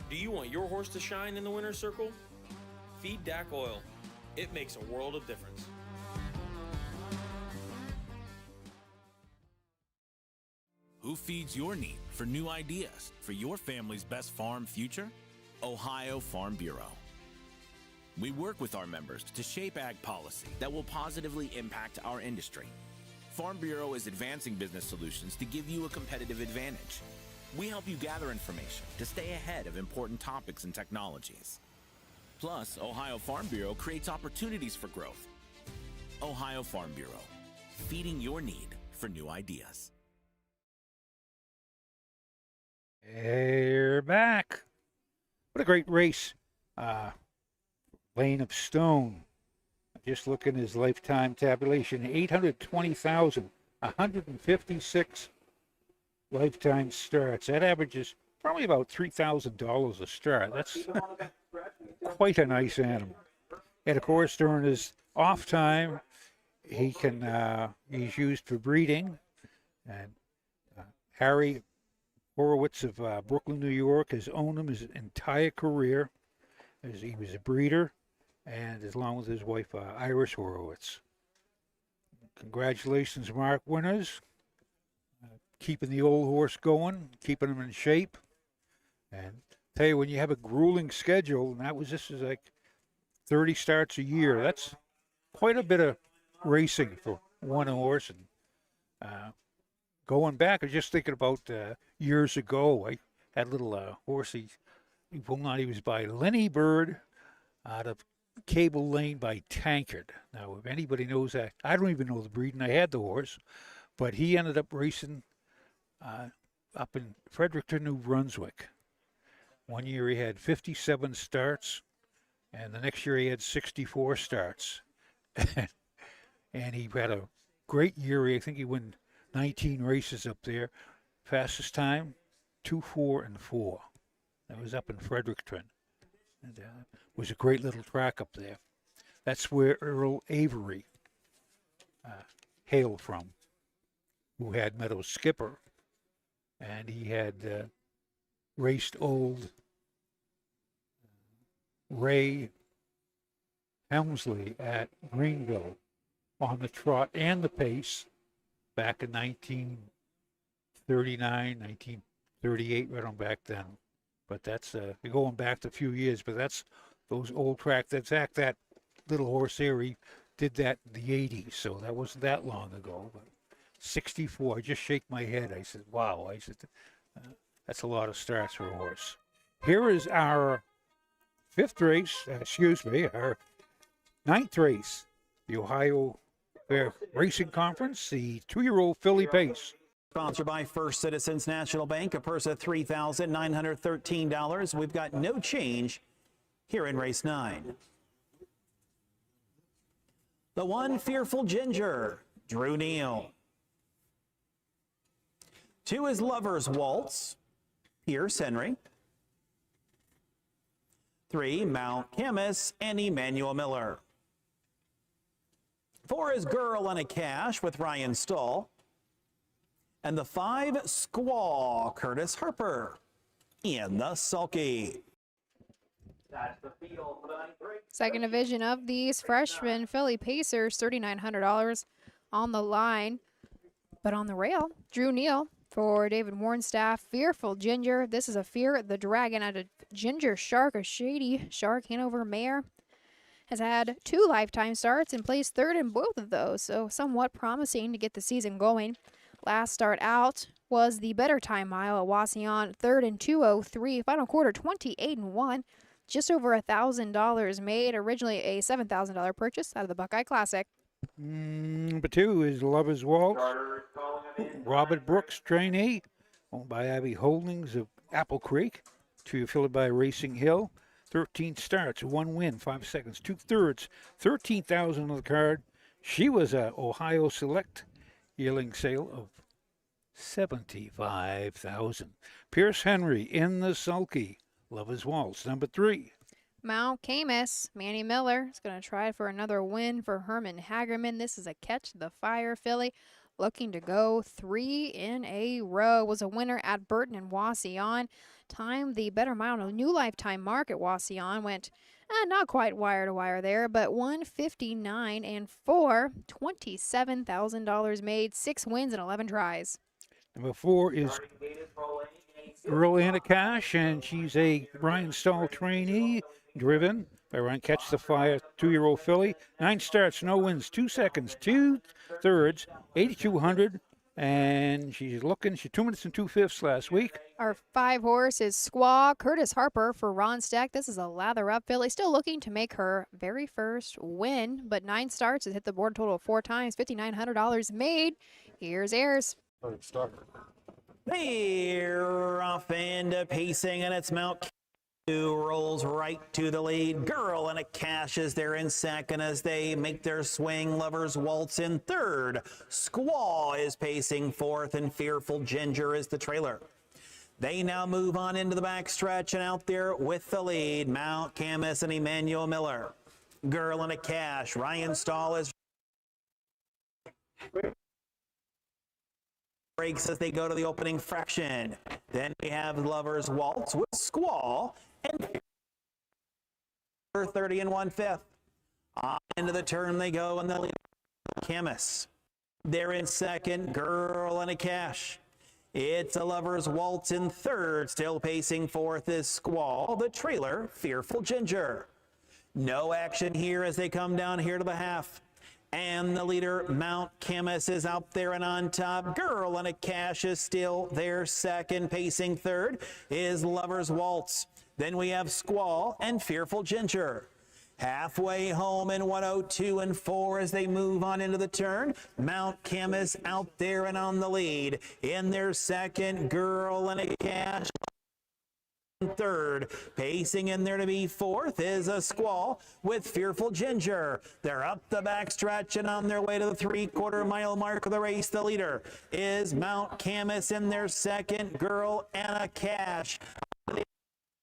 Do you want your horse to shine in the winner's circle? Feed DAC oil. It makes a world of difference. Who feeds your need for new ideas for your family's best farm future? Ohio Farm Bureau. We work with our members to shape ag policy that will positively impact our industry. Farm Bureau is advancing business solutions to give you a competitive advantage. We help you gather information to stay ahead of important topics and technologies. Plus, Ohio Farm Bureau creates opportunities for growth. Ohio Farm Bureau, feeding your need for new ideas. Hey, you're back. What a great race. Lane of Stone. Just looking at his lifetime tabulation, 820,156 lifetime starts. That averages probably about $3,000 a start. That's quite a nice animal. And of course, during his off time, he's used for breeding. And Harry Horowitz of Brooklyn, New York, has owned him his entire career. As he was a breeder, and along with his wife, Iris Horowitz. Congratulations, Mark winners. Keeping the old horse going, keeping him in shape. And tell you, when you have a grueling schedule, and this is like 30 starts a year, that's quite a bit of racing for one horse. And going back, I was just thinking about years ago, I had a little horse, he was by Lenny Bird out of Cable Lane by Tankard. Now, if anybody knows that, I don't even know the breed, and I had the horse, but he ended up racing up in Fredericton, New Brunswick. One year he had 57 starts, and the next year he had 64 starts. And he had a great year. I think he won 19 races up there. Fastest time, 2:04.4. That was up in Fredericton. And was a great little track up there. That's where Earl Avery hailed from, who had Meadow Skipper. And he had raced old Ray Helmsley at Greenville on the trot and the pace back in 1939, 1938, right on back then. But that's you're going back a few years, but that's those old tracks. That little horse there, he did that in the 80s, so that wasn't that long ago. But 64, I just shake my head. I said, wow. I said, that's a lot of starts for a horse. Here is our our ninth race, the Ohio Fair Racing Conference, the 2-year-old filly pace. Sponsored by First Citizens National Bank, a purse of $3,913. We've got no change here in race 9. The one Fearful Ginger, Drew Neal. 2 is Lover's Waltz, Pierce Henry. 3, Mount Camus and Emmanuel Miller. 4 is Girl on a Cash with Ryan Stahl. And the 5, Squaw, Curtis Harper in the sulky. That's the field for the 9th race. Second division of these freshman filly pacers, $3,900 on the line. But on the rail, Drew Neal for David Warnstaff. Fearful Ginger. This is a Fear the Dragon out of Ginger Shark, a shady Shark Hanover mare. Has had 2 lifetime starts and placed 3rd in both of those, so somewhat promising to get the season going. Last start out was the Better Time Mile at Wauseon, 3rd in 2:03. Final quarter, 28-1. Just over $1,000 made. Originally a $7,000 purchase out of the Buckeye Classic. Number 2 is Lover's Waltz. Robert Brooks, trainee, owned by Abbey Holdings of Apple Creek. 2 affiliated by Racing Hill. 13 starts, 1 win, 5 seconds, 2/3, $13,000 on the card. She was a Ohio Select yearling sale of $75,000. Pierce Henry in the sulky. Lover's Waltz, number 3. Mount Camus, Manny Miller is going to try for another win for Herman Hagerman. This is a Catch the Fire filly, looking to go 3 in a row. Was a winner at Burton and Wauseon. Timed the Better Mile on a new lifetime mark at Wauseon. Went not quite wire to wire there, but 159-4, $27,000 made, 6 wins and 11 tries. Number 4 is Earl Anaccash, and she's a Ryan Stahl trainee, driven by Ryan Catch the Fire, 2-year-old filly. 9 starts, no wins, 2 seconds, 2/3, 8,200, and she's 2 minutes and 2/5 last week. Our 5 horse is Squaw, Curtis Harper for Ron Stack. This is a lather up filly, still looking to make her very first win, but 9 starts has hit the board a total of 4 times, $5,900 made. Here's Ayers. They're off into pacing, and it's Mount Who rolls right to the lead. Girl and a Cash is there in second as they make their swing. Lovers Waltz in third. Squaw is pacing fourth, and Fearful Ginger is the trailer. They now move on into the backstretch, and out there with the lead, Mount Camus and Emmanuel Miller. Girl and a Cash. Ryan Stahl is breaks as they go to the opening fraction. Then we have Lovers Waltz with Squaw and 30 and 1/5. On into the turn they go, and the lead Camus. They're in second. Girl and a Cash. It's a Lovers Waltz in third. Still pacing fourth is Squaw. The trailer, Fearful Ginger. No action here as they come down here to the half. And the leader, Mount Camus, is out there and on top. Girl and a Cash is still there second. Pacing third is Lovers Waltz. Then we have Squaw and Fearful Ginger. Halfway home in 102 and 4 as they move on into the turn. Mount Camus out there and on the lead. In their second, Girl and a Cash. Third, pacing in there to be fourth is a Squaw with Fearful Ginger. They're up the backstretch and on their way to the 3/4 mile mark of the race. The leader is Mount Camus in their second. Girl and a Cash.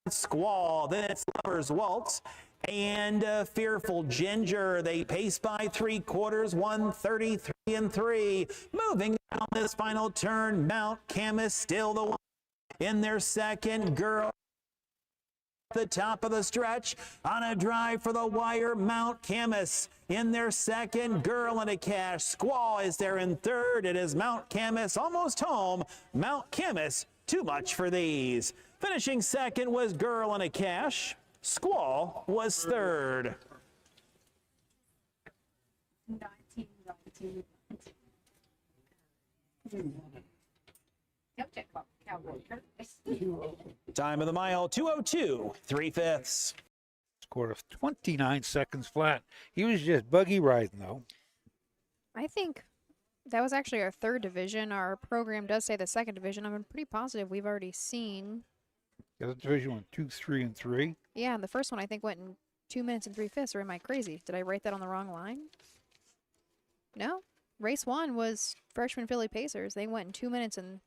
Squaw, then it's Lovers Waltz and Fearful Ginger. They pace by 3/4, 1:33 and 3. Moving down this final turn, Mount Camus still the one in their second. Girl the top of the stretch on a drive for the wire. Mount Camus in their second. Girl and a Cash. Squaw is there in third. It is Mount Camus almost home. Mount Camus, too much for these. Finishing second was Girl and a Cash. Squaw was third. Time of the mile, 2:02 3/5. Scored of 29 seconds flat. He was just buggy riding, though. I think that was actually our third division. Our program does say the second division. I'm pretty positive we've already seen. The other division went 2, 3, and 3. Yeah, and the first one I think went in 2 minutes and 3/5. Or am I crazy? Did I write that on the wrong line? No. Race 1 was Freshman Philly Pacers. They went in 2 minutes and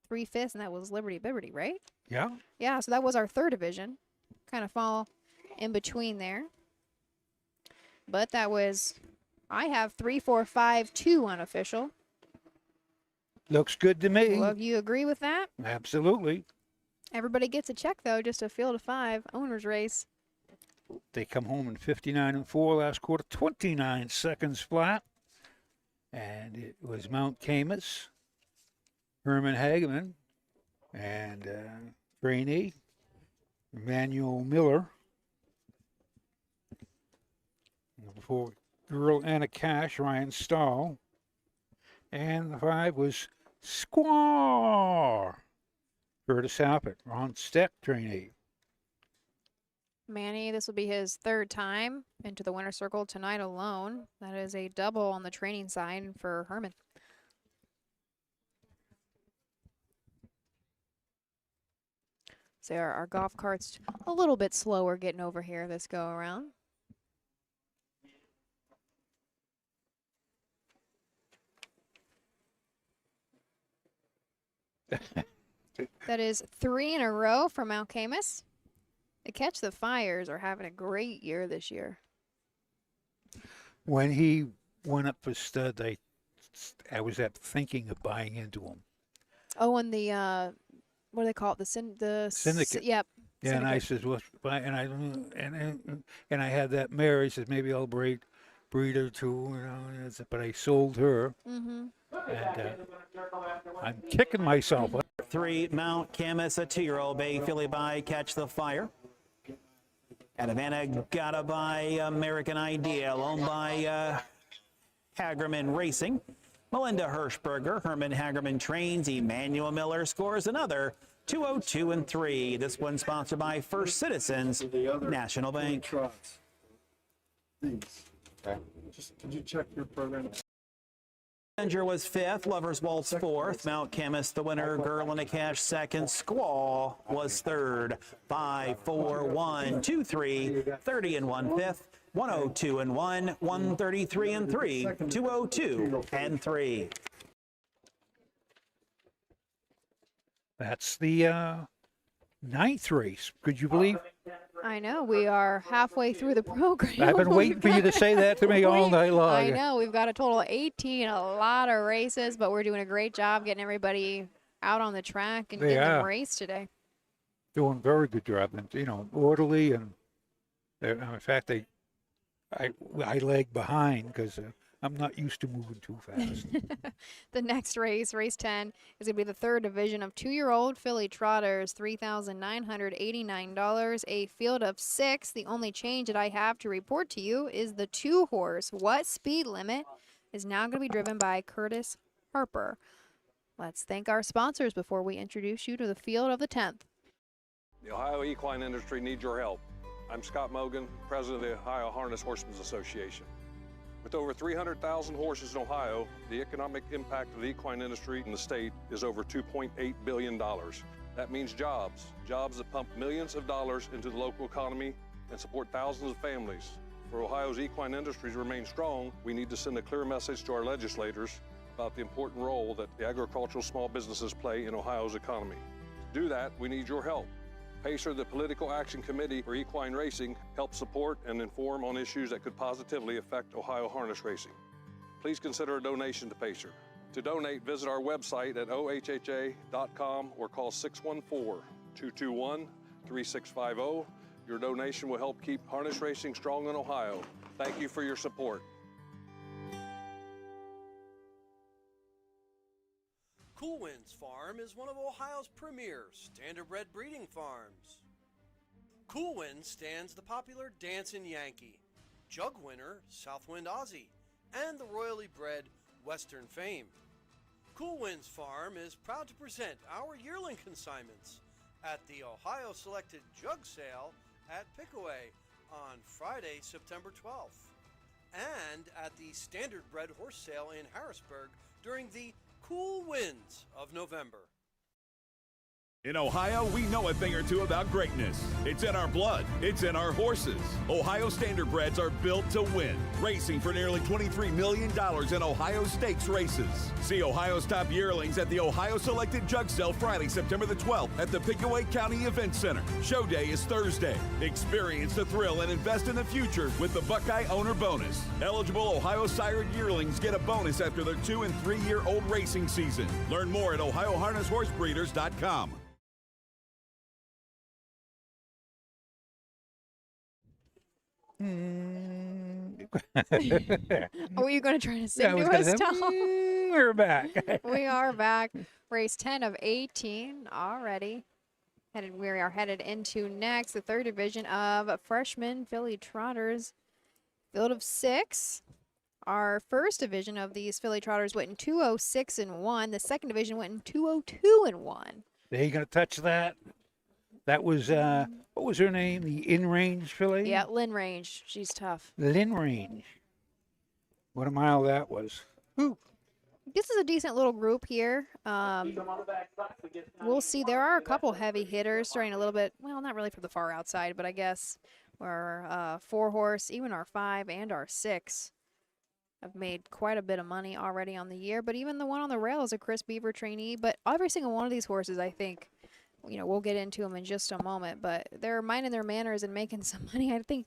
3/5, and that was Liberty Bibberty, right? Yeah. Yeah, so that was our third division. Kind of fall in between there. But that was, I have 3, 4, 5, 2 unofficial. Looks good to me. Well, you agree with that? Absolutely. Everybody gets a check, though, just a field of 5 owners race. They come home in 59 and 4 last quarter, 29 seconds flat. And it was Mount Camus, Herman Hageman, and trainee Emmanuel Miller. Before Girl and a Cash, Ryan Stahl. And the 5 was Squaw. Curtis Happett, Ron Steck, trainee. Manny, this will be his third time into the winner's circle tonight alone. That is a double on the training side for Herman. So our golf cart's a little bit slower getting over here this go around. That is 3 in a row for Mount Camus. The Catch the Fires are having a great year this year. When he went up for stud, I was thinking of buying into him. Oh, and the what do they call it? The Syndicate. Yep. Yeah, Syndicate. and I says, well, and I had that mare. He says maybe I'll breed her too, you know. But I sold her, and I'm kicking myself. 3, Mount Camus, a 2-year-old bay filly by Catch the Fire. At Havana, gotta by American Ideal, owned by Hagerman Racing. Melinda Hirschberger, Herman Hagerman trains. Emmanuel Miller scores another 2:02 and 3. This one sponsored by First Citizens National Bank. These. Okay. Just could you check your program? Avenger was 5th, Lover's Waltz 4th, Mount Chemist the winner, Girl in a Cash 2nd, Squaw was 3rd, 5, 4, 1, 2, 3, 30 and 1 5th, 102 and 1, 133 and 3, 202 and 3. That's the ninth race. Could you believe? I know. We are halfway through the program. I've been waiting for you to say that to me all night long. I know. We've got a total of 18, a lot of races, but we're doing a great job getting everybody out on the track and getting them raced today. Doing a very good job, and orderly, and in fact, I lag behind because I'm not used to moving too fast. The next race, race 10, is going to be the 3rd division of 2-year-old filly trotters, $3,989, a field of 6. The only change that I have to report to you is the 2-horse What Speed Limit is now going to be driven by Curtis Harper. Let's thank our sponsors before we introduce you to the field of the 10th. The Ohio equine industry needs your help. I'm Scott Mogan, president of the Ohio Harness Horsemen's Association. With over 300,000 horses in Ohio, the economic impact of the equine industry in the state is over $2.8 billion. That means jobs that pump millions of dollars into the local economy and support thousands of families. For Ohio's equine industry to remain strong, we need to send a clear message to our legislators about the important role that the agricultural small businesses play in Ohio's economy. To do that, we need your help. PACER, the Political Action Committee for Equine Racing, helps support and inform on issues that could positively affect Ohio harness racing. Please consider a donation to PACER. To donate, visit our website at ohha.com or call 614-221-3650. Your donation will help keep harness racing strong in Ohio. Thank you for your support. Cool Winds Farm is one of Ohio's premier standardbred breeding farms. Cool Winds stands the popular Dancin' Yankee, jug winner Southwind Aussie, and the royally bred Western Fame. Cool Winds Farm is proud to present our yearling consignments at the Ohio Selected Jug Sale at Pickaway on Friday, September 12th, and at the Standardbred Horse Sale in Harrisburg during the cool winds of November. In Ohio, we know a thing or two about greatness. It's in our blood. It's in our horses. Ohio Standardbreds are built to win, racing for nearly $23 million in Ohio Stakes races. See Ohio's top yearlings at the Ohio Selected Jug Sale Friday, September the 12th at the Pickaway County Event Center. Show day is Thursday. Experience the thrill and invest in the future with the Buckeye Owner Bonus. Eligible Ohio sired yearlings get a bonus after their 2- and 3-year-old racing season. Learn more at OhioHarnessHorseBreeders.com. What were you going to try to sing to us, Tom? We're back. We are back. Race 10 of 18 already. We are headed into next, the 3rd division of freshman filly trotters. Field of 6. Our first division of these filly trotters went in 206 and 1. The second division went in 202 and 1. Are you going to touch that? That was, what was her name? The in-range filly? Yeah, Lynn Range. She's tough. Lynn Range. What a mile that was. Ooh. This is a decent little group here. We'll see. There are a couple heavy hitters starting a little bit, well, not really from the far outside, but I guess our 4-horse, even our 5 and our 6 have made quite a bit of money already on the year. But even the one on the rail is a Chris Beaver trainee. But every single one of these horses, I think, we'll get into them in just a moment, but they're minding their manners and making some money. I think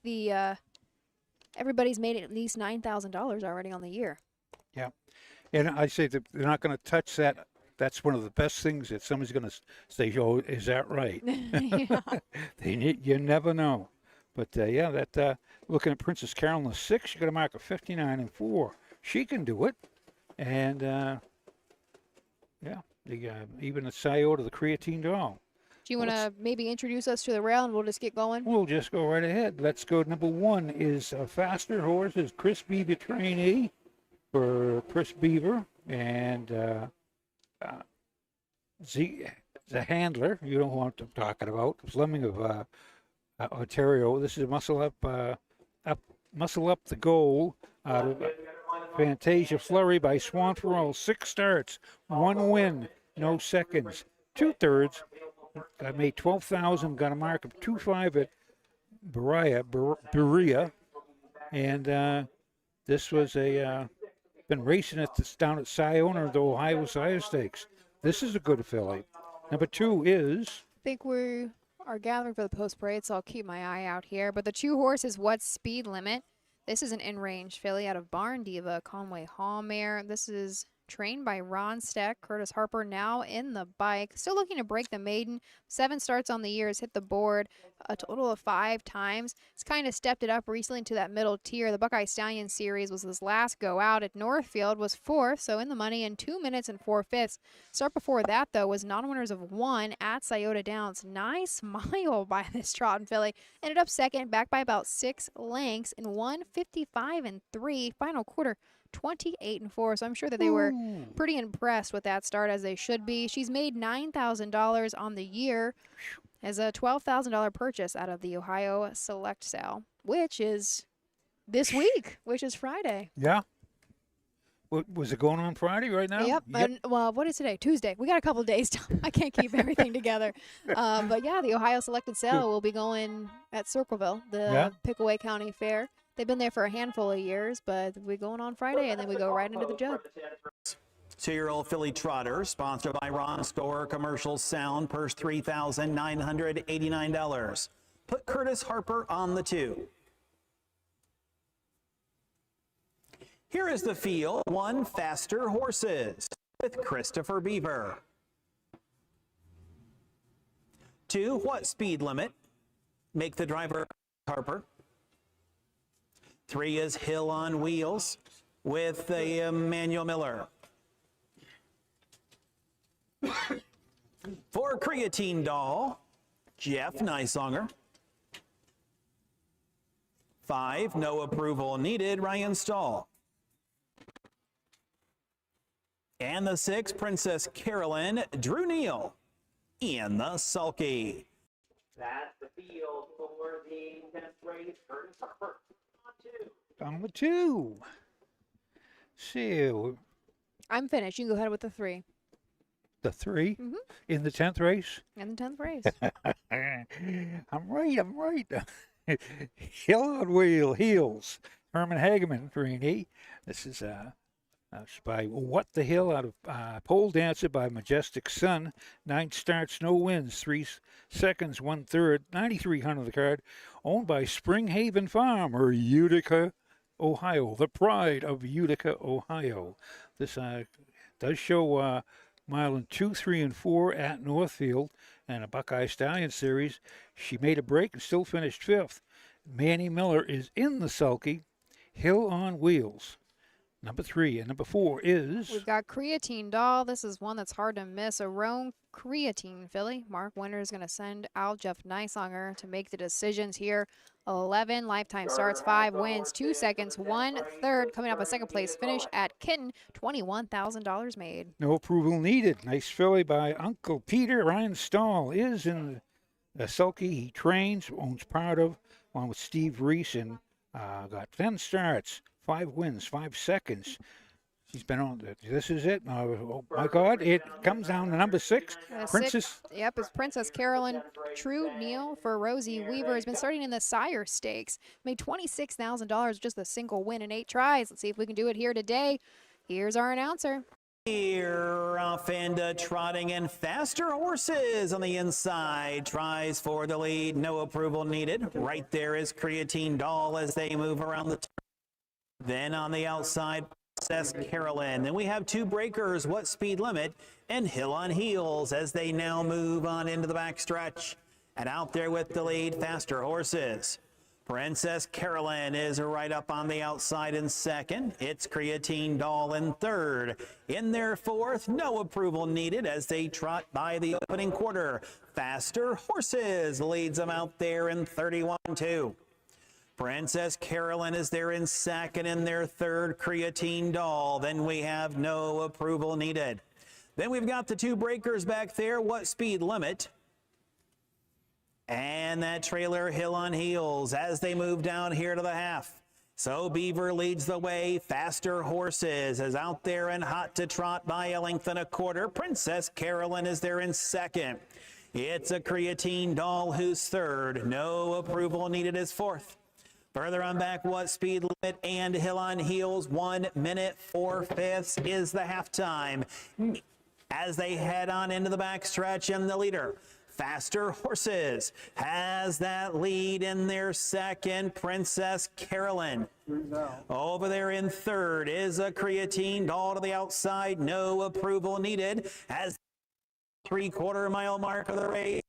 everybody's made at least $9,000 already on the year. Yeah. And I say that they're not going to touch that. That's one of the best things that somebody's going to say, oh, is that right? You never know. But, looking at Princess Carolyn the 6, she got a mark of 59 and 4. She can do it. And, even the Scioto, the creatine doll. Do you want to maybe introduce us to the rail and we'll just get going? We'll just go right ahead. Let's go. Number 1 is a faster horse, is Chris Beaver trainee for Chris Beaver. And the handler, you know who I'm talking about, Fleming of Ontario. This is Muscle Up the Goal out of Fantasia Flurry by Swan Farrell, 6 starts, 1 win, no seconds, 2/3. I made 12,000, got a mark of 2.5 at Berea, and this was been racing at this down at Siona, the Ohio Stakes. This is a good filly. Number 2 is. I think we are gathering for the post parade, so I'll keep my eye out here. But the 2 horses, What Speed Limit? This is an in-range filly out of Barn Diva, Conway Hall mare. This is trained by Ron Steck. Curtis Harper now in the bike. Still looking to break the maiden. 7 starts on the year. Has hit the board a total of 5 times. It's kind of stepped it up recently to that middle tier. The Buckeye Stallion Series was his last go out at Northfield. Was 4th, so in the money in 2 minutes and 4/5. Start before that, though, was non-winners of 1 at Scioto Downs. Nice mile by this trot and filly. Ended up second, back by about 6 lengths in 1:55.3. Final quarter, 28-4. So I'm sure that they were pretty impressed with that start, as they should be. She's made $9,000 on the year as a $12,000 purchase out of the Ohio Select Sale, which is this week, which is Friday. Yeah. Was it going on Friday right now? Yep. Well, what is today? Tuesday. We got a couple of days. I can't keep everything together. But yeah, the Ohio Selected Sale will be going at Circleville, the Buckeye County Fair. They've been there for a handful of years, but we're going on Friday, and then we go right into the jug. 2-year-old filly trotter, sponsored by Ron Store. Commercial sound, purse $3,989. Put Curtis Harper on the 2. Here is the field. 1 Faster Horses with Christopher Beaver. 2 What Speed Limit? Make the driver Harper. 3 is Hill on Wheels with Emmanuel Miller. 4 Creatine Doll, Jeff Nysonger. 5 No Approval Needed, Ryan Stahl. And the 6 Princess Carolyn, Drew Neal in the sulky. That's the field for the 10th race, Curtis Harper. Number 2. So. I'm finished. You can go ahead with the 3. The 3 in the 10th race? In the 10th race. I'm right. Hill on Heels. Herman Hageman, trainee. This is by What the Hill out of Pole Dancer by Majestic Sun. 9 starts, no wins, 3 seconds, 1/3, 9,300 the card. Owned by Spring Haven Farm, or Utica, Ohio. The pride of Utica, Ohio. This does show mile in 2, 3, and 4 at Northfield, and a Buckeye Stallion Series. She made a break and still finished 5th. Manny Miller is in the sulky. Hill on Wheels. Number 3, and number 4 is. We've got Creatine Doll. This is one that's hard to miss. A Roan Creatine filly. Mark Winter is going to send out Jeff Nysonger to make the decisions here. 11 lifetime starts, 5 wins, 2 seconds, 1/3. Coming up a second place finish at Kitten. $21,000 made. No approval needed. Nice filly by Uncle Peter. Ryan Stahl is in the sulky. He trains, owns part of, one with Steve Reese, and got 10 starts. 5 wins, 5 seconds. She's been on. This is it. Oh my God! It comes down to number 6. Princess. Yep, it's Princess Carolyn. True Neal for Rosie Weaver has been starting in the Sire Stakes. Made $26,000 just a single win in 8 tries. Let's see if we can do it here today. Here's our announcer. Here off and trotting in Faster Horses on the inside. Tries for the lead. No approval needed. Right there is Creatine Doll as they move around the turn. Then on the outside, Princess Carolyn. Then we have 2 breakers, What Speed Limit and Hill on Heels, as they now move on into the backstretch. And out there with the lead, Faster Horses. Princess Carolyn is right up on the outside in 2nd. It's Creatine Doll in 3rd. In their 4th, no approval needed as they trot by the opening quarter. Faster Horses leads them out there in 31-2. Princess Carolyn is there in 2nd, in their 3rd, Creatine Doll. Then we have no approval needed. Then we've got the 2 breakers back there, What Speed Limit. And that trailer, Hill on Heels, as they move down here to the half. So Beaver leads the way. Faster Horses is out there and hot to trot by a length and a quarter. Princess Carolyn is there in second. It's a Creatine Doll who's third. No approval needed is fourth. Further on back, What Speed Limit and Hill on Heels. 1 minute 4/5 is the halftime. As they head on into the backstretch, and the leader, Faster Horses, has that lead in their second. Princess Carolyn. Over there in third is a Creatine Doll to the outside. No approval needed. As 3/4 mile mark of the race,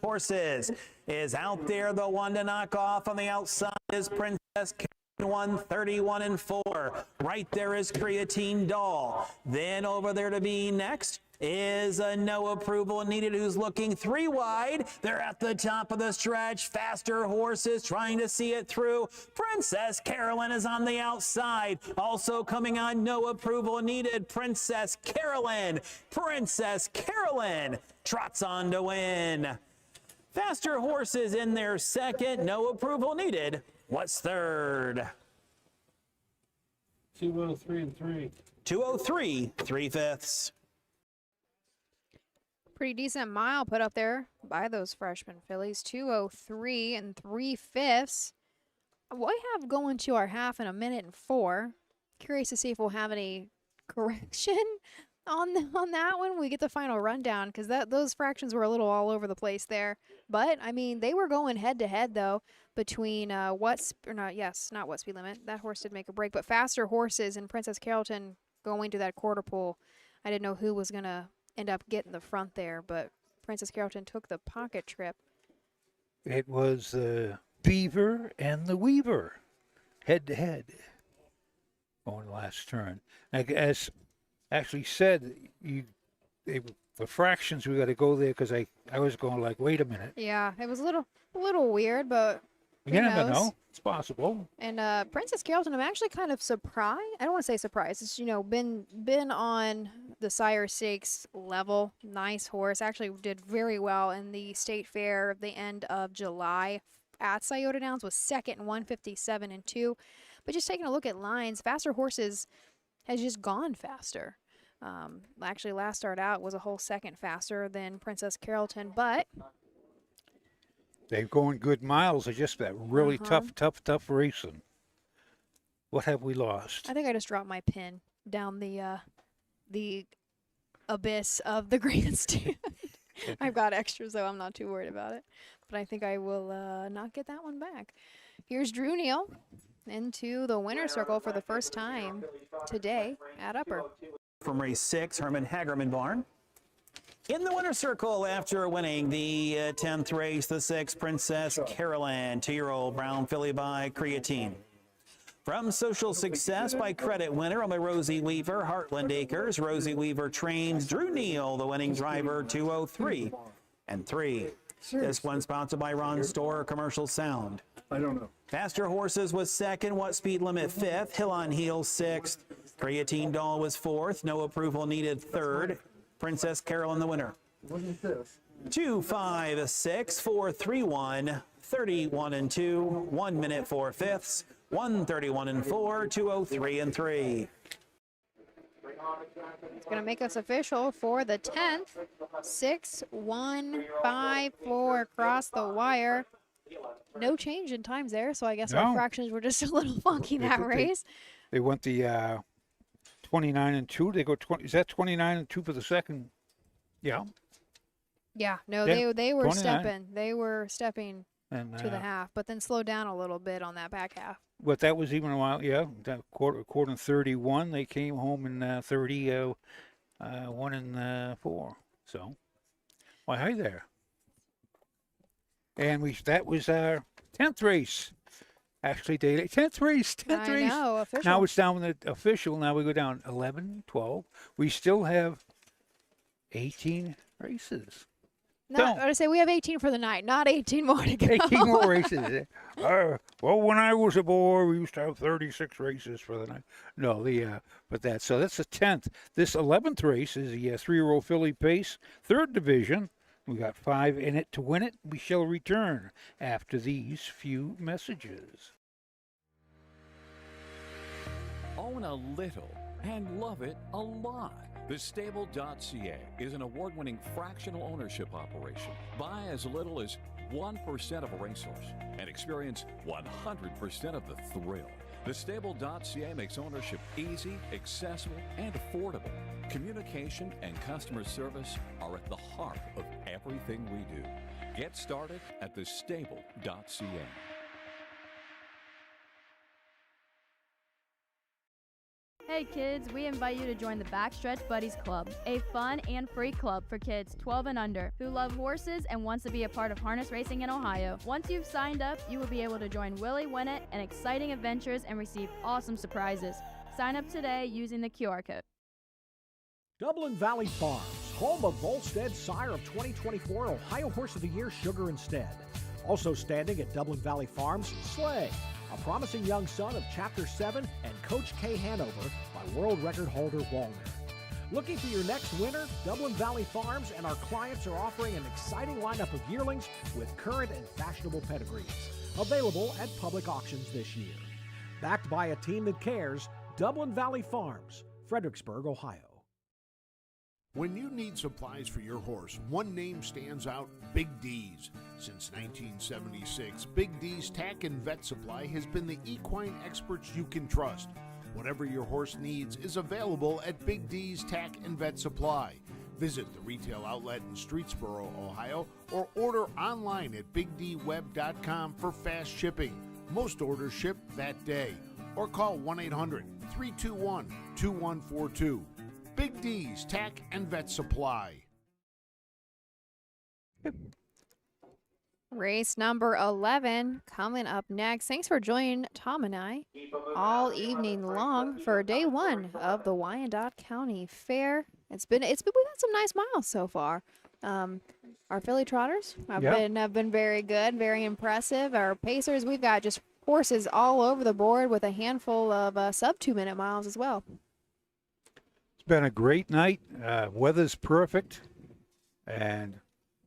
Horses is out there. The one to knock off on the outside is Princess Carolyn, 1:31.4. Right there is Creatine Doll. Then over there to be next is a no approval needed, who's looking 3 wide. They're at the top of the stretch. Faster Horses trying to see it through. Princess Carolyn is on the outside. Also coming on, no approval needed. Princess Carolyn. Princess Carolyn trots on to win. Faster Horses in their second. No approval needed. What's third? 203 and 3. 203 3/5. Pretty decent mile put up there by those freshman fillies. 2:03 and 3/5. We have going to our half in 1:04. Curious to see if we'll have any correction on that one. We get the final rundown, because those fractions were a little all over the place there. But I mean, they were going head to head though between not What Speed Limit. That horse did make a break, but Faster Horses and Princess Carolyn going to that quarter pole. I didn't know who was gonna end up getting the front there, but Princess Carolyn took the pocket trip. It was the Beaver and the Weaver, head to head, on the last turn. As actually said, the fractions, we got to go there, because I was going like, wait a minute. Yeah, it was a little weird, but You never knows? know. It's possible. And Princess Carolyn, I'm actually kind of surprised. I don't want to say surprised. It's, been on the sire stakes level. Nice horse. Actually did very well in the state fair at the end of July at Scioto Downs. Was second in 157 and 2. But just taking a look at lines, Faster Horses has just gone faster. Actually, last start out was a whole second faster than Princess Carolyn, but They're going good miles. It's just that really tough racing. What have we lost? I think I just dropped my pin down the abyss of the grandstand. I've got extras, so I'm not too worried about it. But I think I will not get that one back. Here's Drew Neal into the winner's circle for the first time today at Upper. From race 6, Herman Hagerman Barn. In the winner's circle after winning the 10th race, the 6th, Princess Carolyn, 2-year-old brown filly by Creatine. From Social Success by Credit Winner on by Rosie Weaver, Heartland Acres. Rosie Weaver trains Drew Neal, the winning driver, 2:03 and 3. This one sponsored by Ron Store Commercial Sound. I don't know. Faster Horses was second. What Speed Limit 5th. Hill on Heels 6th. Creatine Doll was 4th. No approval needed 3rd. Princess Carolyn the winner. What is this? 2, 5, 6, 4, 3, 1, 31 and 2, 1 minute 4/5, 1:31 and 4, 2:03 and 3. It's going to make us official for the 10th. 6, 1, 5, 4 across the wire. No change in times there, so I guess our fractions were just a little funky that race. They went the 29 and 2. They go 20. Is that 29 and 2 for the second? Yeah. Yeah, no, Yeah, they were 29. stepping. They were stepping And, to the half, but then slowed down a little bit on that back half. But that was even a while. Yeah, that quarter and 31. They came home in 30, 1 and 4. So, why, hi there. And that was our 10th race. Actually, daily 10th race. I know, official. Now it's down with the official. Now we go down 11, 12. We still have 18 races. I would say we have 18 for the night, not 18 more to go. 18 more races. Well, when I was a boy, we used to have 36 races for the night. No, but that's the 10th. This 11th race is the 3-year-old filly pace, 3rd division. We got 5 in it to win it. We shall return after these few messages. Own a little and love it a lot. Thestable.ca is an award-winning fractional ownership operation. Buy as little as 1% of a racehorse and experience 100% of the thrill. Thestable.ca makes ownership easy, accessible, and affordable. Communication and customer service are at the heart of everything we do. Get started at thestable.ca. Hey kids, we invite you to join the Backstretch Buddies Club, a fun and free club for kids 12 and under who love horses and wants to be a part of harness racing in Ohio. Once you've signed up, you will be able to join Willie Winnett and exciting adventures and receive awesome surprises. Sign up today using the QR code. Dublin Valley Farms, home of Volstead's sire of 2024 Ohio Horse of the Year, Sugar Instead. Also standing at Dublin Valley Farms, Slay, a promising young son of Chapter 7 and Coach K Hanover by world record holder Walner. Looking for your next winner? Dublin Valley Farms and our clients are offering an exciting lineup of yearlings with current and fashionable pedigrees. Available at public auctions this year. Backed by a team that cares, Dublin Valley Farms, Fredericksburg, Ohio. When you need supplies for your horse, one name stands out: Big D's. Since 1976, Big D's Tack and Vet Supply has been the equine experts you can trust. Whatever your horse needs is available at Big D's Tack and Vet Supply. Visit the retail outlet in Streetsboro, Ohio, or order online at bigdweb.com for fast shipping. Most orders ship that day. Or call 1-800-321-2142. Big D's Tack and Vet Supply. Race number 11 coming up next. Thanks for joining Tom and I all evening long for day one of the Wyandot County Fair. We've had some nice miles so far. Our filly trotters have been very good, very impressive. Our pacers, we've got just horses all over the board with a handful of sub 2 minute miles as well. It's been a great night. Weather's perfect, and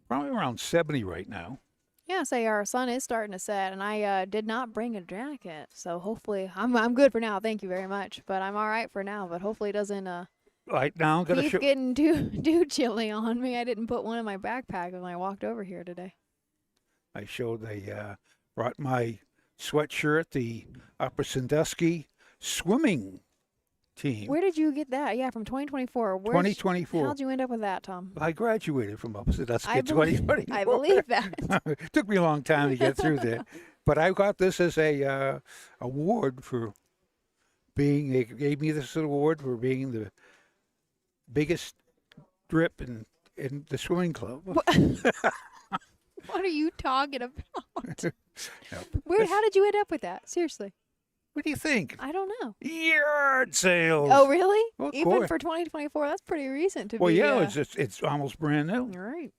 probably around 70 right now. Yeah, our sun is starting to set, and I did not bring a jacket, so hopefully I'm good for now. Thank you very much, but I'm all right for now. But hopefully it doesn't right now keep getting too chilly on me. I didn't put one in my backpack when I walked over here today. I brought my sweatshirt, the Upper Sandusky swimming team. Where did you get that? Yeah, from 2024. 2024. How'd you end up with that, Tom? I graduated from Upper Sandusky in 2024. I believe that. It took me a long time to get through there. But I got this as a award for being, they gave me this award for being the biggest drip in the swimming club. What are you talking about? How did you end up with that? Seriously. What do you think? I don't know. Yard sales. Oh, really? Well, even for 2024, that's pretty recent to be. Well, yeah, it's almost brand new. All right.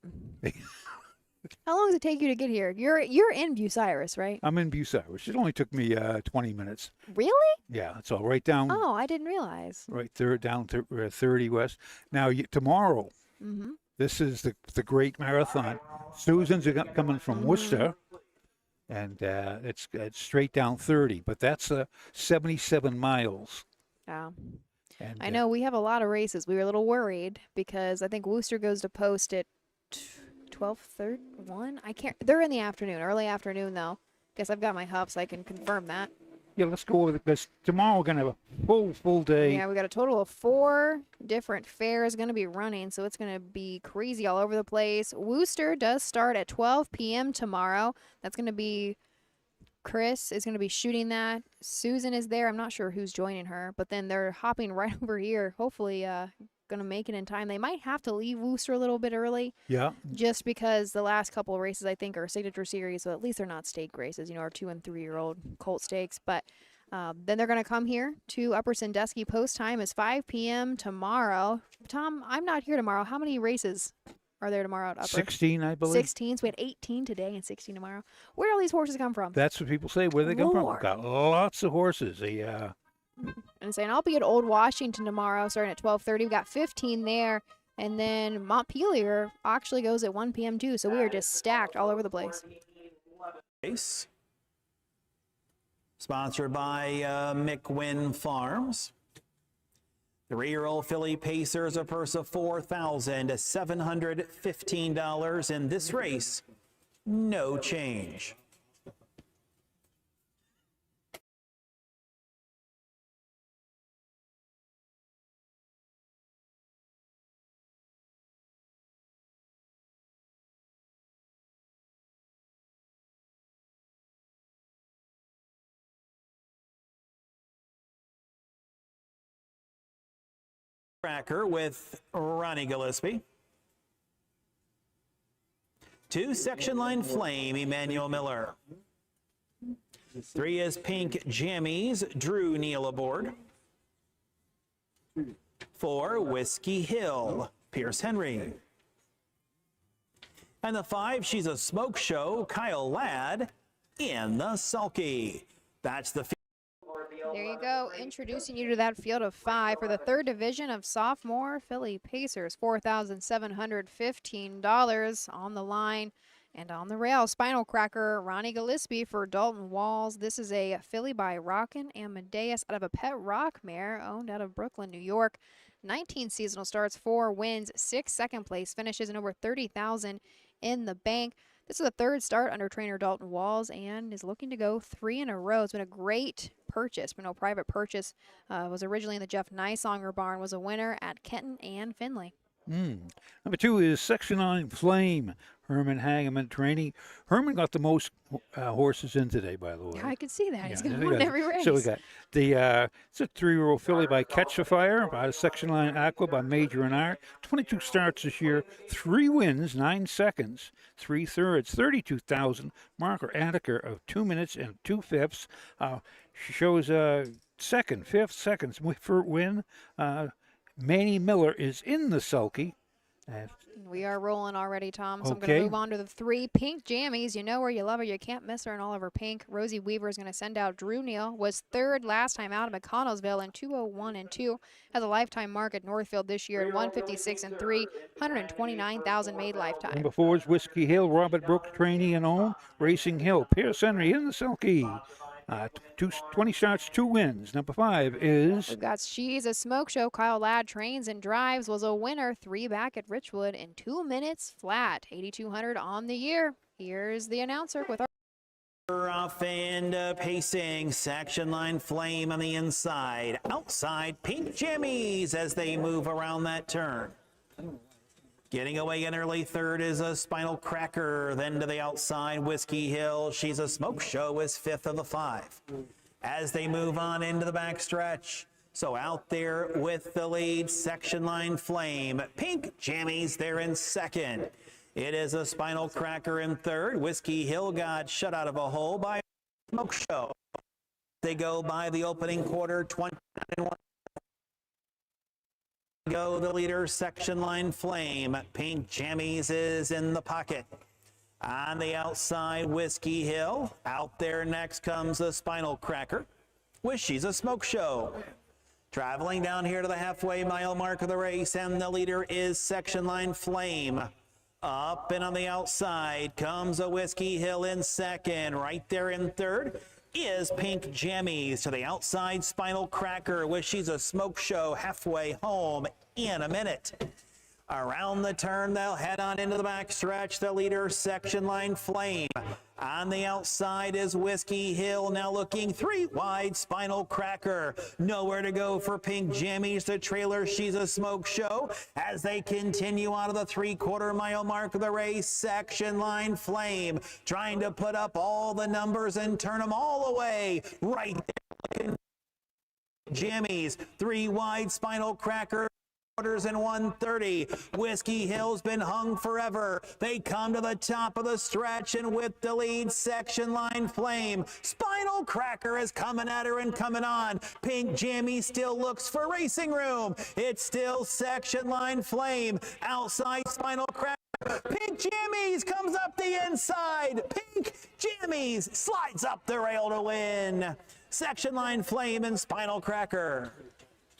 How long does it take you to get here? You're in Bucyrus, right? I'm in Bucyrus. It only took me 20 minutes. Really? Yeah, it's all right down. Oh, I didn't realize. Right there, down 30 West. Now, tomorrow, this is the great marathon. Susan's coming from Worcester. And it's straight down 30, but that's 77 miles. Yeah. And, I know we have a lot of races. We were a little worried because I think Worcester goes to post at 12:31. I can't. They're in the afternoon, early afternoon though. Guess I've got my hub so I can confirm that. Yeah, let's go with it because tomorrow we're gonna have a full day. Yeah, we got a total of 4 different fairs going to be running, so it's going to be crazy all over the place. Worcester does start at 12 p.m. tomorrow. That's going to be Chris is going to be shooting that. Susan is there. I'm not sure who's joining her, but then they're hopping right over here. Hopefully, going to make it in time. They might have to leave Worcester a little bit early. Yeah. Just because the last couple of races I think are signature series, so at least they're not stake races, our 2- and 3-year-old colt stakes. But then they're going to come here to Upper Sandusky. Post time is 5 p.m. tomorrow. Tom, I'm not here tomorrow. How many races are there tomorrow at Upper? 16, I believe. 16. So we had 18 today and 16 tomorrow. Where do all these horses come from? That's what people say. Where they come from? We've got lots of horses. And saying I'll be at Old Washington tomorrow starting at 12:30. We got 15 there, and then Montpelier actually goes at 1 p.m. too. So we are just stacked all over the place. Sponsored by McWin Farms. 3-year-old filly Pacers, a purse of $4,715 in this race. No change. Cracker with Ronnie Gillespie. 2, Section Line Flame, Emmanuel Miller. 3 is Pink Jammies, Drew Neal aboard. 4, Whiskey Hill, Pierce Henry. And the 5, She's a Smoke Show, Kyle Ladd in the sulky. That's the There you go, introducing you to that field of 5 for the 3rd division of sophomore filly Pacers. $4,715 on the line and on the rail. Spinal Cracker, Ronnie Gillespie for Dalton Walls. This is a filly by Rockin' Amadeus out of a pet rock mare owned out of Brooklyn, New York. 19 seasonal starts, 4 wins, 6 second place finishes, and over $30,000 in the bank. This is the 3rd start under trainer Dalton Walls and is looking to go 3 in a row. It's been a great purchase. We know private purchase was originally in the Jeff Nysonger barn, was a winner at Kenton and Finley. Number 2 is Section 9 Flame, Herman Hageman training. Herman got the most horses in today, by the way. Yeah, I could see that. He's Yeah, going to win every race. So we got the it's a 3-year-old filly by Catch a Fire, by Section Line Aqua by Major and Art. 22 starts this year, 3 wins, 9 seconds, 3 thirds, 32,000. Marker Attica of 2 minutes and 2 fifths. She shows 2nd, 5th seconds for win. Manny Miller is in the sulky. We are rolling already, Tom, so I'm going Okay. to move on to the 3 Pink Jammies. You know her, you love her, you can't miss her in all of her pink. Rosie Weaver is going to send out Drew Neal, was 3rd last time out at McConnellsville in 2:01 and 2. Has a lifetime mark at Northfield this year at 156 and 3, 129,000 made lifetime. Number 4 is Whiskey Hill, Robert Brooks training and own. Racing Hill, Pierce Henry in the sulky. 20 starts, 2 wins. Number 5 is... We've got She's a Smoke Show. Kyle Ladd trains and drives, was a winner, 3 back at Richwood in 2 minutes flat. 8,200 on the year. Here's the announcer with our... Off and pacing, Section Line Flame on the inside. Outside, Pink Jammies as they move around that turn. Getting away in early 3rd is a Spinal Cracker. Then to the outside, Whiskey Hill. She's a Smoke Show is 5th of the 5. As they move on into the back stretch. So out there with the lead, Section Line Flame. Pink Jammies there in 2nd. It is a Spinal Cracker in 3rd. Whiskey Hill got shut out of a hole by Smoke Show. They go by the opening quarter, 29-1. Go the leader, Section Line Flame. Pink Jammies is in the pocket. On the outside, Whiskey Hill. Out there next comes the Spinal Cracker. She's a Smoke Show. Traveling down here to the halfway mile mark of the race, and the leader is Section Line Flame. Up and on the outside comes a Whiskey Hill in 2nd. Right there in 3rd is Pink Jammies. To the outside, Spinal Cracker. She's a Smoke Show halfway home in a minute. Around the turn, they'll head on into the back stretch. The leader, Section Line Flame. On the outside is Whiskey Hill, now looking 3 wide, Spinal Cracker. Nowhere to go for Pink Jammies, the trailer, She's a Smoke Show. As they continue out of the 3/4 mile mark of the race, Section Line Flame trying to put up all the numbers and turn them all away. Right there, looking Jammies, 3 wide, Spinal Cracker. And 130. Whiskey Hill's been hung forever. They come to the top of the stretch, and with the lead, Section Line Flame. Spinal Cracker is coming at her and coming on. Pink Jammy still looks for racing room. It's still Section Line Flame. Outside, Spinal Cracker. Pink Jammies comes up the inside. Pink Jammies slides up the rail to win. Section Line Flame and Spinal Cracker.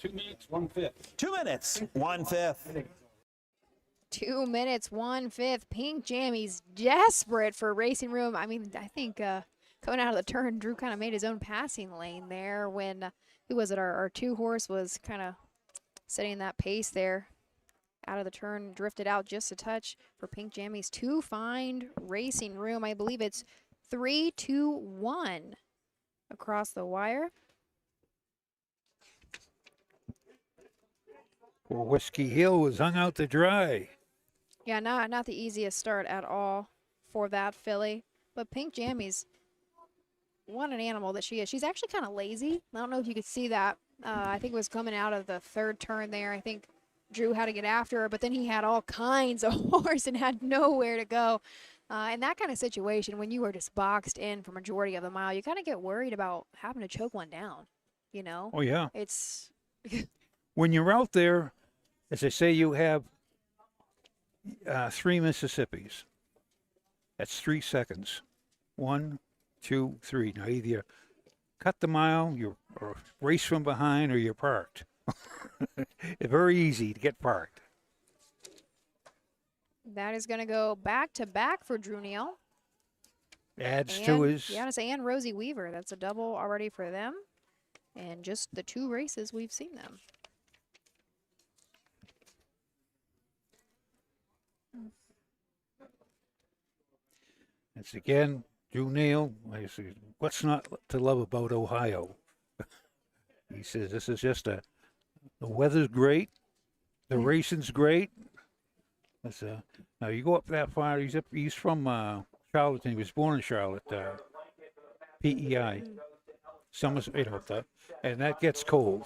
2 minutes, 1/5. 2 minutes, 1/5. 2 minutes, 1/5. Pink Jammies desperate for racing room. I mean, I think Coming out of the turn, Drew kind of made his own passing lane there when, who was it, our 2 horse was kind of setting that pace there. Out of the turn, drifted out just a touch for Pink Jammies to find racing room. I believe it's 3-2-1 across the wire. Poor Whiskey Hill was hung out to dry. Yeah, not the easiest start at all for that filly. But Pink Jammies, what an animal that she is. She's actually kind of lazy. I don't know if you could see that. I think it was coming out of the 3rd turn there. I think Drew had to get after her, but then he had all kinds of horse and had nowhere to go. In that kind of situation, when you are just boxed in for majority of the mile, you kind of get worried about having to choke one down, you know? Oh, yeah. It's When you're out there, as they say, you have 3 Mississippis. That's 3 seconds. 1, 2, 3. Now, either you cut the mile, or race from behind, or you're parked. It's very easy to get parked. that is going to go back to back for Drew Neal. Adds to his. Yeah, and Rosie Weaver. That's a double already for them. And just the 2 races we've seen them. It's again, Drew Neal. What's not to love about Ohio? He says this is just the weather's great, the racing's great. Now you go up that far. He's from Charlotte. He was born in Charlotte, PEI, Summers, and that gets cold.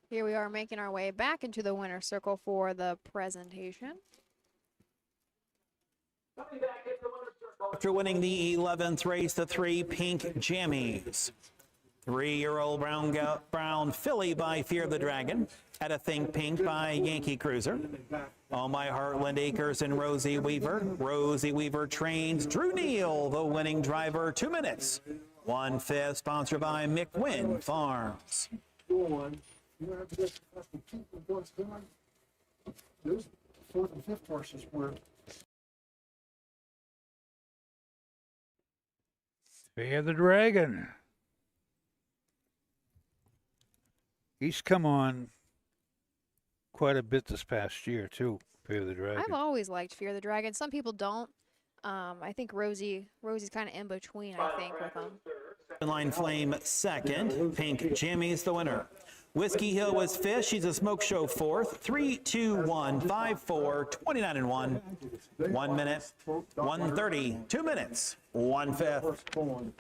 Here we are making our way back into the winner's circle for the presentation. After winning the 11th race, the 3 Pink Jammies. 3-year-old brown filly by Fear the Dragon. At a Think Pink by Yankee Cruiser. Oh My Heartland Acres and Rosie Weaver. Rosie Weaver trains Drew Neal, the winning driver, 2 minutes. 1/5, sponsored by McWynn Farms. Those 4th and 5th horses were. Fear the Dragon. He's come on quite a bit this past year, too, Fear the Dragon. I've always liked Fear the Dragon. Some people don't. I think Rosie's kind of in between, I think, with them. Line Flame second. Pink Jammies the winner. Whiskey Hill was 5th. She's a smoke show 4th. 3-2-1, 5-4, 29-1. 1 minute, 1:30, 2 minutes, 1/5.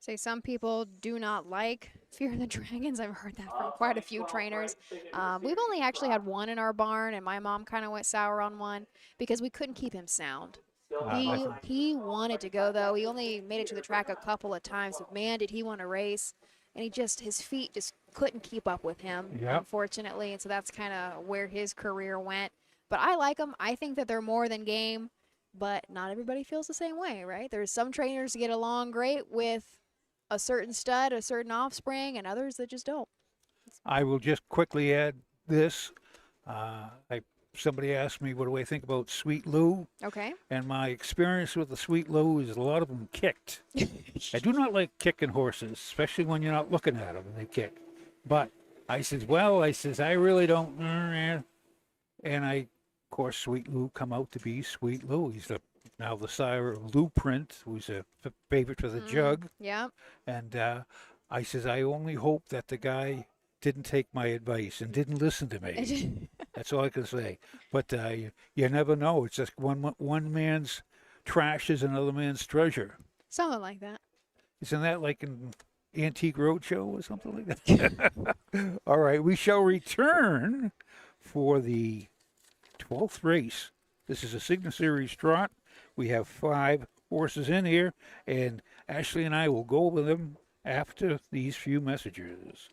Say some people do not like Fear the Dragons. I've heard that from quite a few trainers. We've only actually had one in our barn, and my mom kind of went sour on one because we couldn't keep him sound. He wanted to go, though. He only made it to the track a couple of times. But man, did he want to race. And his feet just couldn't keep up with him, unfortunately. And so that's kind of where his career went. But I like them. I think that they're more than game. But not everybody feels the same way, right? There's some trainers that get along great with a certain stud, a certain offspring, and others that just don't. I will just quickly add this. Somebody asked me, what do I think about Sweet Lou? Okay. And my experience with the Sweet Lou is a lot of them kicked. I do not like kicking horses, especially when you're not looking at them and they kick. But I says, I really don't. And of course, Sweet Lou come out to be Sweet Lou. He's now the sire of Lou Print, who's a favorite for the jug. Yeah. And I says, I only hope that the guy didn't take my advice and didn't listen to me. That's all I can say. But you never know. It's just one man's trash is another man's treasure. Something like that. Isn't that like an Antique Roadshow or something like that? All right, we shall return for the 12th race. This is a Signa Series trot. We have 5 horses in here, and Ashley and I will go over them after these few messages.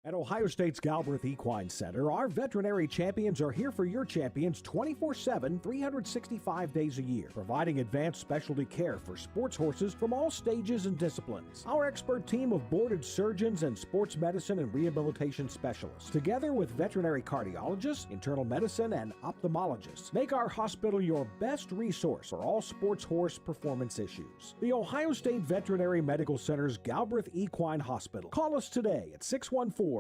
At Ohio State's Galbraith Equine Center, our veterinary champions are here for your champions 24/7, 365 days a year, providing advanced specialty care for sports horses from all stages and disciplines. Our expert team of boarded surgeons and sports medicine and rehabilitation specialists, together with veterinary cardiologists, internal medicine, and ophthalmologists, make our hospital your best resource for all sports horse performance issues. The Ohio State Veterinary Medical Center's Galbraith Equine Hospital. Call us today at 614-292-6661.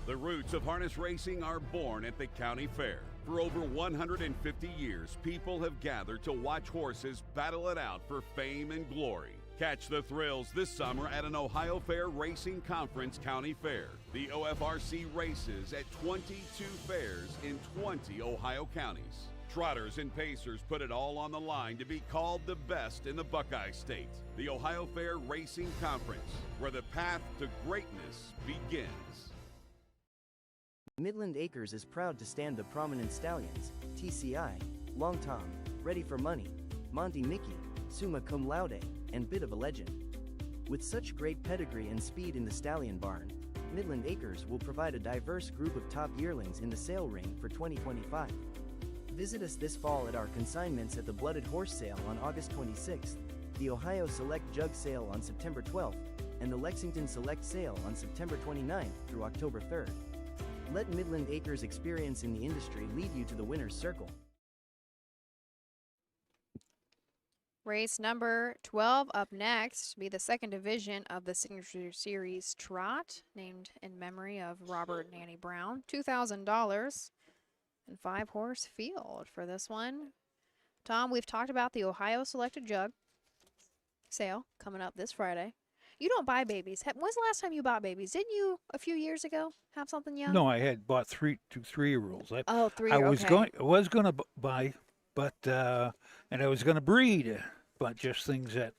The roots of harness racing are born at the county fair. For over 150 years, people have gathered to watch horses battle it out for fame and glory. Catch the thrills this summer at an Ohio Fair Racing Conference County Fair. The OFRC races at 22 fairs in 20 Ohio counties. Trotters and pacers put it all on the line to be called the best in the Buckeye State. The Ohio Fair Racing Conference, where the path to greatness begins. Midland Acres is proud to stand the prominent stallions, TCI, Long Tom, Ready for Money, Monty Mickey, Summa Cum Laude, and Bit of a Legend. With such great pedigree and speed in the stallion barn, Midland Acres will provide a diverse group of top yearlings in the sale ring for 2025. Visit us this fall at our consignments at the Blooded Horse Sale on August 26th, the Ohio Select Jug Sale on September 12th, and the Lexington Select Sale on September 29th through October 3rd. Let Midland Acres' experience in the industry lead you to the winner's circle. Race number 12 up next be the second division of the Signature Series Trot, named in memory of Robert and Annie Brown. $2,000 and 5-horse field for this one. Tom, we've talked about the Ohio Selected Jug sale coming up this Friday. You don't buy babies. When's the last time you bought babies? Didn't you a few years ago have something young? No, I had bought two 3-year-olds. Oh, 3 I year, was okay. going to buy, but and I was going to breed, but just things that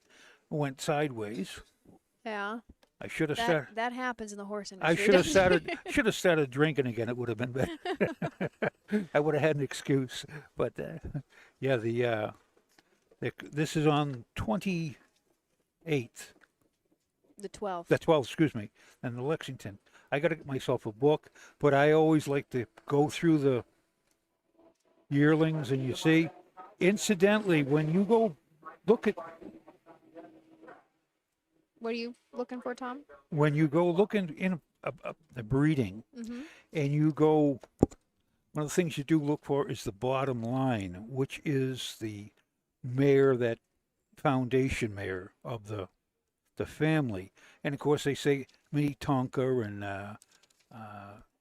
went sideways. Yeah. I should have started. That happens in the horse industry. I should have doesn't it? started drinking again. It would have been better. I would have had an excuse. But yeah, this is on 28th. The 12th. The 12th, excuse me, and the Lexington. I got to get myself a book, but I always like to go through the yearlings, and you see, incidentally, when you go look at, What are you looking for, Tom? when you go look in the breeding, Mm-hmm. and you go, one of the things you do look for is the bottom line, which is the mare, that foundation mare of the family. And of course they say Minnie Tonka and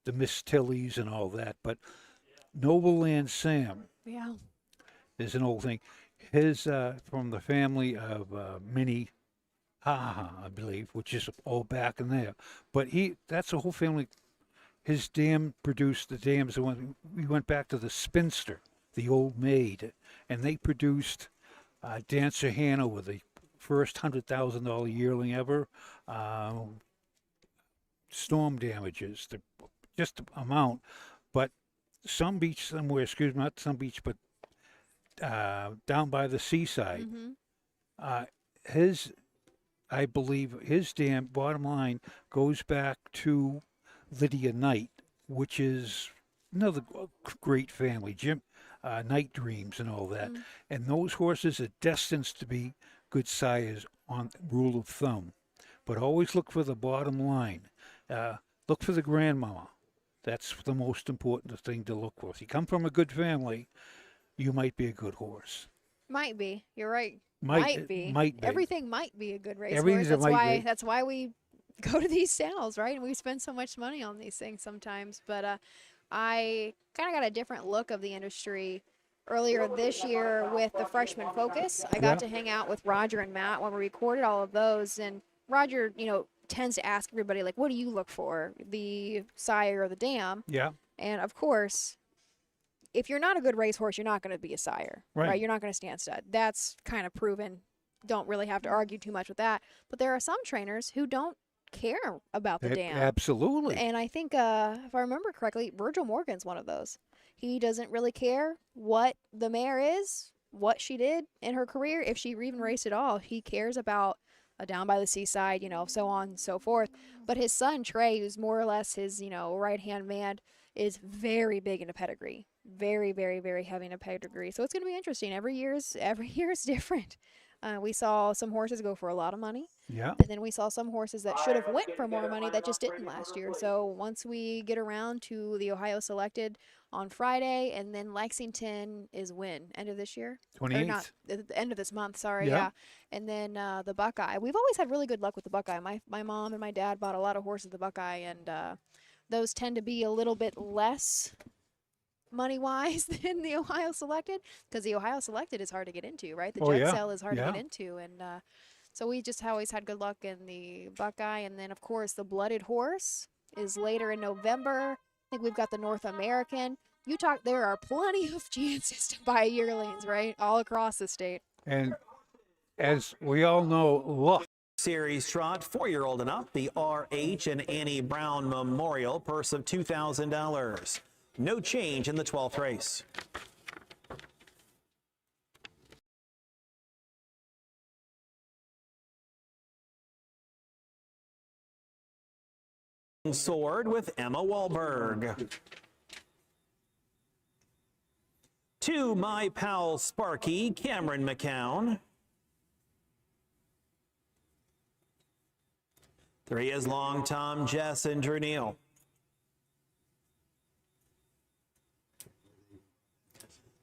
the Miss Tillies and all that, but Noble Land Sam Yeah. is an old thing. His from the family of Minnie Ha, I believe, which is all back in there. But that's the whole family. His dam produced the dams. We went back to the Spinster, the old maid, and they produced Dancer Hannah with the first $100,000 yearling ever. Storm damages, just the amount. But some beach somewhere, excuse me, not some beach, but down by the seaside, I believe his dam, bottom line, goes back to Lydia Knight, which is another great family, Night Dreams and all that. And those horses are destined to be good sires on rule of thumb. But always look for the bottom line. Look for the grandmama. That's the most important thing to look for. If you come from a good family, you might be a good horse. Might be. You're right. Might be. might be. Everything might be a good race Everything's horse. a might be. That's why we go to these sales, right? And we spend so much money on these things sometimes. But I kind of got a different look of the industry earlier this year with the Freshman Focus. I got to hang out with Roger and Matt when we recorded all of those. And Roger, tends to ask everybody, like, what do you look for? The sire or the dam? Yeah. And, of course, if you're not a good racehorse, you're not going to be a sire, right? You're not going to stand stud. That's kind of proven. Don't really have to argue too much with that. But there are some trainers who don't care about the dam. Absolutely. And I think, if I remember correctly, Virgil Morgan's one of those. He doesn't really care what the mare is, what she did in her career, if she even raced at all. He cares about down by the seaside, so on and so forth. But his son, Trey, who's more or less his, right-hand man, is very big into pedigree. Very, very, very heavy into pedigree. So it's going to be interesting. Every year is different. We saw some horses go for a lot of money. Yeah. And then we saw some horses that should have went for more money that just didn't last year. So once we get around to the Ohio Selected on Friday, and then Lexington is when? End of this year? 28th. Or not, the end of this month, sorry, Yeah. yeah. And then the Buckeye. We've always had really good luck with the Buckeye. My mom and my dad bought a lot of horses at the Buckeye, and those tend to be a little bit less money-wise than the Ohio Selected, because the Ohio Selected is hard to get into, right? The jet sale is hard to get into, and so we just always had good luck in the Buckeye. And then, of course, the Blooded Horse is later in November. I think we've got the North American. There are plenty of chances to buy yearlings, right, all across the state. And as we all know, luck. Series trot, 4-year-old and up, the R.H. and Annie Brown Memorial, purse of $2,000. No change in the 12th race. Sword with Emma Wahlberg. 2, My Pal Sparky, Cameron McCown. 3 is Long Tom, Jess, and Drew Neal.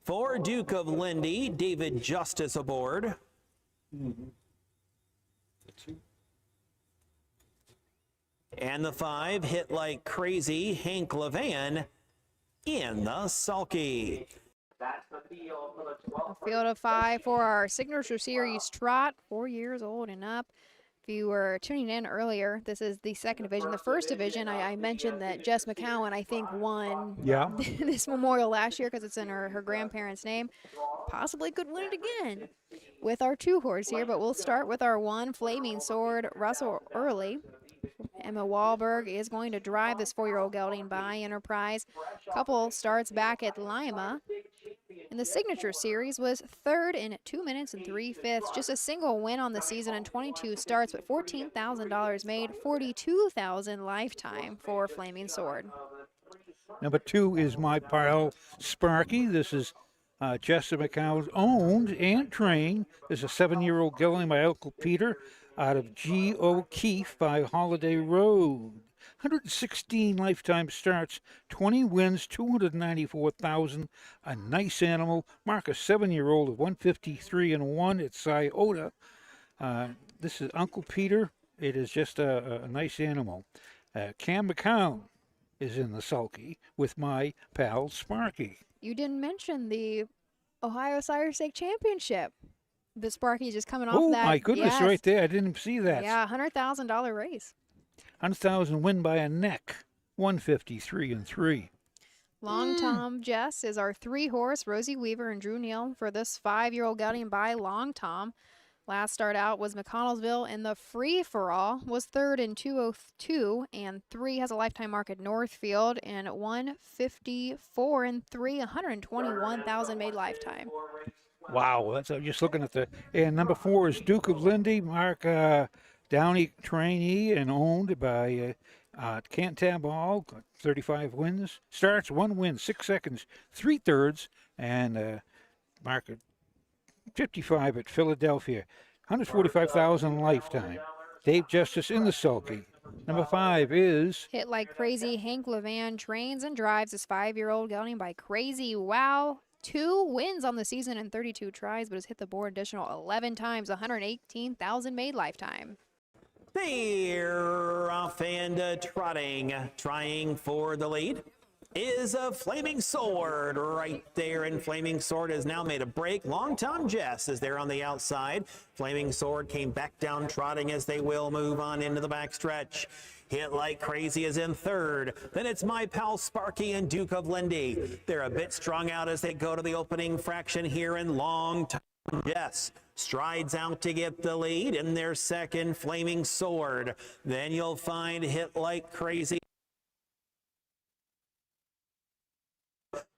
4, Duke of Lindy, David Justice aboard. And the 5, Hit Like Crazy, Hank Levan in the sulky. That's the field for the 12th. A field of 5 for our Signature Series trot, 4 years old and up. If you were tuning in earlier, this is the second division. The first division, I mentioned that Jess McCowan, I think, won this memorial last year because it's in her grandparents' name. Possibly could win it again with our 2 horse here, but we'll start with our 1, Flaming Sword, Russell Early. Emma Wahlberg is going to drive this 4-year-old gelding by Enterprise. Couple starts back at Lima. And the Signature Series was 3rd in 2 minutes and 3/5. Just a single win on the season and 22 starts, but $14,000 made, $42,000 lifetime for Flaming Sword. Number 2 is My Pal Sparky. This is Jessica McCown's owned and trained. This is a 7-year-old gelding by Uncle Peter out of G. O'Keefe by Holiday Road. 116 lifetime starts, 20 wins, $294,000. A nice animal. Mark, a 7-year-old of 153-1 at Scioto. This is Uncle Peter. It is just a nice animal. Cam McCown is in the sulky with My Pal Sparky. You didn't mention the Ohio Sire Stake Championship. The Sparky just coming off that. Oh, my goodness, right there. I didn't see that. Yeah, $100,000 race. 100,000 win by a neck. 153-3. Long Tom Jess is our 3-horse, Rosie Weaver and Drew Neal for this 5-year-old gelding by Long Tom. Last start out was McConnellsville, and the free-for-all was 3rd in 2:02, and 3 has a lifetime mark at Northfield, and 154-3, $121,000 made lifetime. Wow, that's just looking at the. And number 4 is Duke of Lindy, Mark Downey trainee and owned by Cantab Hall, 35 wins. Starts, 1 win, 6 seconds, 3/3, and Mark 55 at Philadelphia. 145,000 lifetime. Dave Justice in the sulky. Number 5 is Hit Like Crazy. Hank Levan trains and drives his 5-year-old gelding by Crazy Wow. 2 wins on the season and 32 tries, but has hit the board additional 11 times, $118,000 made lifetime. They're off and trotting, trying for the lead is a Flaming Sword right there, and Flaming Sword has now made a break. Long Tom Jess is there on the outside. Flaming Sword came back down trotting as they will move on into the backstretch. Hit Like Crazy is in 3rd. Then it's My Pal Sparky and Duke of Lindy. They're a bit strung out as they go to the opening fraction here, and Long Tom Jess strides out to get the lead in their 2nd, Flaming Sword. Then you'll find Hit Like Crazy.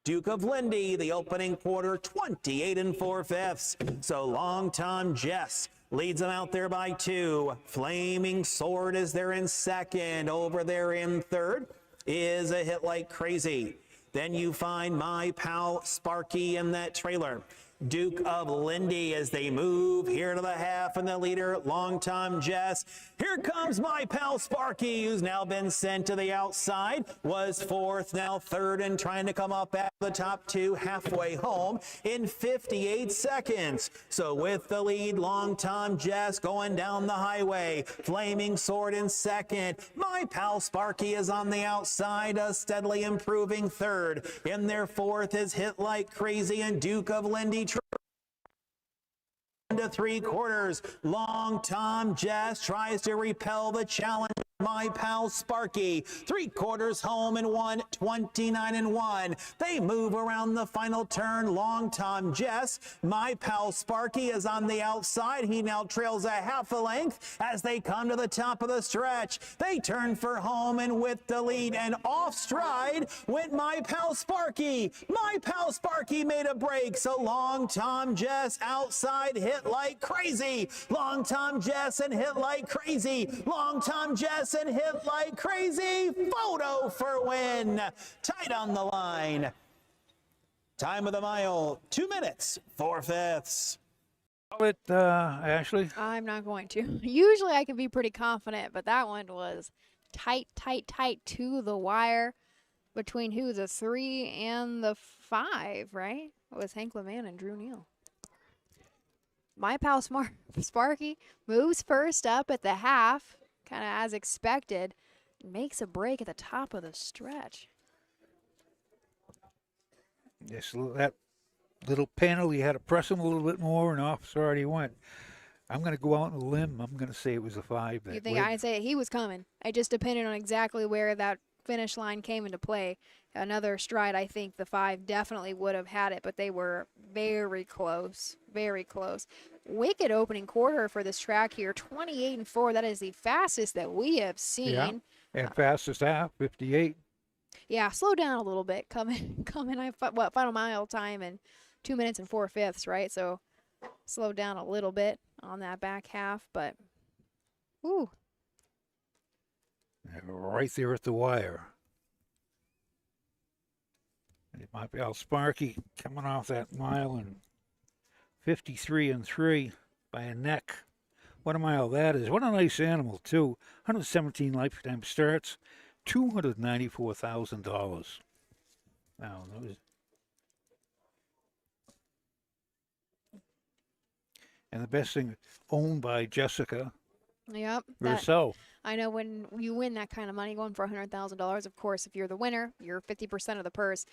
Duke of Lindy, the opening quarter, 28 4/5. So Long Tom Jess Leads them out there by 2. Flaming Sword is there in second. Over there in third is a Hit Like Crazy. Then you find My Pal Sparky in that trailer. Duke of Lindy as they move here to the half, and the leader, Long Tom Jess. Here comes My Pal Sparky, who's now been sent to the outside, was fourth, now third, and trying to come up at the top 2 halfway home in 58 seconds. So with the lead, Long Tom Jess going down the highway. Flaming Sword in second. My Pal Sparky is on the outside, a steadily improving third. In their fourth is Hit Like Crazy and Duke of Lindy. To 3/4. Long Tom Jess tries to repel the challenge. My Pal Sparky, 3/4 home in 1:29.1. They move around the final turn. Long Tom Jess. My Pal Sparky is on the outside. He now trails a half a length as they come to the top of the stretch. They turn for home, and with the lead and off stride went My Pal Sparky. My Pal Sparky made a break, so Long Tom Jess outside Hit Like Crazy. Long Tom Jess and Hit Like Crazy. Long Tom Jess and Hit Like Crazy. Photo for win. Tight on the line. Time of the mile, 2 minutes, 4/5. Ashley? I'm not going to. Usually I can be pretty confident, but that one was tight to the wire between who? The 3 and the 5, right? It was Hank Levan and Drew Neal. My Pal Sparky moves first up at the half, kind of as expected, makes a break at the top of the stretch. Yes, that little panel, you had to press him a little bit more, and off already went. I'm going to go out on a limb. I'm going to say it was a 5. You think I'd say he was coming? It just depended on exactly where that finish line came into play. Another stride, I think the 5 definitely would have had it, but they were very close, very close. Wicked opening quarter for this track here, 28-4. That is the fastest that we have seen. Yeah, and fastest half, 58. Yeah, slow down a little bit. Coming. Final mile time in 2 minutes and 4/5, right? So slow down a little bit on that back half, but ooh. Right there at the wire. It might be Sparky coming off that mile in 53-3 by a neck. What a mile that is. What a nice animal, too. 117 lifetime starts, $294,000. Now, and the best thing, owned by Jessica. Yep. Herself. I know when you win that kind of money, going for $100,000, of course, if you're the winner, you're 50% of the purse.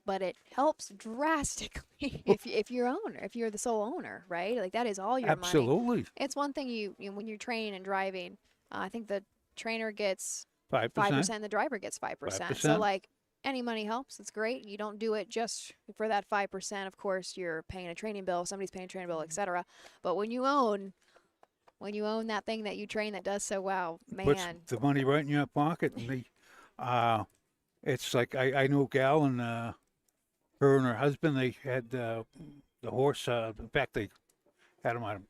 But it helps drastically if you're owner, if you're the sole owner, right? Like that is all your money. Absolutely. It's one thing you when you're training and driving. I think the trainer gets 5%, the driver gets 5%. So like any money helps. It's great. You don't do it just for that 5%. Of course, you're paying a training bill. Somebody's paying a training bill, etc. But when you own that thing that you train that does so well, man, puts the money right in your pocket. And it's like I know a gal and her and her husband, they had the horse. In fact, they had them on.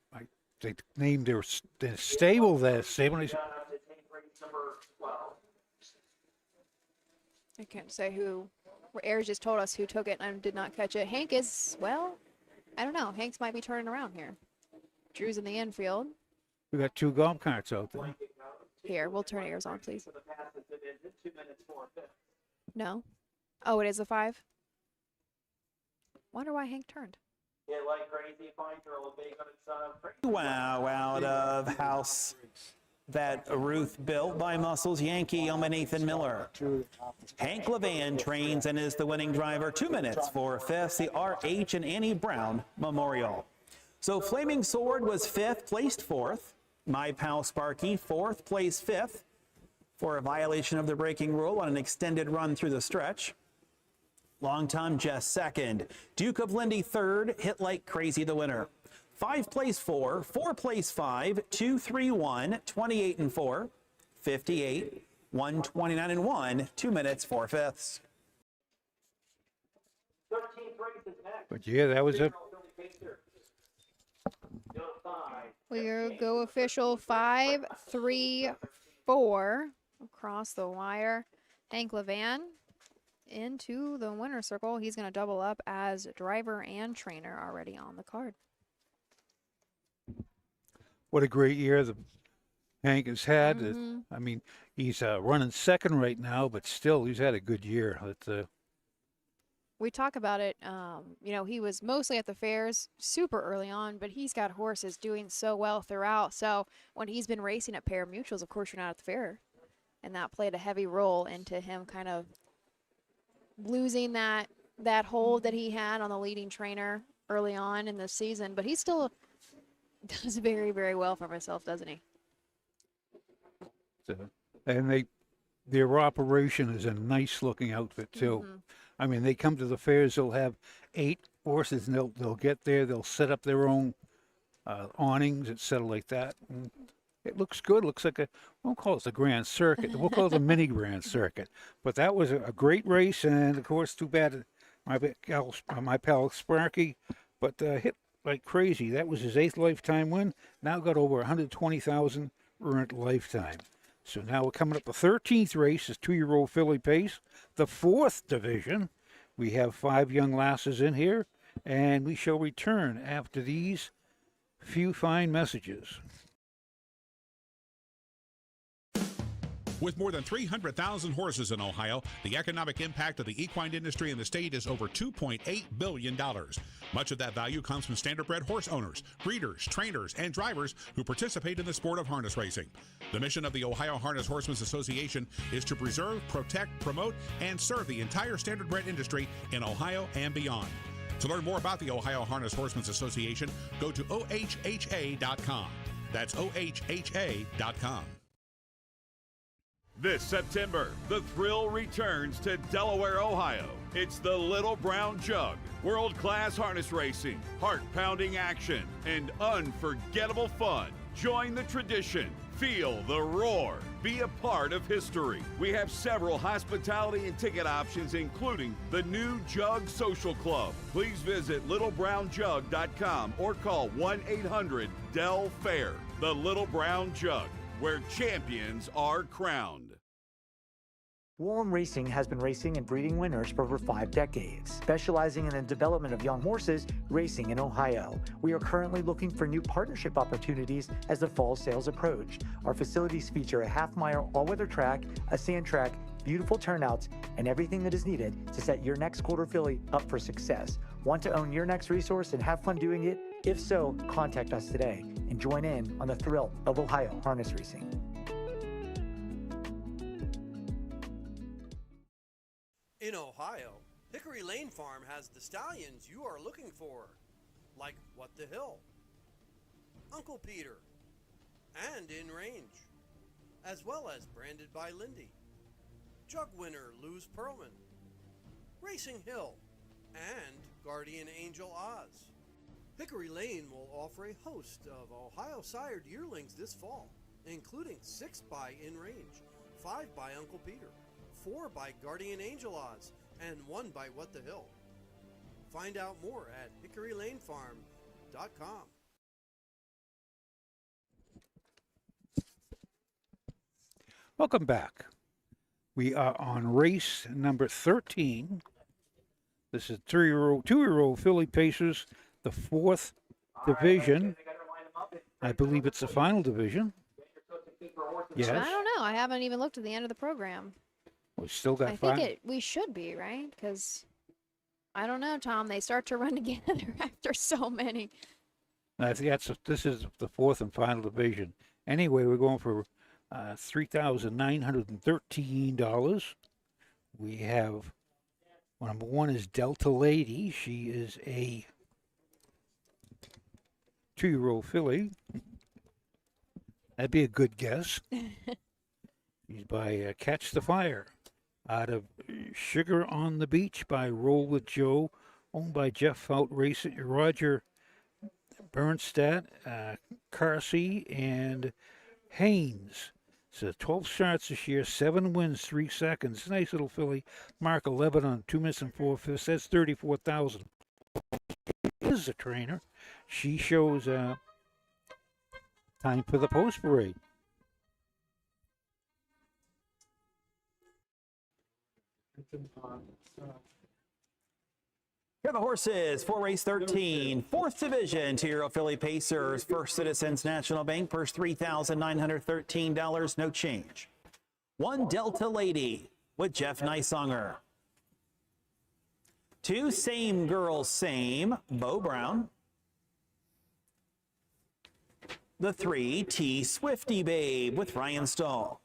They named their stable the stable. I can't say who. Ayers just told us who took it and did not catch it. Hank is, well, I don't know. Hank's might be turning around here. Drew's in the infield. We got 2 golf carts out there. Here, we'll turn Ayers on, please. No. Oh, it is a 5. Wonder why Hank turned. Wow, out of house. That Ruth built by Muscles Yankee Yeoman Nathan Miller. Hank Levan trains and is the winning driver. 2 minutes, 4/5, the R.H. and Annie Brown Memorial. So Flaming Sword was 5th, placed 4th. My Pal Sparky, 4th, placed 5th for a violation of the braking rule on an extended run through the stretch. Long Tom Jess 2nd. Duke of Lindy 3rd, Hit Like Crazy the winner. 5 place 4, 4 place 5, 2, 3, 1, 28-4, 58, 129-1, 2 minutes, 4/5. But yeah, that was a We'll go official 5-3-4 across the wire. Hank Levan into the winner's circle. He's going to double up as driver and trainer already on the card. What a great year the Hank has had. I mean, he's running second right now, but still, he's had a good year. We talk about it, you know, he was mostly at the fairs super early on, but he's got horses doing so well throughout. So when he's been racing at pari-mutuels, of course, you're not at the fair. And that played a heavy role into him kind of losing that hold that he had on the leading trainer early on in the season. But he still does very, very well for himself, doesn't he? And their operation is a nice looking outfit too. I mean, they come to the fairs, they'll have 8 horses, and they'll get there, they'll set up their own awnings, etc. like that. And it looks good. Looks like we won't call it the Grand Circuit. We'll call it the mini Grand Circuit. But that was a great race, and of course, too bad my pal Sparky, but hit like crazy. That was his 8th lifetime win. Now got over 120,000 earned lifetime. So now we're coming up the 13th race, is 2-year-old filly pace. The 4th division, we have 5 young lasses in here, and we shall return after these few fine messages. With more than 300,000 horses in Ohio, the economic impact of the equine industry in the state is over $2.8 billion. Much of that value comes from standardbred horse owners, breeders, trainers, and drivers who participate in the sport of harness racing. The mission of the Ohio Harness Horsemen's Association is to preserve, protect, promote, and serve the entire standardbred industry in Ohio and beyond. To learn more about the Ohio Harness Horsemen's Association, go to OHHA.com. That's OHHA.com. This September, the thrill returns to Delaware, Ohio. It's the Little Brown Jug. World-class harness racing, heart-pounding action, and unforgettable fun. Join the tradition. Feel the roar. Be a part of history. We have several hospitality and ticket options, including the new Jug Social Club. Please visit littlebrownjug.com or call 1-800-DEL-FAIR. The Little Brown Jug, where champions are crowned. Wallem Racing has been racing and breeding winners for over 5 decades, specializing in the development of young horses racing in Ohio. We are currently looking for new partnership opportunities as the fall sales approach. Our facilities feature a half-mile all-weather track, a sand track, beautiful turnouts, and everything that is needed to set your next quarter filly up for success. Want to own your next resource and have fun doing it? If so, contact us today and join in on the thrill of Ohio harness racing. In Ohio, Hickory Lane Farm has the stallions you are looking for, like What the Hill, Uncle Peter, and In Range, as well as Branded by Lindy, Jug winner Luz Pearlman, Racing Hill, and Guardian Angel Oz. Hickory Lane will offer a host of Ohio-sired yearlings this fall, including 6 by In Range, 5 by Uncle Peter, 4 by Guardian Angel Oz, and 1 by What the Hill. Find out more at hickorylanefarm.com. Welcome back. We are on race number 13. This is 2-year-old filly pacers, the 4th division. I believe it's the final division. Yes. I don't know. I haven't even looked at the end of the program. We still got I 5. think we should be, right? Because, I don't know, Tom. They start to run together after so many. I think this is the 4th and final division. Anyway, we're going for $3,913. We have, number 1 is Delta Lady. She is a 2-year-old filly. That'd be a good guess. She's by Catch the Fire. Out of Sugar on the Beach by Roll with Joe, owned by Jeff Fout Racing, Roger Bernstadt, Carsey, and Haynes. So 12 starts this year, 7 wins, 3 seconds. Nice little filly. Mark 11 on 2 minutes and 4 fifths. That's 34,000. This is a trainer. She shows Time for the post parade. Here are the horses for race 13, 4th division, 2-year-old filly Pacers, First Citizens National Bank, purse $3,913, no change. 1 Delta Lady with Jeff Nysonger. 2 Same Girl Same, Bo Brown. The 3 T Swifty Babe with Ryan Stahl.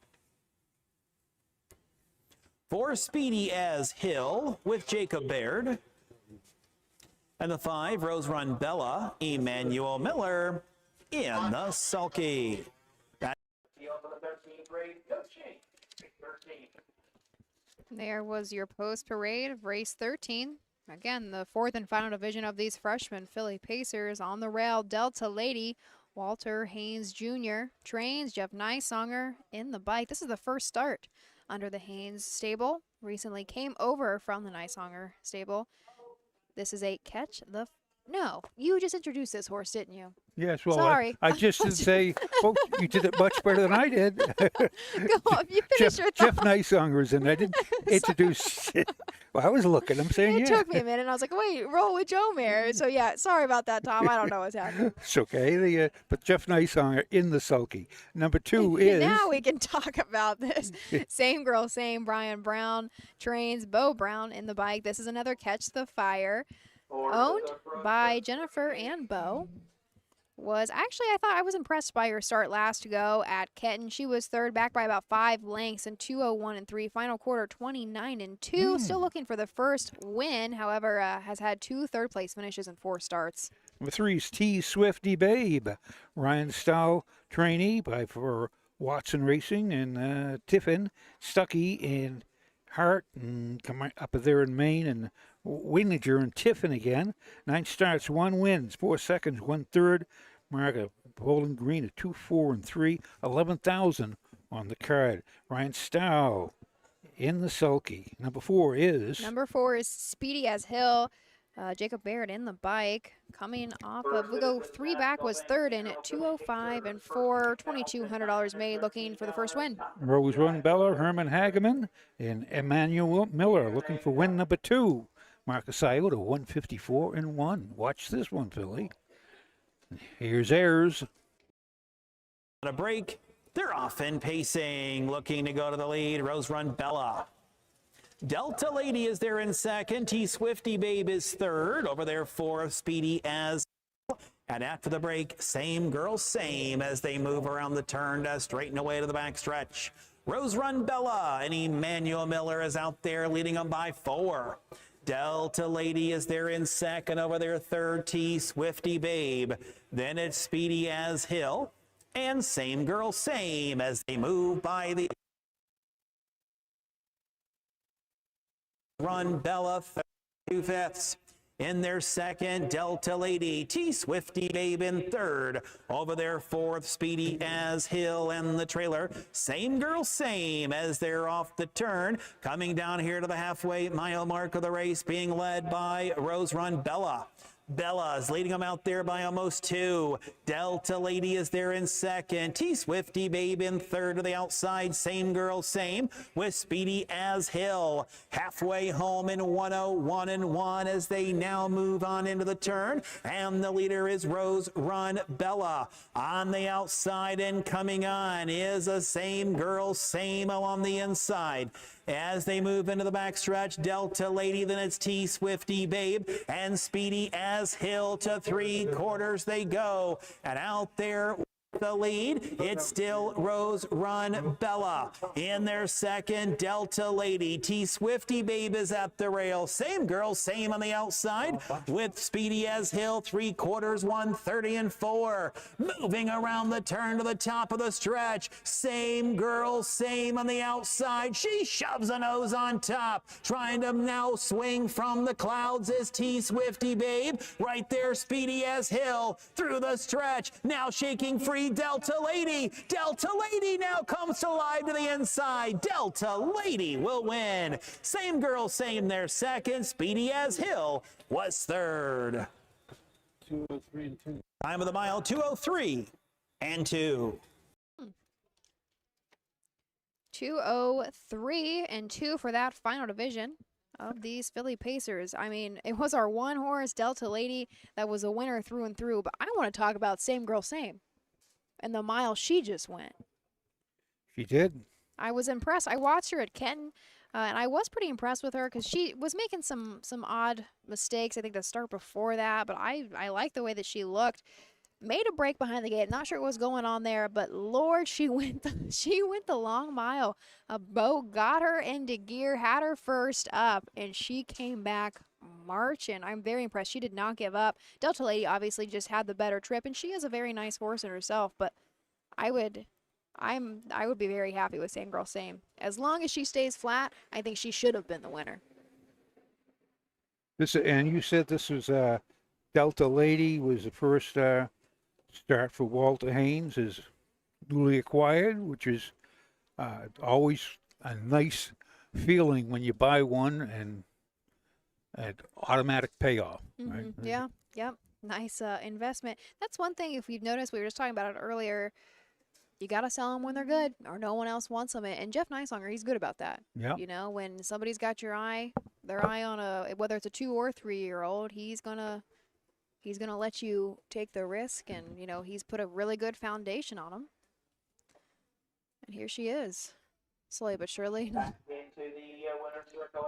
4 Speedy as Hill with Jacob Baird. And the 5 Rose Run Bella, Emmanuel Miller in the sulky. There was your post parade of race 13. Again, the 4th and final division of these freshmen filly Pacers. On the rail, Delta Lady, Walter Haynes Jr. trains, Jeff Nysonger in the bike. This is the first start under the Haynes stable. Recently came over from the Nysonger stable. This is a catch the... No, you just introduced this horse, didn't you? Yes, well, Sorry. I just didn't say, oh, you did it much better than I did. Go on, you finish your Jeff thought. Nysonger's, and I didn't introduce it. Well, I was looking. I'm saying, It yeah. took me a minute, and I was like, wait, roll with Joe Mare. So, yeah, sorry about that, Tom. I don't know what's happening. It's okay. But Jeff Nysonger in the sulky. Number 2 is... Now we can talk about this. Same Girl Same, Brian Brown trains, Bo Brown in the bike. This is another Catch the Fire, owned by Jennifer and Bo. I thought I was impressed by her start last go at Kenton. She was third, back by about 5 lengths in 2:01 and 3. Final quarter 29 and 2. Still looking for the first win. However, has had 2 third-place finishes in 4 starts. Number 3 is T Swifty Babe, Ryan Stahl trainee for Watson Racing, and Tiffin Stuckey in Hart, and come up there in Maine, and Wininger and Tiffin again. 9 starts, 1 wins, 4 seconds, 1 third. Marga Bowling Green at 2, 4, and 3. 11,000 on the card. Ryan Stahl in the sulky. Number 4 is... Number 4 is Speedy as Hill. Jacob Baird in the bike, coming off of, we go 3 back, was third in at 2:05 and 4, $2,200 made, looking for the first win. Rose Run Bella, Herman Hageman, and Emmanuel Miller looking for win number 2. Marcus Iota, 154 and 1. Watch this one, Philly. Here's Ayers. On a break, they're off and pacing, looking to go to the lead. Rose Run Bella. Delta Lady is there in second. T Swifty Babe is third. Over there for Speedy as. And after the break, Same Girl Same as they move around the turn to straighten away to the back stretch. Rose Run Bella and Emmanuel Miller is out there leading them by 4. Delta Lady is there in second. Over there third, T Swifty Babe. Then it's Speedy as Hill and Same Girl Same as they move by the Run Bella, 2 fifths. In their second, Delta Lady, T Swifty Babe in third. Over there fourth, Speedy as Hill and the trailer. Same Girl Same as they're off the turn. Coming down here to the halfway mile mark of the race, being led by Rose Run Bella. Bella's leading them out there by almost 2. Delta Lady is there in second. T Swifty Babe in third to the outside. Same Girl Same with Speedy as Hill. Halfway home in 1:01 and 1 as they now move on into the turn. And the leader is Rose Run Bella. On the outside and coming on is a Same Girl Same along the inside. As they move into the backstretch, Delta Lady, then it's T Swifty Babe and Speedy as Hill to 3/4 they go. And out there the lead, it's still Rose Run Bella. In their second, Delta Lady. T Swifty Babe is at the rail. Same Girl Same on the outside with Speedy as Hill, 3/4, 130 and 4. Moving around the turn to the top of the stretch. Same Girl Same on the outside. She shoves a nose on top. Trying to now swing from the clouds is T Swifty Babe. Right there, Speedy as Hill through the stretch. Now shaking free. Delta Lady. Delta Lady now comes to live to the inside. Delta Lady will win. Same Girl Same there second. Speedy as Hill was third. 2:03 and 2. Time of the mile, 2:03 and 2. 203 and 2 for that final division of these filly pacers. I mean, it was our one horse Delta Lady that was a winner through and through, but I want to talk about Same Girl Same and the mile she just went. She did. I was impressed. I watched her at Kenton, and I was pretty impressed with her because she was making some odd mistakes, I think, the start before that, but I like the way that she looked. Made a break behind the gate. Not sure what was going on there, but Lord, she went the long mile. A boat got her into gear, had her first up, and she came back marching. I'm very impressed. She did not give up. Delta Lady obviously just had the better trip, and she is a very nice horse in herself, but I would be very happy with Same Girl Same. As long as she stays flat, I think she should have been the winner. And you said this was Delta Lady was the first start for Walter Haynes, is newly acquired, which is always a nice feeling when you buy one and an automatic payoff. Right? Yeah, yep. Nice investment. That's one thing, if you've noticed, we were just talking about it earlier, you got to sell them when they're good or no one else wants them. And Jeff Nicelonger, he's good about that. Yeah. You know, when somebody's got their eye on whether it's a 2 or 3-year-old, he's going to let you take the risk, and, you know, he's put a really good foundation on them. And here she is, slowly but surely.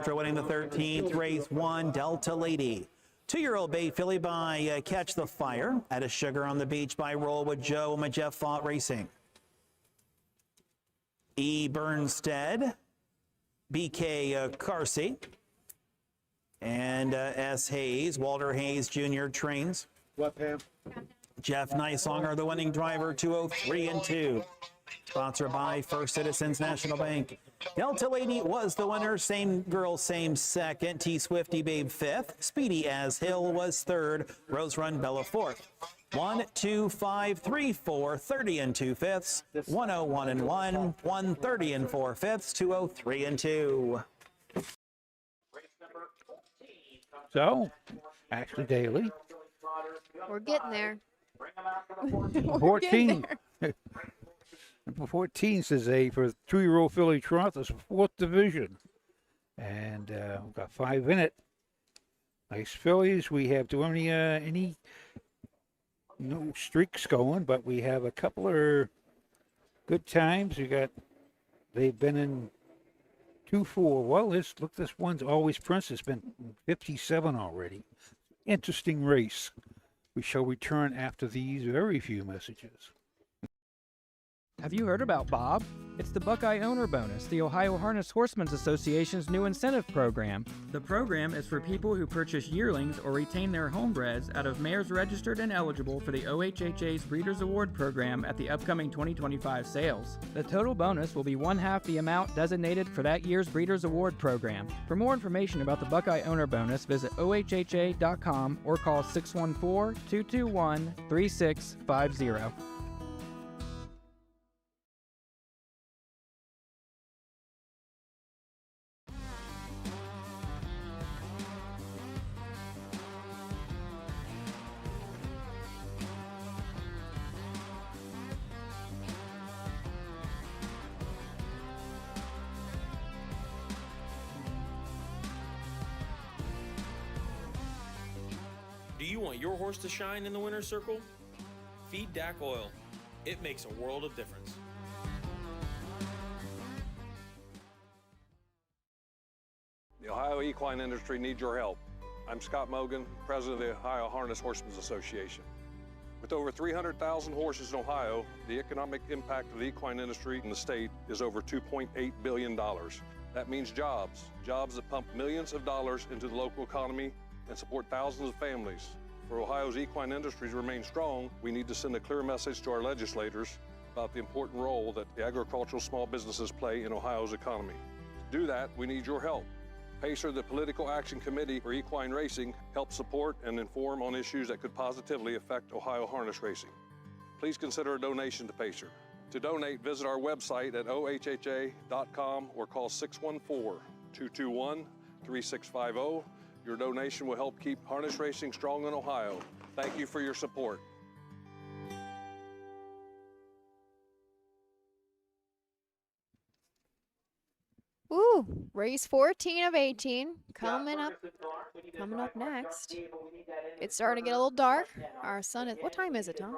For winning the 13th race, 1 Delta Lady. 2-year-old bay filly by Catch the Fire. At a Sugar on the Beach by Roll with Joe and Jeff Fought Racing. E. Bernstead, BK Carsey, and S. Hayes, Walter Hayes Jr. trains. What, Pam? Jeff Nicelonger, the winning driver, 203 and 2. Sponsored by First Citizens National Bank. Delta Lady was the winner. Same Girl Same second. T. Swifty Babe 5th. Speedy as Hill was 3rd. Rose Run Bella 4th. 1, 2, 5, 3, 4, 30 and 2/5. 101 and 1, 130 and 4/5. 203 and 2. So, Ashley Daly. We're getting there. 14. Number 14 says for 2-year-old filly trot, this 4th division. And we've got 5 in it. Nice fillies. We have, do any no streaks going, but we have a couple of good times. They've been in 2-4. Well, this one's Always Princess, been 57 already. Interesting race. We shall return after these very few messages. Have you heard about Bob? It's the Buckeye Owner Bonus, the Ohio Harness Horsemen's Association's new incentive program. The program is for people who purchase yearlings or retain their homebreds out of mares registered and eligible for the OHHA's Breeders' Award program at the upcoming 2025 sales. The total bonus will be 1/2 the amount designated for that year's Breeders' Award program. For more information about the Buckeye Owner Bonus, visit OHHA.com or call 614-221-3650. Do you want your horse to shine in the winner's circle? Feed DAC oil. It makes a world of difference. The Ohio equine industry needs your help. I'm Scott Mogan, president of the Ohio Harness Horsemen's Association. With over 300,000 horses in Ohio, the economic impact of the equine industry in the state is over $2.8 billion. That means jobs that pump millions of dollars into the local economy and support thousands of families. For Ohio's equine industry to remain strong, we need to send a clear message to our legislators about the important role that the agricultural small businesses play in Ohio's economy. To do that, we need your help. PACER, the Political Action Committee for Equine Racing, helps support and inform on issues that could positively affect Ohio harness racing. Please consider a donation to PACER. To donate, visit our website at ohha.com or call 614-221-3650. Your donation will help keep harness racing strong in Ohio. Thank you for your support. Woo! Race 14 of 18 coming up next. It's starting to get a little dark. Our sun is, what time is it, Tom?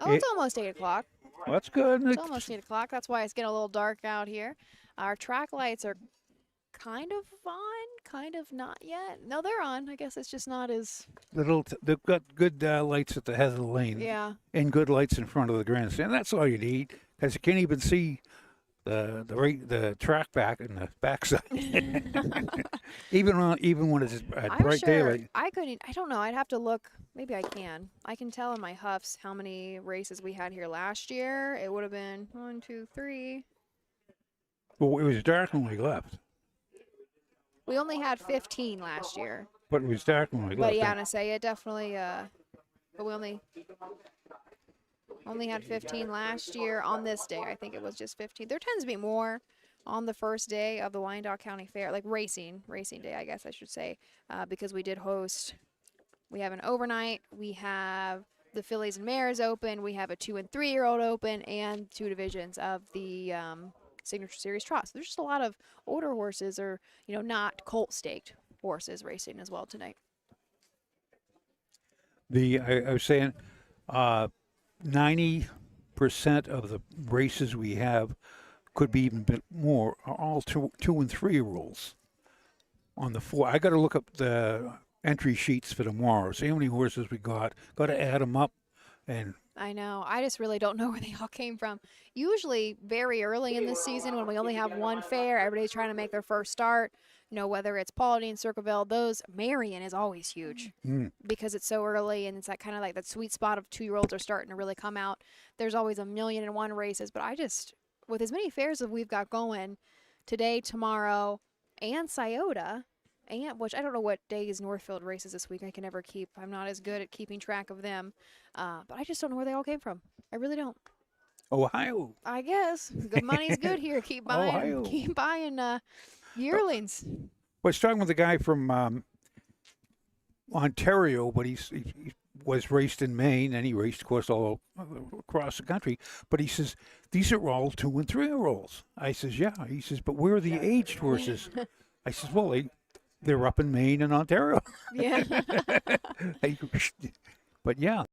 Oh, it's almost 8 o'clock. Well, that's good. It's almost 8 o'clock. That's why it's getting a little dark out here. Our track lights are kind of on, kind of not yet. No, they're on. I guess it's just not as... They've got good lights at the head of the lane. Yeah. And good lights in front of the grandstand. That's all you need, because you can't even see the track back in the backside. even when it's at bright daylight. I don't know. I'd have to look. Maybe I can. I can tell in my huffs how many races we had here last year. It would have been 1, 2, 3. Well, it was dark when we left. We only had 15 last year. But it was dark when we left. But yeah, to say it definitely. But we only had 15 last year on this day. I think it was just 15. There tends to be more on the first day of the Wyandot County Fair, like racing day, I guess I should say, because we did host. We have an overnight. We have the fillies and mares open. We have a 2- and 3-year-old open, and 2 divisions of the Signature Series Trot. So there's just a lot of older horses, or not colt staked horses racing as well tonight. I was saying, 90% of the races we have could be even a bit more, are all 2- and 3-year-olds. On the 4, I got to look up the entry sheets for tomorrow. See how many horses we got. Got to add them up, and I know. I just really don't know where they all came from. Usually very early in the season when we only have one fair, everybody's trying to make their first start. Whether it's Paulding, Circleville, Marion is always huge because it's so early, and it's that kind of like that sweet spot of 2-year-olds are starting to really come out. There's always 1,000,001 races, but with as many fairs as we've got going today, tomorrow, and Scioto, which I don't know what days Northfield races this week. I can never keep. I'm not as good at keeping track of them, but I just don't know where they all came from. I really don't. Ohio. I guess good money's good here. Keep buying. Ohio. Keep buying yearlings. I was talking with a guy from Ontario, but he was raced in Maine, and he raced, of course, all across the country. But he says, these are all 2- and 3-year-olds. I says, yeah. He says, but where are the aged horses? I says, well, they're up in Maine and Ontario. Yeah. But yeah.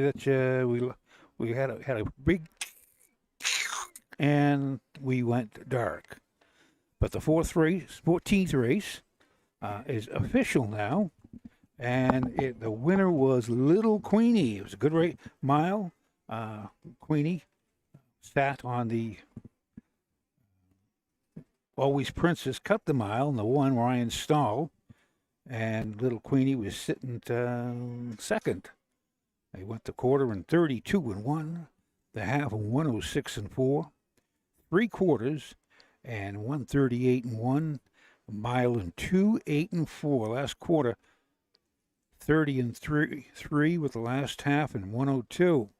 property that we had a big, and we went dark. But the 14th race is official now, and the winner was Little Queenie. It was a good mile. Queenie sat on the Always Princess, cut the mile, and the one Ryan Stahl, and Little Queenie was sitting second. They went the quarter in 32-1, the half in 106-4, 3/4 and 138-1, a mile in 2:08-4. Last quarter 30-3 with the last half in 102.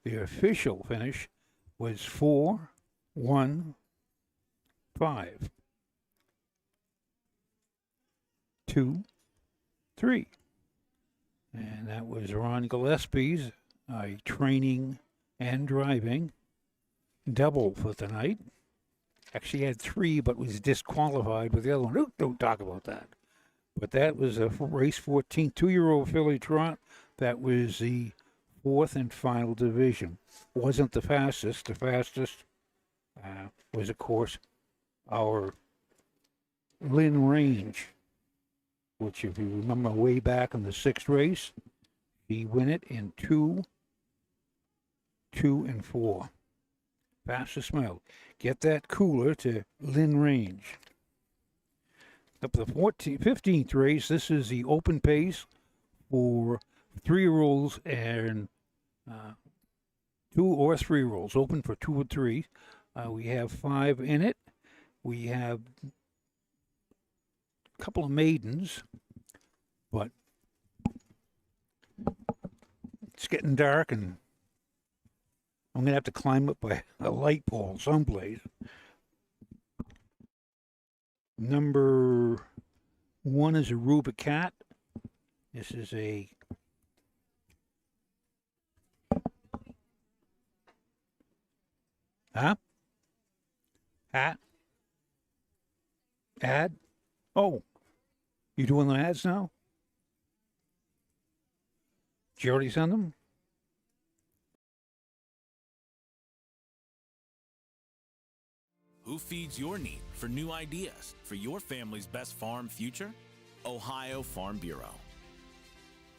The official finish was 4-1-5. 2-3. And that was Ron Gillespie's training and driving double for the night. Actually had 3, but was disqualified with the other one. Don't talk about that. But that was a race 14, 2-year-old filly trot. That was the 4th and final division. Wasn't the fastest. The fastest was, of course, our Lynn Range, which, if you remember way back in the 6th race, he won it in 2-2-4. Fastest mile. Get that cooler to Lynn Range. Up the 15th race, this is the open pace for 3-year-olds and 2 or 3-year-olds. Open for 2 or 3. We have 5 in it. We have a couple of maidens, but it's getting dark, and I'm going to have to climb up by a light pole someplace. Number 1 is a Ruba Cat. This is a ad? Oh, you doing the ads now? Did you already send them? Who feeds your need for new ideas for your family's best farm future? Ohio Farm Bureau.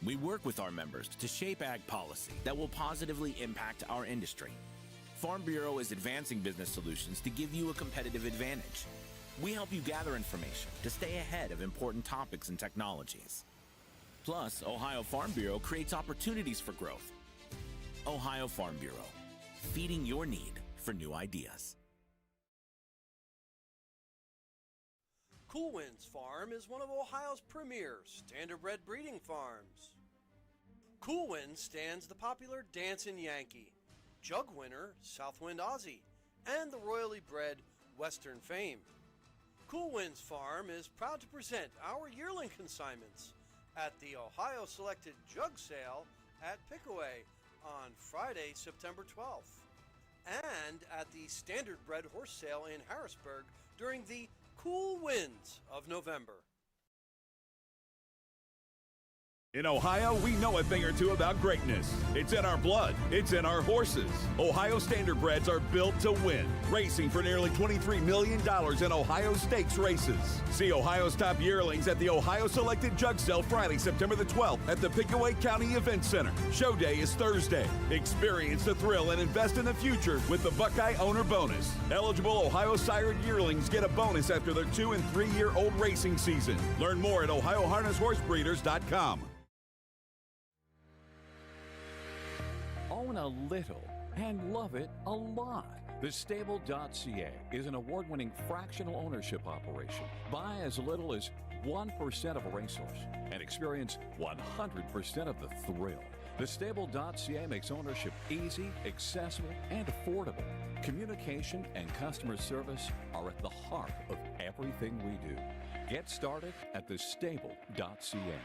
We work with our members to shape ag policy that will positively impact our industry. Farm Bureau is advancing business solutions to give you a competitive advantage. We help you gather information to stay ahead of important topics and technologies. Plus, Ohio Farm Bureau creates opportunities for growth. Ohio Farm Bureau, feeding your need for new ideas. Cool Winds Farm is one of Ohio's premier standardbred breeding farms. Cool Winds stands the popular Dancin' Yankee, jug winner Southwind Aussie, and the royally bred Western Fame. Cool Winds Farm is proud to present our yearling consignments at the Ohio Selected Jug Sale at Pickaway on Friday, September 12th, and at the Standardbred Horse Sale in Harrisburg during the cool winds of November. In Ohio, we know a thing or two about greatness. It's in our blood. It's in our horses. Ohio Standardbreds are built to win, racing for nearly $23 million in Ohio Stakes races. See Ohio's top yearlings at the Ohio Selected Jug Sale Friday, September the 12th at the Pickaway County Event Center. Show day is Thursday. Experience the thrill and invest in the future with the Buckeye Owner Bonus. Eligible Ohio sired yearlings get a bonus after their 2- and 3-year-old racing season. Learn more at OhioHarnessHorseBreeders.com. Own a little and love it a lot. TheStable.ca is an award-winning fractional ownership operation. Buy as little as 1% of a racehorse and experience 100% of the thrill. TheStable.ca makes ownership easy, accessible, and affordable. Communication and customer service are at the heart of everything we do. Get started at TheStable.ca.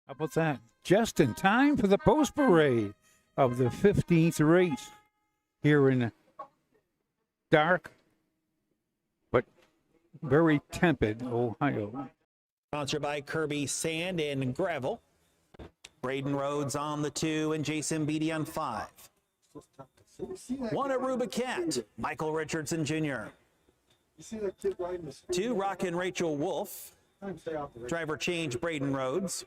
How about that? Just in time for the post parade of the 15th race here in dark but very tepid Ohio. Sponsored by Kirby Sand and Gravel. Braden Rhodes on the 2 and Jason Beatty on 5. One Aruba Cat, Michael Richardson Jr. You see that kid riding the 2 Rockin' Rachel Wolf. Driver change Braden Rhodes.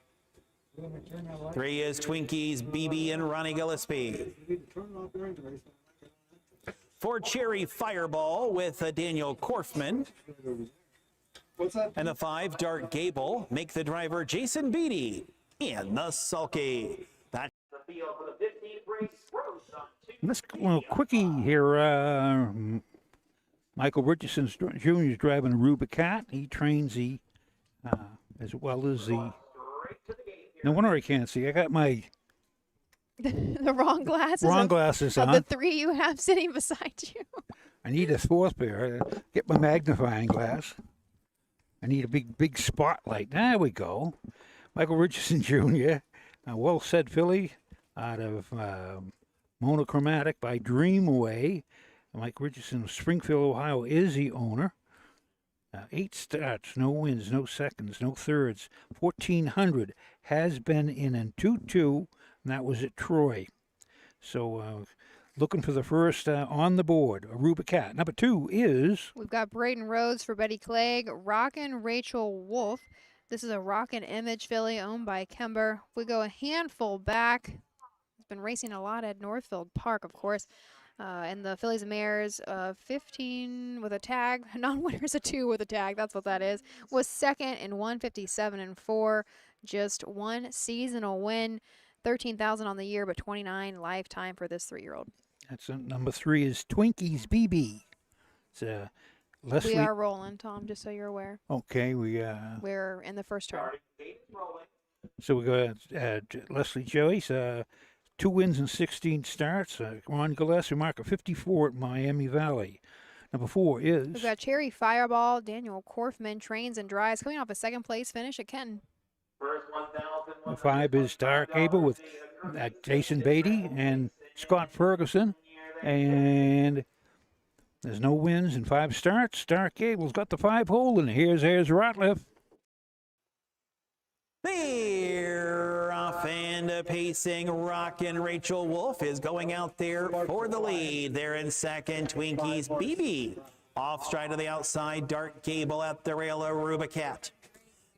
3 is Twinkies BB and Ronnie Gillespie. 4 Cherry Fireball with Daniel Korfman. And the 5 Dark Gable make the driver Jason Beatty in the sulky. That's The field for the 15th race. Rose on 2. Let's go a little quickie here. Michael Richardson Jr. is driving a Aruba Cat. He trains the, as well as the. No wonder I can't see. I got my The wrong glasses. wrong glasses of on. the 3 you have sitting beside you. I need a 4th pair. Get my magnifying glass. I need a big spotlight. There we go. Michael Richardson Jr., a well-said filly out of Monochromatic by Dreamway. Mike Richardson of Springfield, Ohio, is the owner. 8 starts, no wins, no seconds, no thirds. 1,400 has been in 2-2, and that was at Troy. So looking for the first on the board, Aruba Cat. Number 2 is... We've got Braden Rhodes for Betty Clegg, Rockin' Rachel Wolf. This is a Rockin' Image filly owned by Kember. We go a handful back. He's been racing a lot at Northfield Park, of course. And the fillies and mares, 15 with a tag. Non-winners a 2 with a tag. That's what that is. Was second in 157 and 4. Just 1 seasonal win. 13,000 on the year, but 29 lifetime for this 3-year-old. That's number 3 is Twinkies BB. It's Leslie. We are rolling, Tom, just so you're aware. Okay, We're in the first turn. So we got Leslie Joyce, 2 wins and 16 starts. Ron Gillespie, mark of 54 at Miami Valley. Number 4 is... We've got Cherry Fireball, Daniel Korfman, trains and drives, coming off a 2nd place finish at Kenton. Number 5 is Dark Able with Jason Beatty and Scott Ferguson. And there's no wins and 5 starts. Dark Able's got the 5 hole, and here's Ratliff. They're off and pacing. Rockin' Rachel Wolf is going out there for the lead. They're in second. Twinkies BB off stride to the outside. Dark Gable at the rail. Aruba Cat.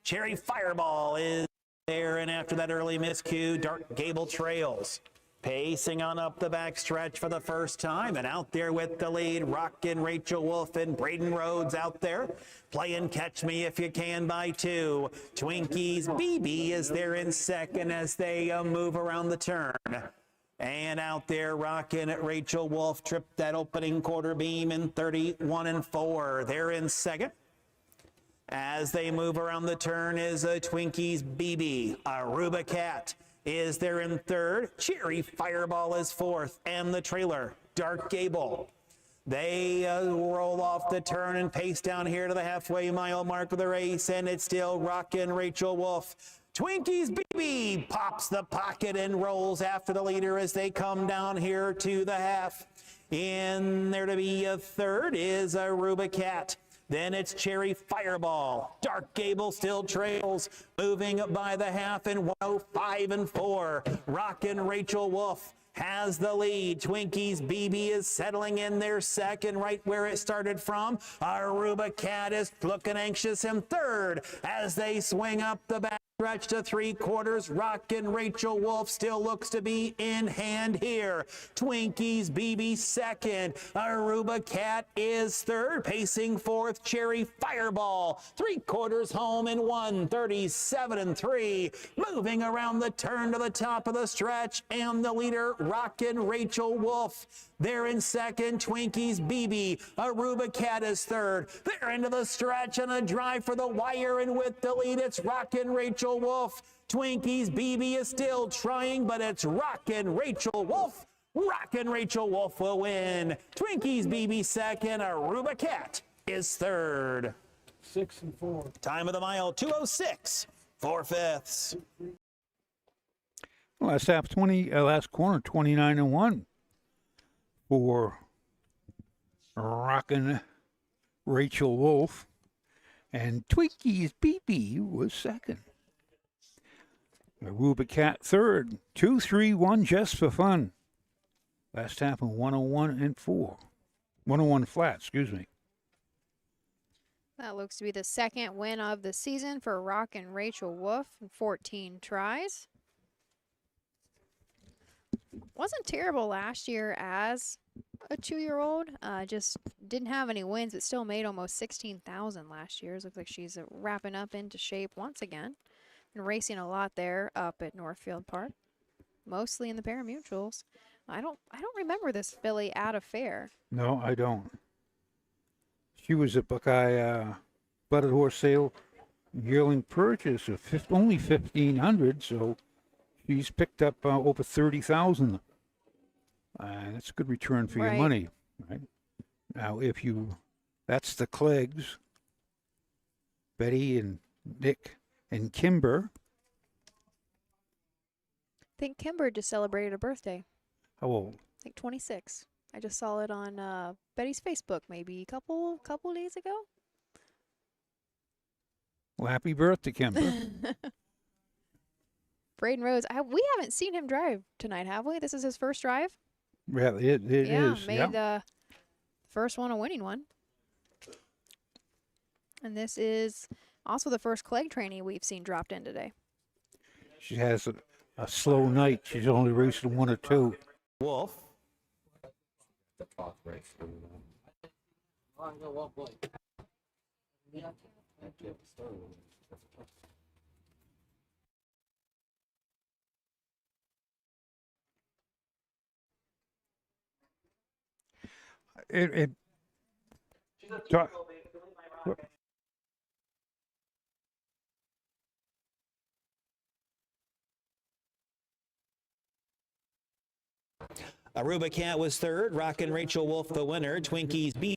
Cherry Fireball is there, and after that early miscue, Dark Gable trails. Pacing on up the back stretch for the first time, and out there with the lead, Rockin' Rachel Wolf and Braden Rhodes out there. Playing Catch Me If You Can by 2. Twinkies BB is there in second as they move around the turn. And out there, Rockin' Rachel Wolf tripped that opening quarter beam in 31 and 4. They're in second. As they move around the turn is a Twinkies BB. Aruba Cat is there in third. Cherry Fireball is fourth. And the trailer, Dark Gable. They roll off the turn and pace down here to the halfway mile mark of the race. And it's still Rockin' Rachel Wolf. Twinkies BB pops the pocket and rolls after the leader as they come down here to the half. In there to be a third is Aruba Cat. Then it's Cherry Fireball. Dark Gable still trails, moving by the half in 105 and 4. Rockin' Rachel Wolf has the lead. Twinkies BB is settling in there second, right where it started from. Aruba Cat is looking anxious in third as they swing up the back stretch to 3/4. Rockin' Rachel Wolf still looks to be in hand here. Twinkies BB second. Aruba Cat is third. Pacing fourth, Cherry Fireball. 3/4 home in 1:37 and 3. Moving around the turn to the top of the stretch, and the leader, Rockin' Rachel Wolf. They're in second. Twinkies BB. Aruba Cat is third. They're into the stretch and a drive for the wire, and with the lead, it's Rockin' Rachel Wolf. Twinkies BB is still trying, but it's Rockin' Rachel Wolf. Rockin' Rachel Wolf will win. Twinkies BB second. Aruba Cat is third. 6 and 4. Time of the mile, 2:06, 4/5. Last half, last corner, 29 and 1 for Rockin' Rachel Wolf. And Twinkies BB was second. Aruba Cat third. 2-3-1 just for fun. Last happened 101-4. 101 flat, excuse me. That looks to be the second win of the season for Rock and Rachel Wolf in 14 tries. Wasn't terrible last year as a 2-year-old. Just didn't have any wins, but still made almost 16,000 last year. It looks like she's wrapping up into shape once again. Been racing a lot there up at Northfield Park, mostly in the pari-mutuels. I don't remember this filly at a fair. No, I don't. She was at Buckeye Blooded Horse Sale yearling purchase of only 1,500, so she's picked up over 30,000. That's a good return for your money, right? Now, that's the Cleggs, Betty and Nick and Kimber. I think Kimber just celebrated a birthday. How old? I think 26. I just saw it on Betty's Facebook maybe a couple days ago. Well, happy birthday, Kimber. Braden Rose, we haven't seen him drive tonight, have we? This is his first drive? Yeah, it is. Made the first one a winning one. And this is also the first Clegg trainee we've seen dropped in today. She has a slow night. She's only racing 1 or 2. Wolf. Aruba Cat was third. Rockin' Rachel Wolf the winner. Twinkies B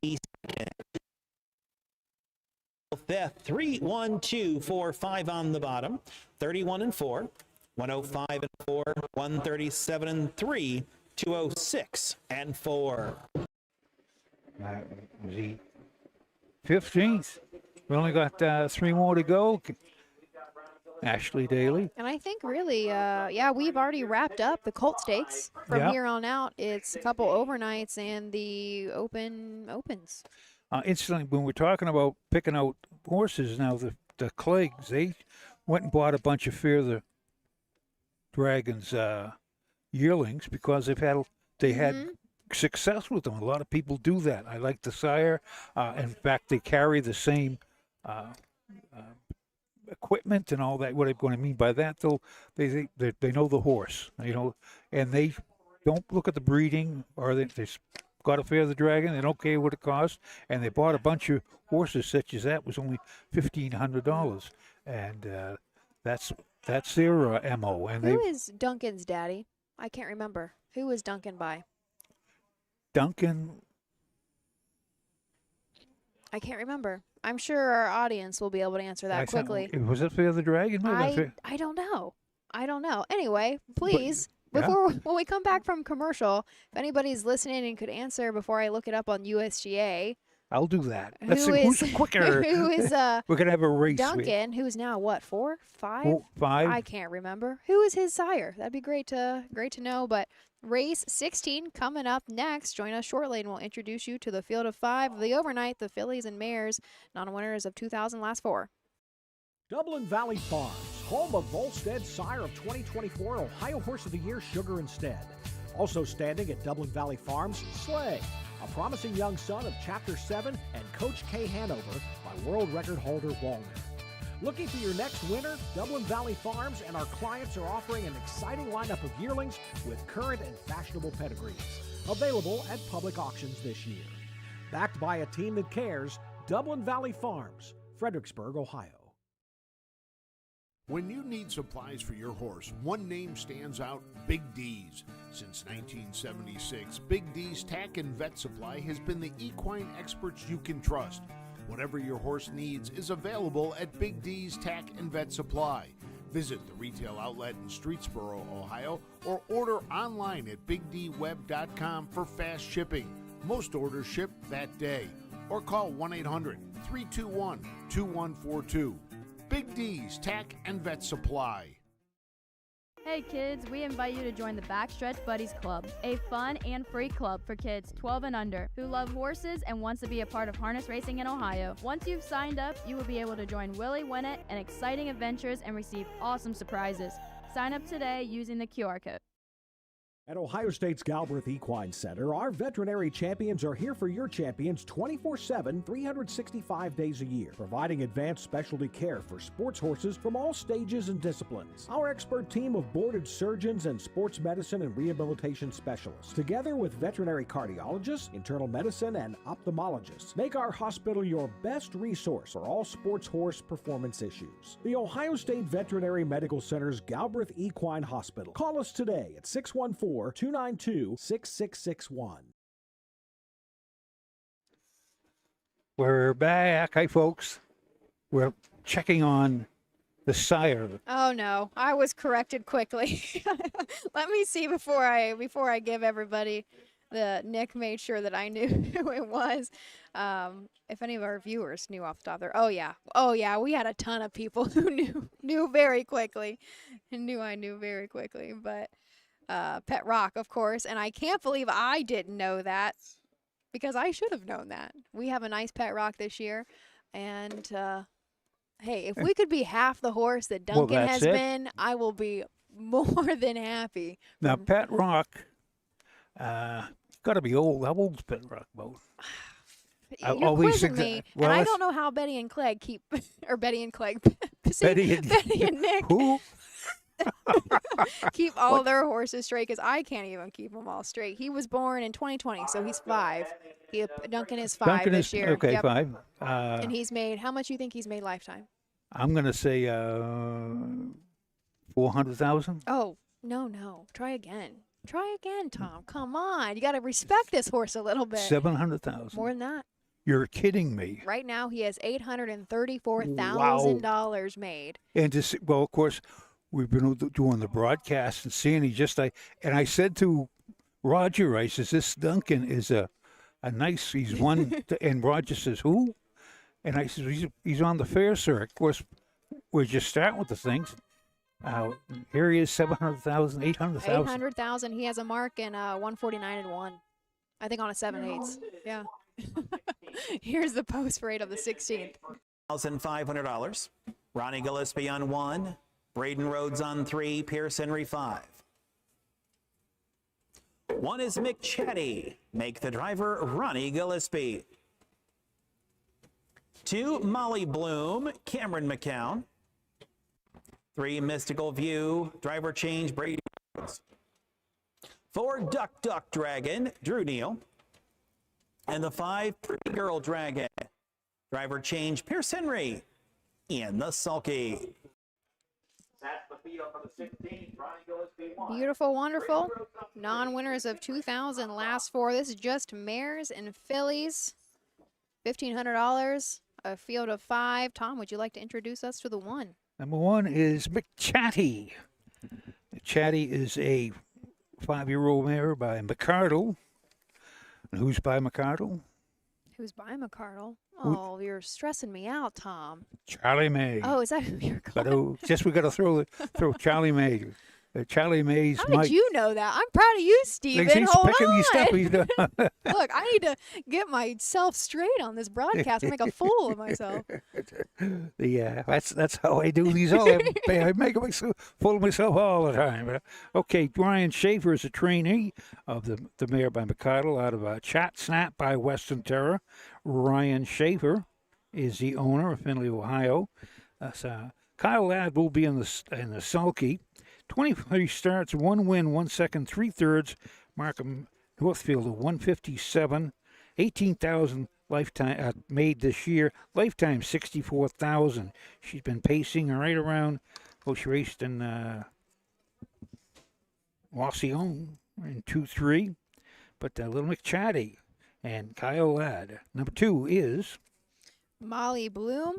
fifth. 3-1-2-4-5 on the bottom. 31-4. 105-4. 137-3. 206-4. That was the 15th. We only got 3 more to go. Ashley Daly. And I think really, we've already wrapped up the Colt Stakes. From here on out, it's a couple overnights and the opens. Instantly, when we're talking about picking out horses now, the Cleggs, they went and bought a bunch of Fear the Dragons yearlings because they had success with them. A lot of people do that. I like the sire. In fact, they carry the same equipment and all that. What I'm going to mean by that, though, they know the horse, and they don't look at the breeding, or they got to Fear the Dragon. They don't care what it costs, and they bought a bunch of horses such as that was only $1,500, and that's their MO. And Who is Duncan's daddy? I can't remember. Who is Duncan by? Duncan. I can't remember. I'm sure our audience will be able to answer that quickly. Was it Fear the Dragon? I don't know. Anyway, please, when we come back from commercial, if anybody's listening and could answer before I look it up on USGA. I'll do that. Let's see who's quicker. Who is we're gonna have a race. Duncan, who's now what, 4, 5? 5. I can't remember. Who is his sire? That'd be great to know. But race 16 coming up next. Join us shortly, and we'll introduce you to the field of 5 of the overnight, the fillies and mares, non-winners of 2000 last 4. Dublin Valley Farms, home of Volstead's sire of 2024 Ohio Horse of the Year, Sugar Instead. Also standing at Dublin Valley Farms, Slay, a promising young son of Chapter 7 and Coach K Hanover by world record holder Walner. Looking for your next winner? Dublin Valley Farms and our clients are offering an exciting lineup of yearlings with current and fashionable pedigrees. Available at public auctions this year. Backed by a team that cares, Dublin Valley Farms, Fredericksburg, Ohio. When you need supplies for your horse, one name stands out: Big D's. Since 1976, Big D's Tack and Vet Supply has been the equine experts you can trust. Whatever your horse needs is available at Big D's Tack and Vet Supply. Visit the retail outlet in Streetsboro, Ohio, or order online at bigdweb.com for fast shipping. Most orders ship that day. Or call 1-800 321-2142. Big D's Tack and Vet Supply. Hey kids, we invite you to join the Backstretch Buddies Club, a fun and free club for kids 12 and under who love horses and wants to be a part of harness racing in Ohio. Once you've signed up, you will be able to join Willie Winnett and exciting adventures and receive awesome surprises. Sign up today using the QR code. At Ohio State's Galbraith Equine Center, our veterinary champions are here for your champions 24/7, 365 days a year, providing advanced specialty care for sports horses from all stages and disciplines. Our expert team of boarded surgeons and sports medicine and rehabilitation specialists, together with veterinary cardiologists, internal medicine, and ophthalmologists, make our hospital your best resource for all sports horse performance issues. The Ohio State Veterinary Medical Center's Galbraith Equine Hospital. Call us today at 614-292-6661. We're back. Hi, folks. We're checking on the sire. Oh no, I was corrected quickly. Let me see before I give everybody the Nick made sure that I knew who it was. If any of our viewers knew off the top there. Oh yeah, we had a ton of people who knew very quickly, and I knew very quickly. But Pet Rock, of course, and I can't believe I didn't know that because I should have known that. We have a nice Pet Rock this year, and hey, if we could be half the horse that Duncan has been, I will be more than happy. Now, Pet Rock, got to be old. How old's Pet Rock about? You're quizzing me, and I don't know how Betty and Clegg keep, or Betty and Clegg, Betty and Nick. Who? Keep all their horses straight because I can't even keep them all straight. He was born in 2020, so he's 5. Duncan is 5 this year. Okay, yep. 5. And he's made, how much do you think he's made lifetime? I'm going to say 400,000. Oh, no. Try again, Tom. Come on. You got to respect this horse a little bit. 700,000. More than that. You're kidding me. Right now, he has $834,000 made. And just, well, of course, we've been doing the broadcast and seeing and I said to Roger, I says, this Duncan is a nice, he's one, and Roger says, who? And I says, he's on the fair circuit. Of course, we're just starting with the things. Here he is, 700,000, 800,000. 800,000. He has a mark in 149-1. I think on a 7/8. Yeah. Here's the post rate of the 16th. $1,500. Ronnie Gillespie on 1. Braden Rhodes on 3. Pierce Henry 5. 1 is Mick Chatty. Make the driver Ronnie Gillespie. 2, Molly Bloom. Cameron McCown. 3, Mystical View. Driver change Brady Rhodes. 4, Duck Dragon. Drew Neal. And the 5, Pretty Girl Dragon. Driver change Pierce Henry. In the sulky. That's the field for the 16th. Ronnie Gillespie 1. Beautiful, wonderful. Non-winners of 2,000 last 4. This is just mares and fillies. $1,500. A field of 5. Tom, would you like to introduce us to the 1? Number 1 is McChatty. Chatty is a 5-year-old mare by McCardle. And who's by McCardle? Who's by McCardle? Oh, you're stressing me out, Tom. Charlie May. Oh, is that who you're calling? Just we got to throw Charlie May. Charlie May's. How did you know that? I'm proud of you, Steven. Hold on. Look, I need to get myself straight on this broadcast and make a fool of myself. Yeah, that's how I do these. I make a fool of myself all the time. Okay, Ryan Schaefer is a trainee of the mare by McCardle out of Chat Snap by Western Terror. Ryan Schaefer is the owner of Findlay, Ohio. Kyle Ladd will be in the sulky. 23 starts, 1 win, 1 second, 3/3. Markham Northfield of 157, 18,000 lifetime made this year. Lifetime 64,000. She's been pacing right around. Well, she raced in Wasion in 2-3, but Little McChatty and Kyle Ladd. Number 2 is Molly Bloom.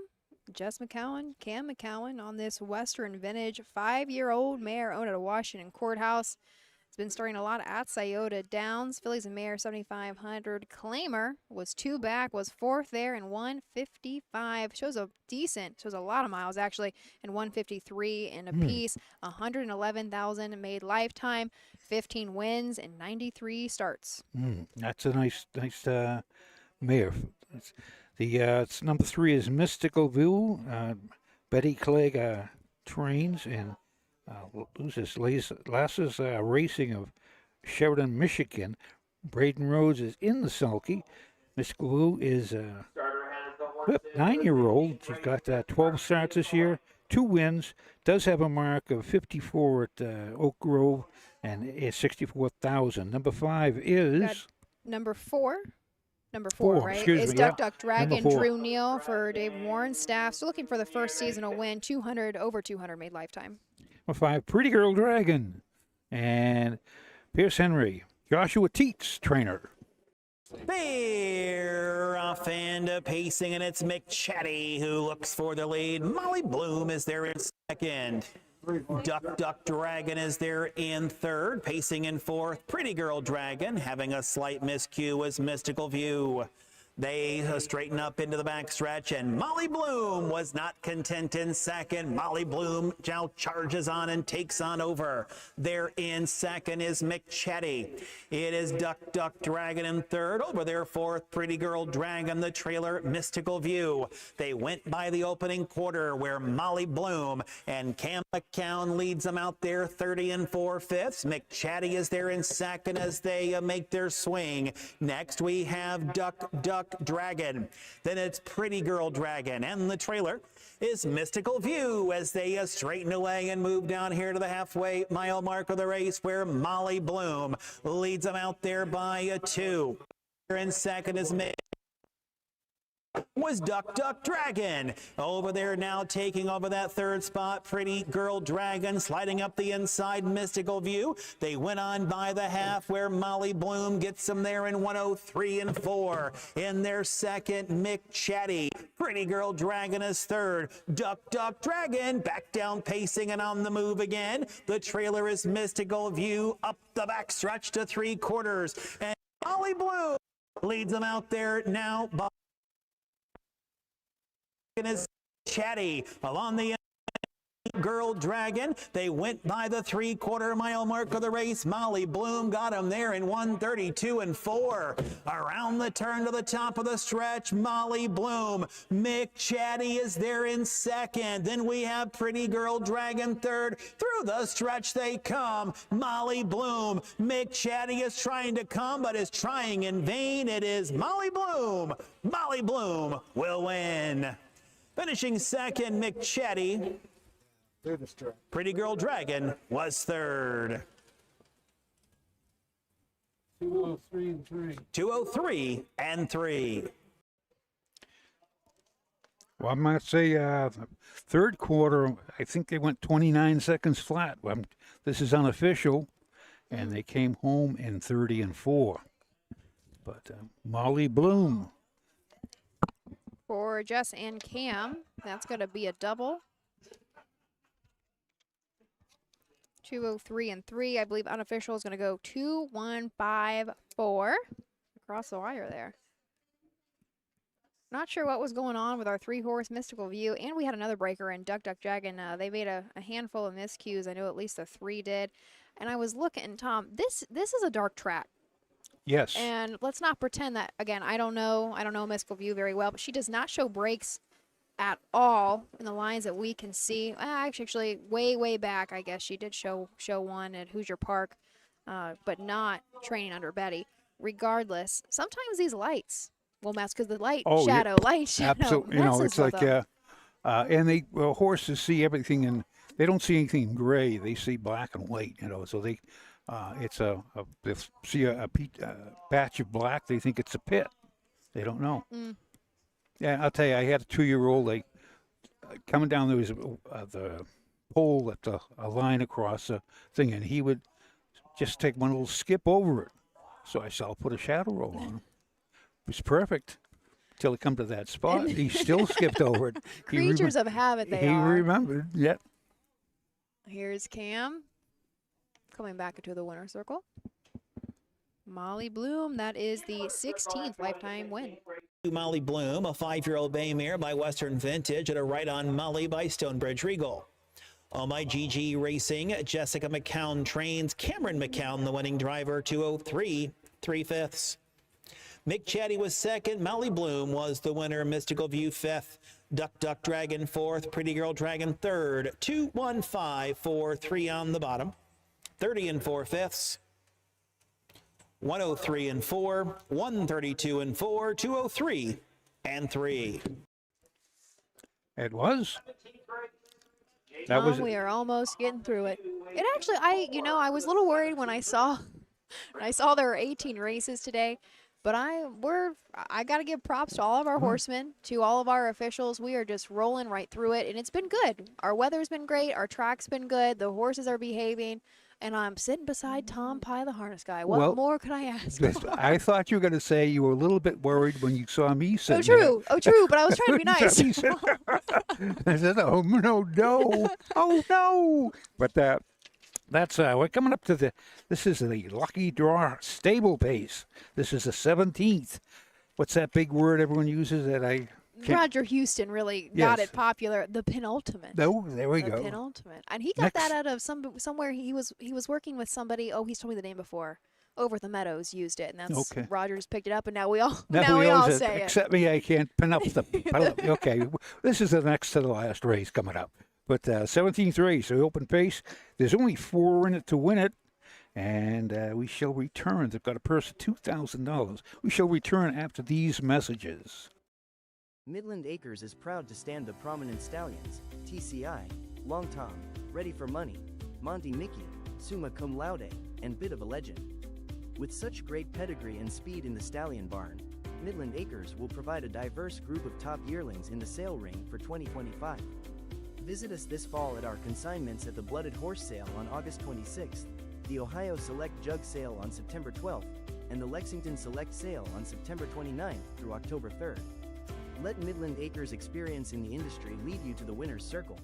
Jess McCowan, Cam McCowan on this Western Vintage 5-year-old mare owned at a Washington courthouse. It's been starting a lot at Scioto Downs. Fillies and Mare 7,500. Claimer was 2 back, was 4th there in 155. Shows a lot of miles actually, and 153 in a piece. 111,000 made lifetime, 15 wins and 93 starts. That's a nice mare. It's number 3 is Mystical View. Betty Clegg trains, and who's this? Lasses Racing of Sheridan, Michigan. Braden Rhodes is in the sulky. Mystical View is a 9-year-old. She's got 12 starts this year, 2 wins. Does have a mark of 54 at Oak Grove, and is 64,000. Number 5 is Number four, right? Excuse Is me, Duck yeah. Duck Dragon. Number 4. Drew Neal for Dave Warren staff. So looking for the first seasonal win. 200, over 200 made lifetime. Number 5, Pretty Girl Dragon. And Pierce Henry, Joshua Teets, trainer. They're off and pacing, and it's Mick Chatty who looks for the lead. Molly Bloom is there in second. Duck Duck Dragon is there in third. Pacing in fourth, Pretty Girl Dragon. Having a slight miscue was Mystical View. They straighten up into the backstretch, and Molly Bloom was not content in second. Molly Bloom now charges on and takes on over. There in second is Mick Chatty. It is Duck Duck Dragon in third. Over there fourth, Pretty Girl Dragon, the trailer, Mystical View. They went by the opening quarter where Molly Bloom and Cam McCown leads them out there 30 and 4/5. Mick Chatty is there in second as they make their swing. Next we have Duck Duck Dragon. Then it's Pretty Girl Dragon, and the trailer is Mystical View as they straighten away and move down here to the halfway mile mark of the race where Molly Bloom leads them out there by 2. In second is was Duck Duck Dragon. Over there now taking over that third spot, Pretty Girl Dragon sliding up the inside, Mystical View. They went on by the half where Molly Bloom gets them there in 103 and 4. In their second, Mick Chatty. Pretty Girl Dragon is third. Duck Duck Dragon back down pacing and on the move again. The trailer is Mystical View up the backstretch to 3/4. And Molly Bloom leads them out there now by is Chatty along the Girl Dragon. They went by the 3/4 mile mark of the race. Molly Bloom got him there in 132 and 4. Around the turn to the top of the stretch, Molly Bloom. Mick Chatty is there in second. Then we have Pretty Girl Dragon third. Through the stretch they come. Molly Bloom. Mick Chatty is trying to come, but is trying in vain. It is Molly Bloom. Molly Bloom will win. Finishing second, Mick Chatty. Pretty Girl Dragon was third. 203 and 3. 203 and 3. Well, I'm going to say third quarter, I think they went 29 seconds flat. This is unofficial, and they came home in 30 and 4. But Molly Bloom. For Jess and Cam, that's going to be a double. 203 and 3. I believe unofficial is going to go 2154 across the wire there. Not sure what was going on with our 3-horse Mystical View, and we had another breaker in Duck Duck Dragon. They made a handful of miscues. I know at least the 3 did. And I was looking, Tom, this is a dark track. Yes. And let's not pretend that, again, I don't know Mystical View very well, but she does not show breaks at all in the lines that we can see. Actually, way back, I guess she did show one at Hoosier Park, but not training under Betty. Regardless, sometimes these lights will mess because the light shadow. Absolutely. You know, it's like, and horses see everything, and they don't see anything in gray. They see black and white. You know, so they. It's they see a patch of black, they think it's a pit. They don't know. Yeah, I'll tell you, I had a 2-year-old. Coming down, there was the pole at a line across the thing, and he would just take one little skip over it. So I said, I'll put a shadow roll on him. It was perfect till he come to that spot. He still skipped over it. Creatures of habit, they are. He remembered, yep. Here's Cam. coming back into the winner's circle. Molly Bloom, that is the 16th lifetime win. Molly Bloom, a 5-year-old bay mare by Western Vintage, and a right on Molly by Stonebridge Regal. Oh My GG Racing, Jessica McCown trains Cameron McCown, the winning driver, 203 3/5. Mick Chatty was second. Molly Bloom was the winner. Mystical View fifth. Duck Duck Dragon fourth. Pretty Girl Dragon third. 215 4 3 on the bottom. 30 4/5. 103 4. 132 4. 203 3. It was. We are almost getting through it. It actually, I was a little worried when I saw there were 18 races today, but I got to give props to all of our horsemen, to all of our officials. We are just rolling right through it, and it's been good. Our weather's been great. Our track's been good. The horses are behaving, and I'm sitting beside Tom Pye, the harness guy. What more could I ask? I thought you were going to say you were a little bit worried when you saw me sitting. Oh, true. But I was trying to be nice. I said, oh, no. Oh, no. But that's we're coming up to this is the lucky draw stable pace. This is the 17th. What's that big word everyone uses that I can't? Roger Houston really got it popular. The penultimate. Oh, there we go. The penultimate. And he got that out of somewhere. He was working with somebody. Oh, he's told me the name before. Over at the Meadows used it, and that's Rogers picked it up, and now we all say it. Except me, I can't pin up the. Okay, this is the next to the last race coming up. But 17th race, the open pace. There's only 4 in it to win it, and we shall return. They've got a purse of $2,000. We shall return after these messages. Midland Acres is proud to stand the prominent stallions, TCI, Long Tom, Ready for Money, Monty Mickey, Summa Cum Laude, and Bit of a Legend. With such great pedigree and speed in the stallion barn, Midland Acres will provide a diverse group of top yearlings in the sale ring for 2025. Visit us this fall at our consignments at the Blooded Horse Sale on August 26th, the Ohio Select Jug Sale on September 12th, and the Lexington Select Sale on September 29th through October 3rd. Let Midland Acres' experience in the industry lead you to the winner's circle.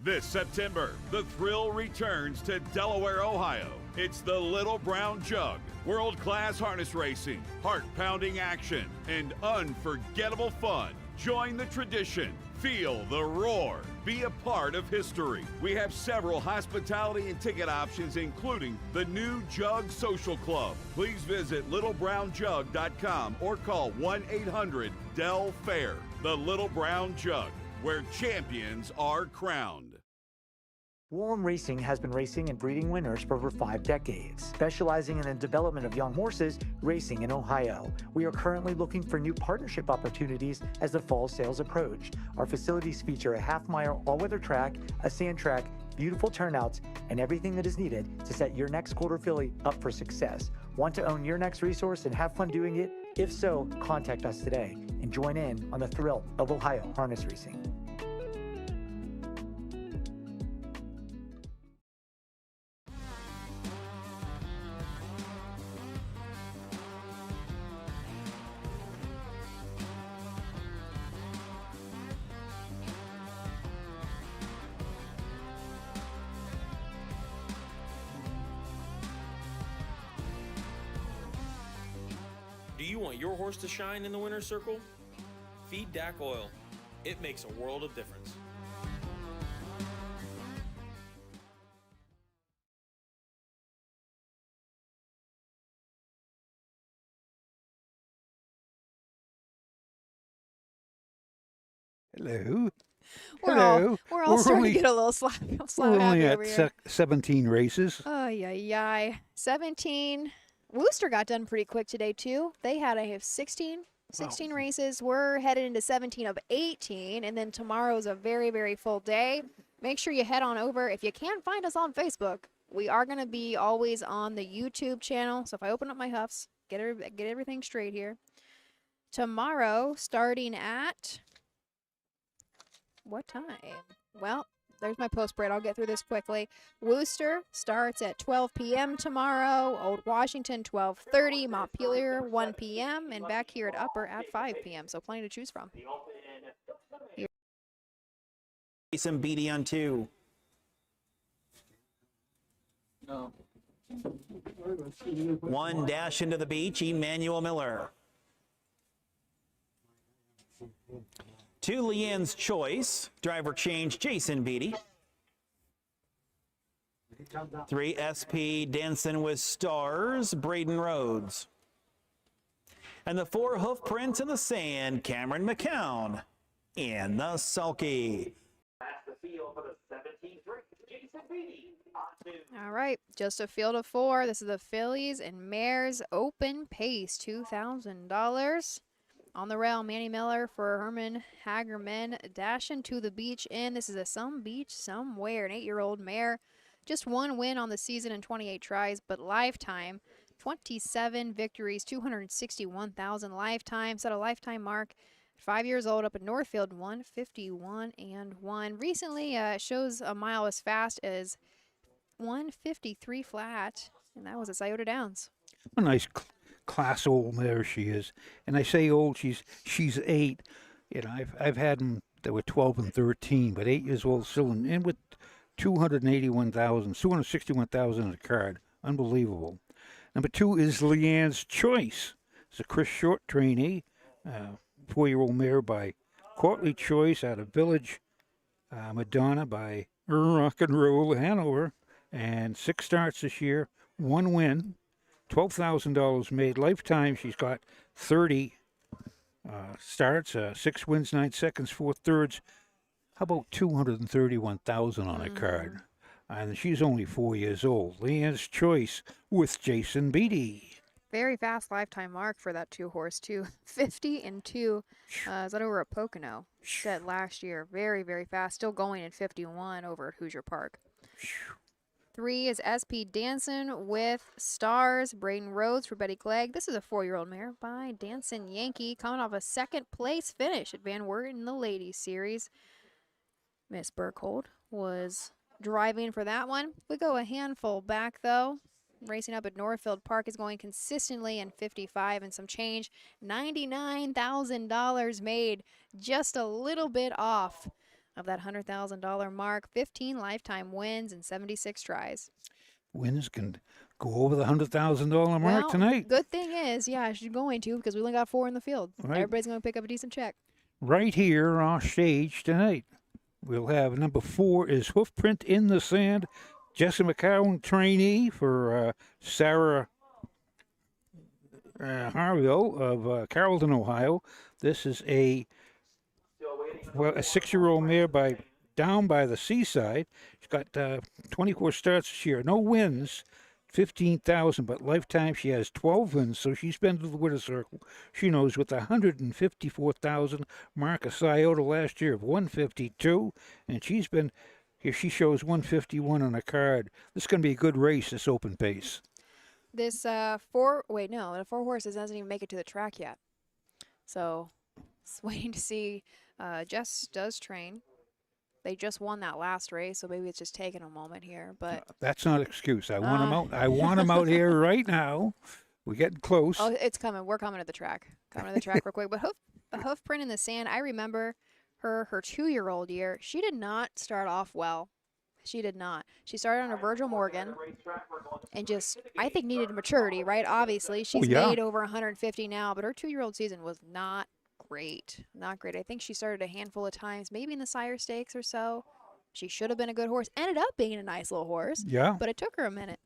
This September, the thrill returns to Delaware, Ohio. It's the Little Brown Jug. World-class harness racing, heart-pounding action, and unforgettable fun. Join the tradition. Feel the roar. Be a part of history. We have several hospitality and ticket options, including the new Jug Social Club. Please visit littlebrownjug.com or call 1-800-DEL-FAIR. The Little Brown Jug, where champions are crowned. Warm Racing has been racing and breeding winners for over 5 decades, specializing in the development of young horses racing in Ohio. We are currently looking for new partnership opportunities as the fall sales approach. Our facilities feature a half-mile all-weather track, a sand track, beautiful turnouts, and everything that is needed to set your next quarter filly up for success. Want to own your next resource and have fun doing it? If so, contact us today and join in on the thrill of Ohio harness racing. Do you want your horse to shine in the winner's circle? Feed DAC oil. It makes a world of difference. Hello. We're all starting to get a little slap We're only happy at over here. 17 races. Oh, yeah. 17. Worcester got done pretty quick today, too. They had 16 races. We're headed into 17 of 18, and then tomorrow's a very, very full day. Make sure you head on over. If you can't find us on Facebook, we are going to be always on the YouTube channel. So if I open up my huffs, get everything straight here. Tomorrow, starting at what time? Well, there's my post spread. I'll get through this quickly. Worcester starts at 12 p.m. tomorrow. Old Washington, 12:30. Montpelier, 1 p.m. And back here at Upper at 5 p.m. So plenty to choose from. Some Beatty on 2. One dash into the beach, Emmanuel Miller. 2, Leanne's Choice. Driver change, Jason Beatty. 3, SP Dancing with Stars, Braden Rhodes. And the 4, Hoof Prints in the Sand, Cameron McCown in the sulky. That's the field for the 17th race. Jason Beatty. All right, just a field of 4. This is the Fillies and Mares Open Pace, $2,000. On the rail, Manny Miller for Herman Hagerman, dashing to the beach in. This is a Some Beach Somewhere, an 8-year-old mare. Just 1 win on the season and 28 tries, but lifetime, 27 victories, 261,000 lifetime. Set a lifetime mark. 5 years old, up at Northfield, 151 and 1. Recently, shows a mile as fast as 153 flat, and that was at Scioto Downs. A nice class old mare she is, and I say old. She's 8. You know, I've had them that were 12 and 13, but 8 years old still in with 261,000 in the card. Unbelievable. Number 2 is Leanne's Choice. It's a Chris Short trainee, 4-year-old mare by Courtly Choice out of Village Madonna by Rock and Roll Hanover, and 6 starts this year, 1 win. $12,000 made. Lifetime, she's got 30 starts, 6 wins, 9 seconds, 4 thirds. How about 231,000 on a card? And she's only 4 years old. Leanne's Choice with Jason Beatty. Very fast lifetime mark for that 2-horse, too. 50 and 2. Is that over at Pocono? Set last year. Very, very fast. Still going in 51 over at Hoosier Park. 3 is SP Dancin' with Stars, Braden Rhodes for Betty Clegg. This is a 4-year-old mare by Dancin' Yankee, coming off a 2nd place finish at Van Wert in the Ladies Series. Miss Burkhold was driving for that one. We go a handful back, though. Racing up at Northfield Park is going consistently in 55 and some change. $99,000 made, just a little bit off of that $100,000 mark. 15 lifetime wins and 76 tries. Wins can go over the $100,000 mark tonight. Good thing is, yeah, she's going to, because we only got 4 in the field. Right. Everybody's going to pick up a decent check. Right here on stage tonight, we'll have number 4 is Hoofprint in the Sand. Jesse McCown, trainee for Sarah Harville of Carrollton, Ohio. This is a 6-year-old mare down by the seaside. She's got 24 starts this year, no wins, 15,000, but lifetime she has 12 wins, so she's been to the winner's circle. She knows with 154,000 mark of Scioto last year of 152, and she's been here. She shows 151 on a card. This is going to be a good race, this open pace. This the 4 horses doesn't even make it to the track yet, so just waiting to see. Jess does train. They just won that last race, so maybe it's just taking a moment here. But that's not an excuse. I want them out. I want them out here right now. We're getting close. Oh, it's coming. We're coming to the track. Coming to the track real quick. But hoof print in the sand. I remember her 2-year-old year. She did not start off well. She did not. She started under Virgil Morgan, and just I think needed maturity. Right? Obviously, she's made over 150 now, but her 2-year-old season was not great. Not great. I think she started a handful of times, maybe in the Sire Stakes or so. She should have been a good horse. Ended up being a nice little horse. Yeah. But it took her a minute.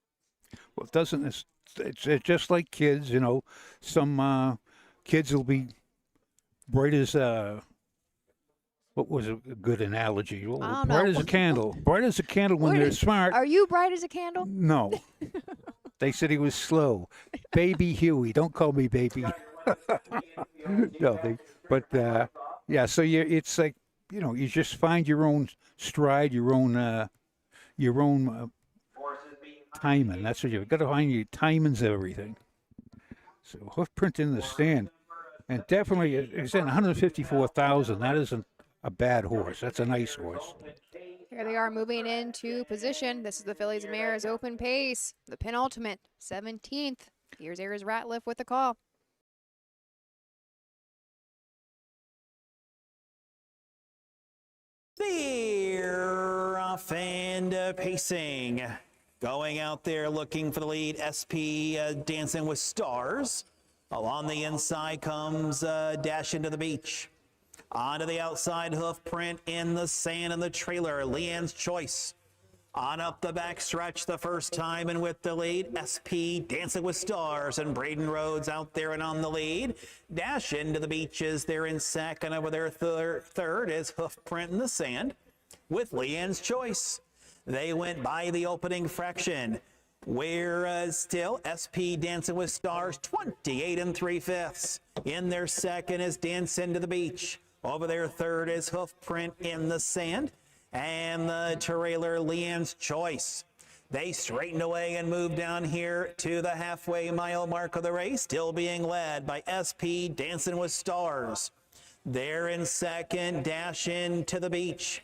Well, it doesn't. It's just like kids, you know. Some kids will be bright as what was a good analogy? Well, bright as a candle. Bright as a candle when they're smart. Are you bright as a candle? No. They said he was slow. Baby Huey. Don't call me baby. No, yeah. So it's like, you know, you just find your own stride, your own timing. That's what you've got to find. Your timing's everything. So Hoofprint in the stand, and definitely it's in 154,000. That isn't a bad horse. That's a nice horse. Here they are moving into position. This is the Fillies and Mares open pace, the penultimate 17th. Here's Ayers Ratliff with the call. They're off and pacing. Going out there looking for the lead, SP Dancing with Stars. On the inside comes Dash Into the Beach. Onto the outside, hoof print in the sand and the trailer, Leanne's Choice. On up the back stretch the first time and with the lead, SP Dancing with Stars and Braden Rhodes out there and on the lead. Dash Into the Beach is there in second. Over there third is hoof print in the sand with Leanne's Choice. They went by the opening fraction. Whereas still SP Dancing with Stars 28 3/5. In their second is Dance Into the Beach. Over there third is hoof print in the sand and the trailer Leanne's Choice. They straightened away and moved down here to the halfway mile mark of the race, still being led by SP Dancing with Stars. They're in second, Dash Into the Beach.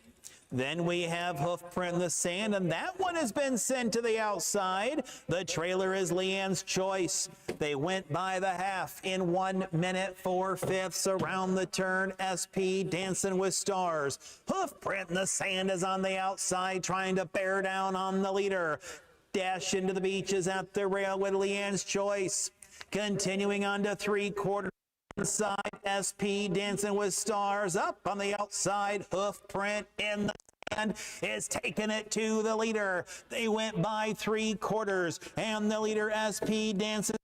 Then we have hoof print in the sand, and that one has been sent to the outside. The trailer is Leanne's Choice. They went by the half in 1 minute 4/5 around the turn. SP Dancing with Stars. Hoof print in the sand is on the outside, trying to bear down on the leader. Dash Into the Beach is at the rail with Leanne's Choice. Continuing on to 3/4. Inside, SP Dancing with Stars up on the outside, hoof print in the sand is taking it to the leader. They went by 3/4 and the leader SP Dancing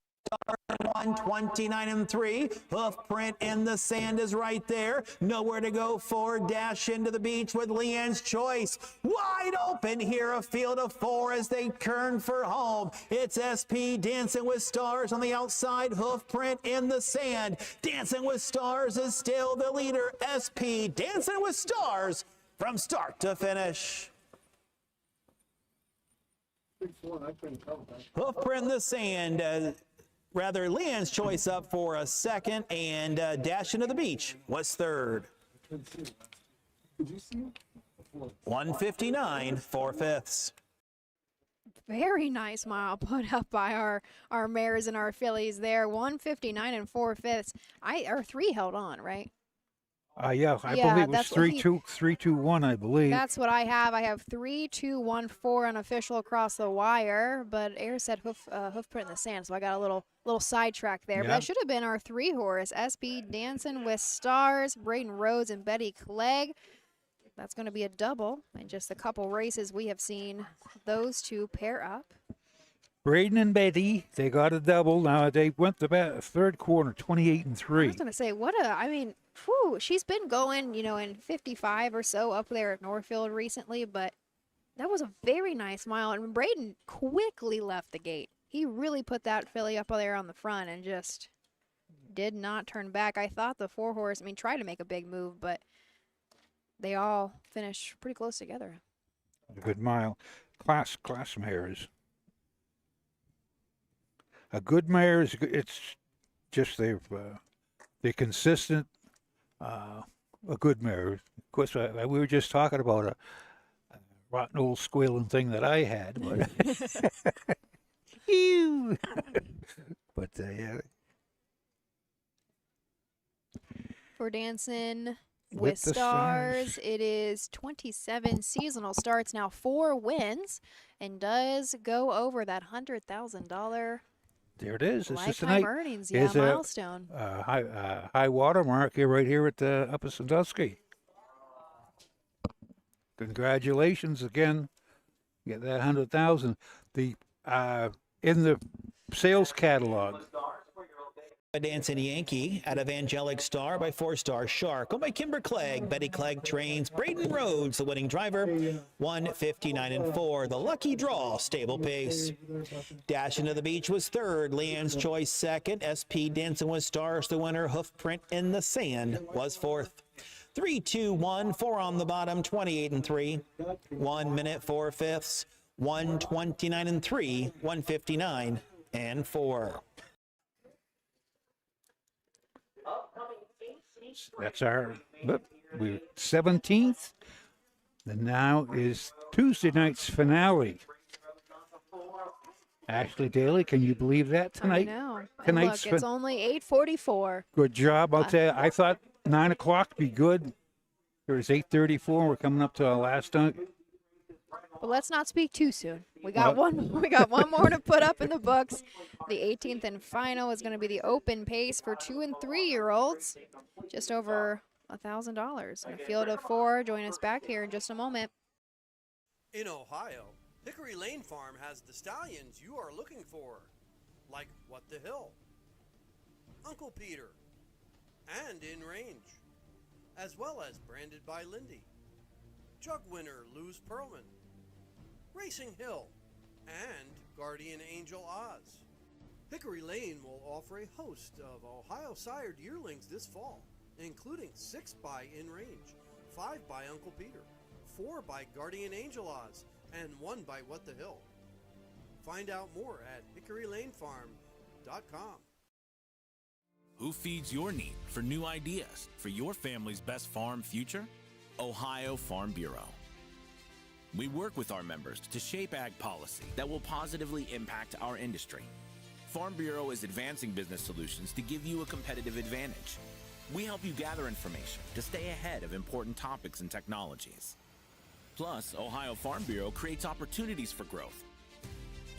129 3. Hoof print in the sand is right there. Nowhere to go for Dash Into the Beach with Leanne's Choice. Wide open here, a field of 4 as they turn for home. It's SP Dancing with Stars on the outside. Hoof print in the sand. Dancing with Stars is still the leader. SP Dancing with Stars from start to finish. Hoof print in the sand. Leanne's Choice up for a second, and Dash Into the Beach was third. 159 4/5. Very nice mile put up by our mares and our fillies there. 159 4/5. Our 3 held on, right? Yeah, I believe it was 3-2, 3-2-1, I believe. That's what I have. I have 3-2-1-4 unofficial across the wire, but Air said hoof print in the sand, so I got a little sidetrack there. But that should have been our 3-horse, SP Dancing with Stars, Braden Rhodes and Betty Clegg. That's going to be a double in just a couple races we have seen those two pair up. Braden and Betty, they got a double. Now they went the third quarter, 28 3. I was going to say, whew, she's been going, in 55 or so up there at Northfield recently, but that was a very nice mile. And Braden quickly left the gate. He really put that filly up there on the front and just did not turn back. I thought the 4-horse, tried to make a big move, but they all finished pretty close together. A good mile. Class mares. A good mare is, it's just they're consistent. A good mare. Of course, we were just talking about a rotten old squealing thing that I had, but but yeah. For Dancing with Stars, it is 27 seasonal starts now, 4 wins, and does go over that $100,000. There it is. It's just lifetime earnings, milestone. High water mark here, right here at the Upper Sandusky. Congratulations again. Get that $100,000. The in the sales catalog. A Dancing Yankee out of Angelic Star by 4-star Shark. By Kimber Clegg. Betty Clegg trains Braden Rhodes, the winning driver. 159 4. The lucky draw, stable pace. Dash Into the Beach was third. Leanne's Choice second. SP Dancing with Stars, the winner. Hoof print in the sand was fourth. 3-2-1, 4 on the bottom, 28 3. 1 minute 4/5. 129 3. 159 4. That's our, we're 17th. And now is Tuesday night's finale. Ashley Daly, can you believe that tonight? I know. Tonight's Look, it's only 8:44. Good job. I'll tell you, I thought 9 o'clock would be good. It was 8:34. We're coming up to our last night. But let's not speak too soon. We got one more to put up in the books. The 18th and final is going to be the open pace for 2- and 3-year-olds. Just over $1,000. In a field of 4. Join us back here in just a moment. In Ohio, Hickory Lane Farm has the stallions you are looking for, like What the Hill, Uncle Peter, and In Range, as well as Branded by Lindy, Jug Winner Luz Pearlman, Racing Hill, and Guardian Angel Oz. Hickory Lane will offer a host of Ohio sired yearlings this fall, including 6 by In Range, 5 by Uncle Peter, 4 by Guardian Angel Oz, and 1 by What the Hill. Find out more at hickorylanefarm.com. Who feeds your need for new ideas for your family's best farm future? Ohio Farm Bureau. We work with our members to shape ag policy that will positively impact our industry. Farm Bureau is advancing business solutions to give you a competitive advantage. We help you gather information to stay ahead of important topics and technologies. Plus, Ohio Farm Bureau creates opportunities for growth.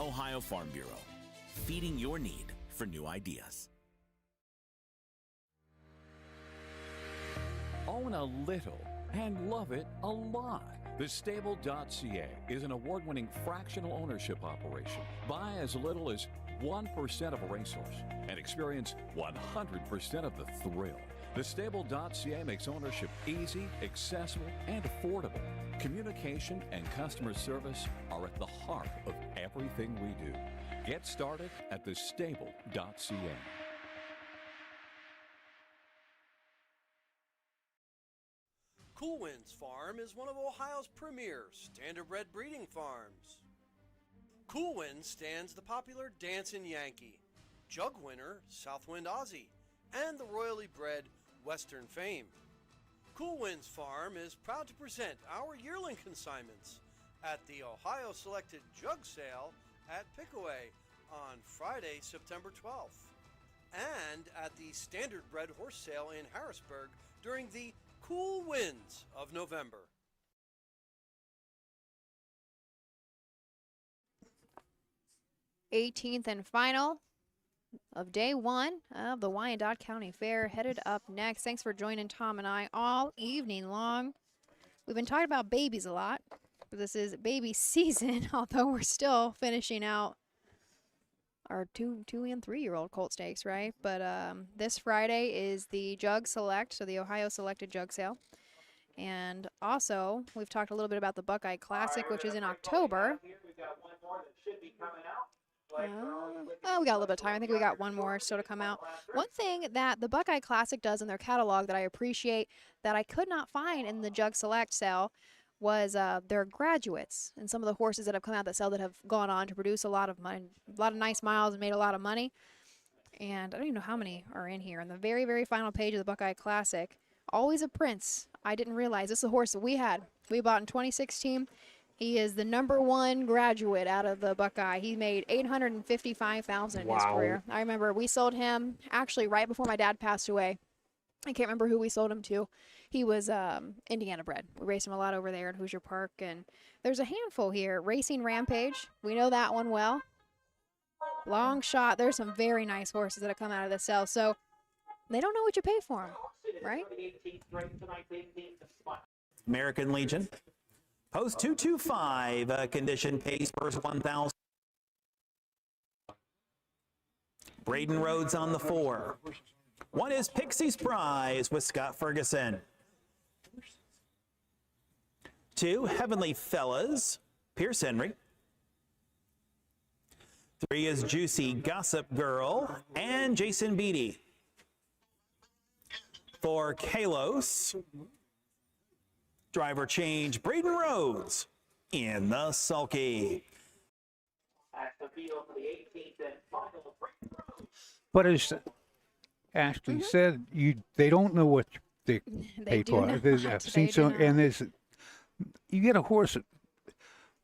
Ohio Farm Bureau, feeding your need for new ideas. Own a little and love it a lot. The Stable.ca is an award-winning fractional ownership operation. Buy as little as 1% of a racehorse and experience 100% of the thrill. The Stable.ca makes ownership easy, accessible, and affordable. Communication and customer service are at the heart of everything we do. Get started at thestable.ca. Cool Winds Farm is one of Ohio's premier standardbred breeding farms. Cool Winds stands the popular Dancin' Yankee, Jug Winner Southwind Aussie, and the royally bred Western Fame. Cool Winds Farm is proud to present our yearling consignments at the Ohio Selected Jug Sale at Pickaway on Friday, September 12th, and at the Standardbred Horse Sale in Harrisburg during the Cool Winds of November. '18th and final of day 1 of the Wyandot County Fair headed up next. Thanks for joining Tom and I all evening long. We've been talking about babies a lot. This is baby season, although we're still finishing out our 2- and 3-year-old colt stakes, right? But this Friday is the Jug Select, so the Ohio Selected Jug Sale. And also, we've talked a little bit about the Buckeye Classic, which is in October. We got a little bit of time. I think we got one more still to come out. One thing that the Buckeye Classic does in their catalog that I appreciate that I could not find in the Jug Select sale was their graduates and some of the horses that have come out that sell that have gone on to produce a lot of money, a lot of nice miles and made a lot of money. And I don't even know how many are in here. On the very, very final page of the Buckeye Classic, always a prince. I didn't realize this is a horse that we bought in 2016. He is the #1 graduate out of the Buckeye. He made $855,000 in his career. I remember we sold him actually right before my dad passed away. I can't remember who we sold him to. He was Indiana bred. We raced him a lot over there in Hoosier Park. And there's a handful here. Racing Rampage. We know that one well. Long Shot. There's some very nice horses that have come out of this sale. So they don't know what you pay for them, right? American Legion. Post 225, condition pace first 1,000. Braden Rhodes on the 4. One is Pixie's Prize with Scott Ferguson. 2, Heavenly Fellas, Pierce Henry. 3 is Juicy Gossip Girl and Jason Beatty. 4, Kalos. Driver change, Braden Rhodes in the sulky. But as Ashley said, they don't know what they pay for. I've seen some, and you get a horse.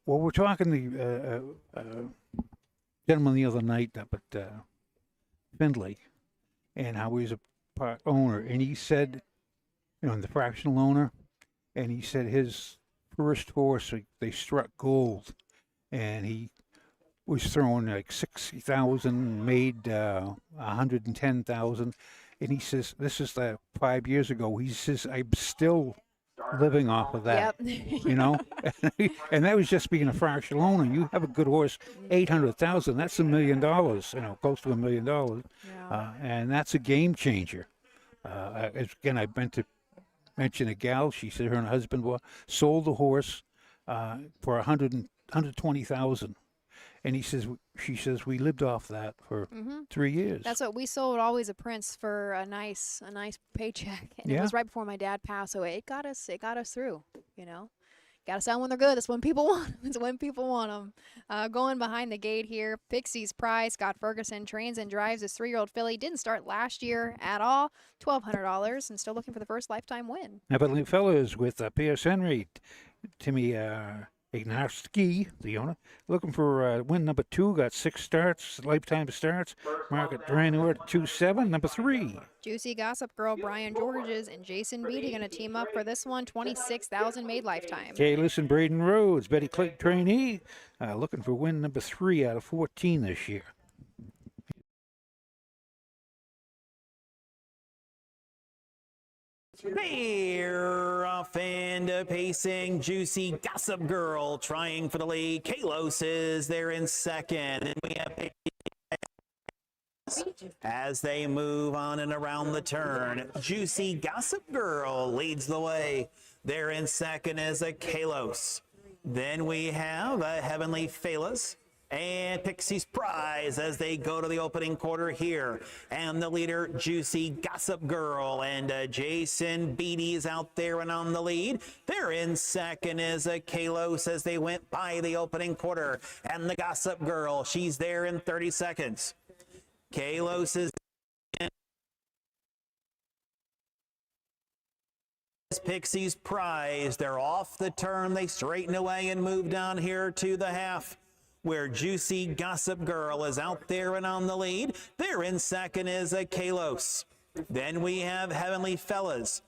Well, we're talking the gentleman the other night up at Findlay, and how he's a part owner, and he said, the fractional owner. And he said his first horse they struck gold, and he was throwing like 60,000, made 110,000, and he says this is 5 years ago. He says I'm still living off of that, Yep. you know, and that was just being a fractional owner. You have a good horse, 800,000. That's $1 million, you know, close to $1 million, and that's a game changer. Again, I meant to mention a gal. She said her and her husband sold the horse for 120,000. And she says we lived off that for 3 years. That's what we sold. Always a Prince for a nice paycheck, and it Yeah. was right before my dad passed. So it got us through. You know, got to sell when they're good. That's when people want 'em. It's when people want them. Going behind the gate here, Pixie's Prize. Scott Ferguson trains and drives his 3-year-old filly. Didn't start last year at all. $1,200, and still looking for the first lifetime win. Heavenly Fellas with Pierce Henry, Timmy Ignarski, the owner, looking for win number 2. Got 6 starts, lifetime starts. Market Drainor at 2-7. Number 3. Juicy Gossip Girl, Brian Georges, and Jason Beatty going to team up for this one. 26,000 made lifetime. Kalis and Braden Rhodes, Betty Clegg trainee, looking for win number 3 out of 14 this year. They're off and pacing. Juicy Gossip Girl trying for the lead. Kalos is there in second. And we have as they move on and around the turn. Juicy Gossip Girl leads the way. There in second is a Kalos. Then we have a Heavenly Phalas and Pixie's Prize as they go to the opening quarter here. And the leader, Juicy Gossip Girl, and Jason Beatty is out there and on the lead. There in second is a Kalos as they went by the opening quarter. And the Gossip Girl, she's there in 30 seconds. Kalos is in. Pixie's Prize. They're off the turn. They straighten away and move down here to the half, where Juicy Gossip Girl is out there and on the lead. There in second is a Kalos. Then we have Heavenly Fellas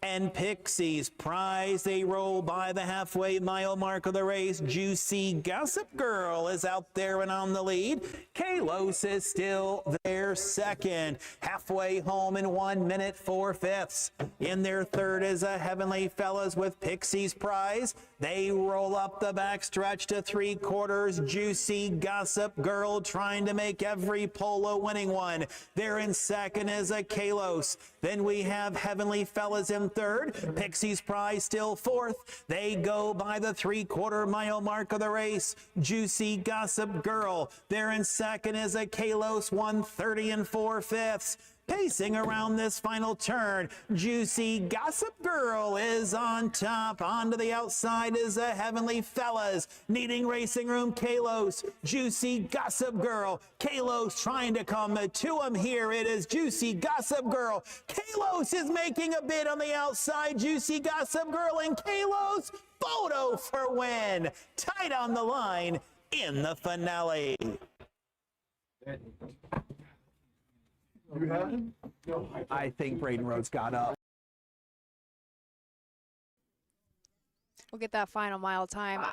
and Pixie's Prize. They roll by the halfway mile mark of the race. Juicy Gossip Girl is out there and on the lead. Kalos is still there second. Halfway home in 1 minute 4/5. In their third is a Heavenly Fellas with Pixie's Prize. They roll up the backstretch to 3/4. Juicy Gossip Girl trying to make every polo winning one. There in second is a Kalos. Then we have Heavenly Fellas in third. Pixie's Prize still fourth. They go by the 3/4 mile mark of the race. Juicy Gossip Girl. There in second is a Kalos, 1:30 4/5. Pacing around this final turn, Juicy Gossip Girl is on top. Onto the outside is a Heavenly Fellas. Needing racing room, Kalos. Juicy Gossip Girl. Kalos trying to come to him here. It is Juicy Gossip Girl. Kalos is making a bid on the outside. Juicy Gossip Girl and Kalos. Photo for win. Tight on the line in the finale. You have him? I think Braden Rhodes got up. We'll get that final mile time.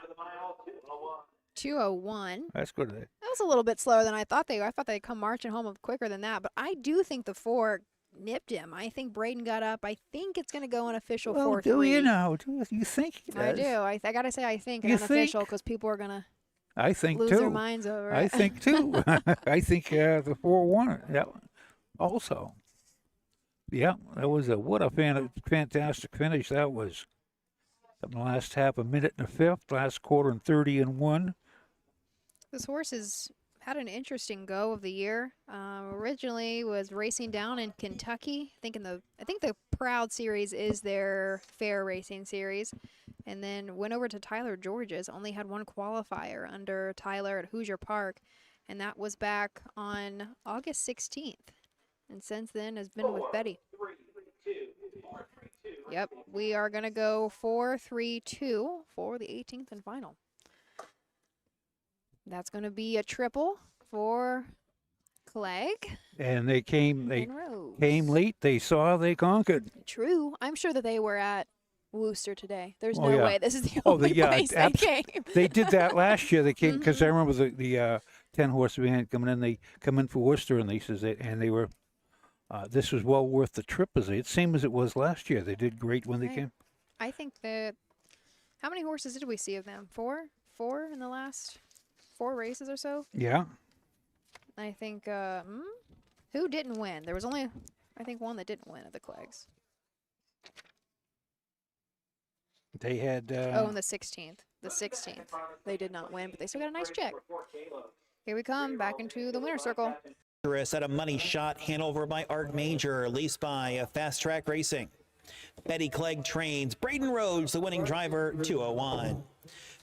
2:01. That's good. That was a little bit slower than I thought they were. I thought they'd come marching home quicker than that, but I do think the 4 nipped him. I think Braden got up. I think it's going to go unofficial 4-3. Do you know? Do you think he I does? do. I got to say I think You it's unofficial think? because people are going to I think lose too. their minds over it. I think too. I think the 4 won it. Yeah. Also. Yeah, that was what a fantastic finish that was. In the last half, 1 minute and a fifth. Last quarter, and 30 and 1. This horse has had an interesting go of the year. Originally was racing down in Kentucky. I think the Proud Series is their fair racing series, and then went over to Tyler George's. Only had 1 qualifier under Tyler at Hoosier Park, and that was back on August 16th. And since then has been with Betty. Yep, we are going to go 4-3-2 for the 18th and final. That's going to be a triple for Clegg. And they came Rhodes. late. They saw, they conquered. True. I'm sure that they were at Worcester today. There's Oh, no yeah. way this is the Oh, only place they came. They did that last year. They came because I remember the 10-horse band coming in. They come in for Worcester, and they were. This was well worth the trip, it seemed as it was last year. They did great when they came. I think that. How many horses did we see of them? 4 in the last 4 races or so. Yeah. I think. Who didn't win? There was only, I think, one that didn't win at the Clegs. They had. On the 16th. The 16th. They did not win, but they still got a nice check. Here we come, back into the winner's circle. At a money shot, Hanover by Art Major, leased by Fast Track Racing. Betty Clegg trains. Braden Rhodes, the winning driver, 201.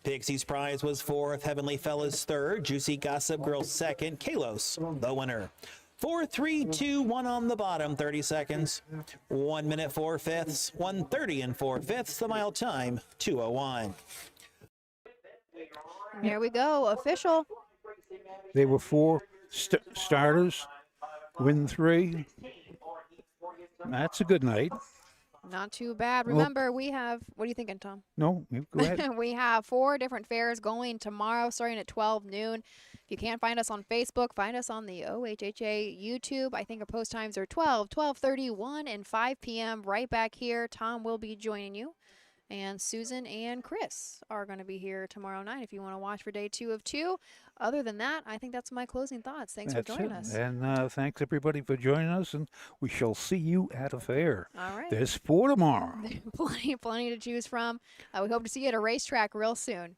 Pixie's prize was 4th. Heavenly Fellas 3rd. Juicy Gossip Girl 2nd. Kalos, the winner. 4, 3, 2, 1 on the bottom, 30 seconds. 1 minute 4 fifths, 1:30 and 4 fifths. The mile time, 2:01. There we go, official. They were 4 starters, win 3. That's a good night. Not too bad. Remember, we have, what are you thinking, Tom? No, go ahead. We have 4 different fairs going tomorrow, starting at 12 noon. If you can't find us on Facebook, find us on the OHHA YouTube. I think our post times are 12, 12:30, 1, and 5 p.m. right back here. Tom will be joining you. And Susan and Chris are going to be here tomorrow night if you want to watch for day 2 of 2. Other than that, I think that's my closing thoughts. Thanks for joining us. And thanks, everybody, for joining us. And we shall see you at a fair. All right. There's 4 tomorrow. plenty to choose from. We hope to see you at a racetrack real soon.